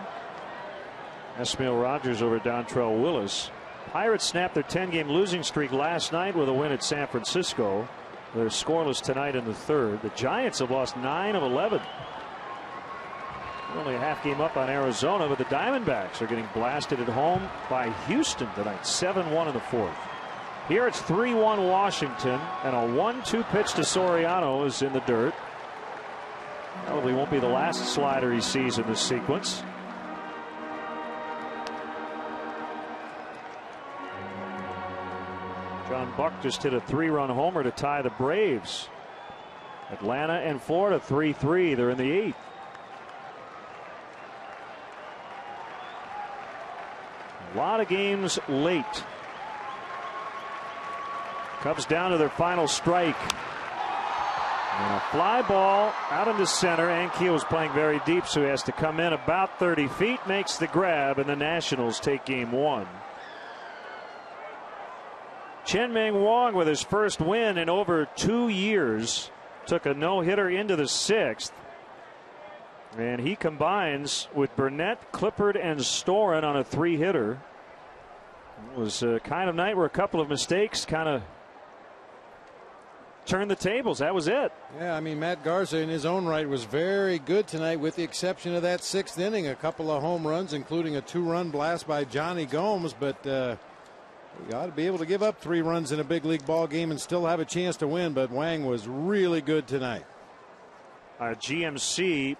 Esmail Rogers over Dontrell Willis. Pirates snapped their 10-game losing streak last night with a win at San Francisco. They're scoreless tonight in the third. The Giants have lost 9 of 11. Only a half game up on Arizona, but the Diamondbacks are getting blasted at home by Houston tonight, 7-1 in the fourth. Here it's 3-1 Washington, and a 1-2 pitch to Soriano is in the dirt. Probably won't be the last slider he sees in this sequence. John Buck just hit a 3-run homer to tie the Braves. Atlanta and Florida 3-3. They're in the 8th. A lot of games late. Cubs down to their final strike. And a fly ball out into center. Ankiel is playing very deep, so he has to come in about 30 feet, makes the grab, and the Nationals take game 1. Chien-Ming Wang with his first win in over 2 years. Took a no-hitter into the 6th. And he combines with Burnett, Clippard, and Storen on a 3-hitter. It was a kind of night where a couple of mistakes kind of turned the tables. That was it. Yeah, I mean, Matt Garza in his own right was very good tonight, with the exception of that 6th inning. A couple of home runs, including a 2-run blast by Johnny Gomes. But you got to be able to give up 3 runs in a big league ball game and still have a chance to win. But Wang was really good tonight. Our GMC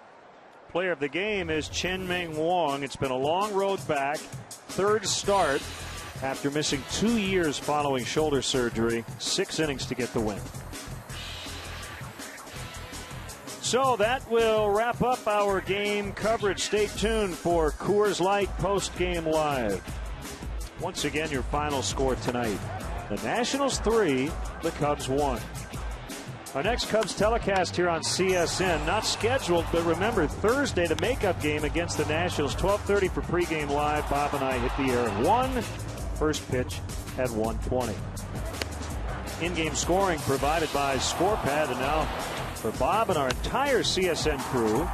player of the game is Chien-Ming Wang. It's been a long road back. 3rd start after missing 2 years following shoulder surgery. 6 innings to get the win. So that will wrap up our game coverage. Stay tuned for Coors Light post-game live. Once again, your final score tonight: the Nationals 3, the Cubs 1. Our next Cubs telecast here on CSN, not scheduled, but remember, Thursday, the makeup game against the Nationals, 12:30 for pregame live. Bob and I hit the air at 1. First pitch at 1:20. In-game scoring provided by ScorePad. And now for Bob and our entire CSN crew,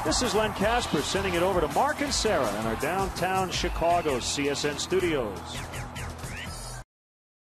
this is Len Casper sending it over to Mark and Sarah in our downtown Chicago CSN studios.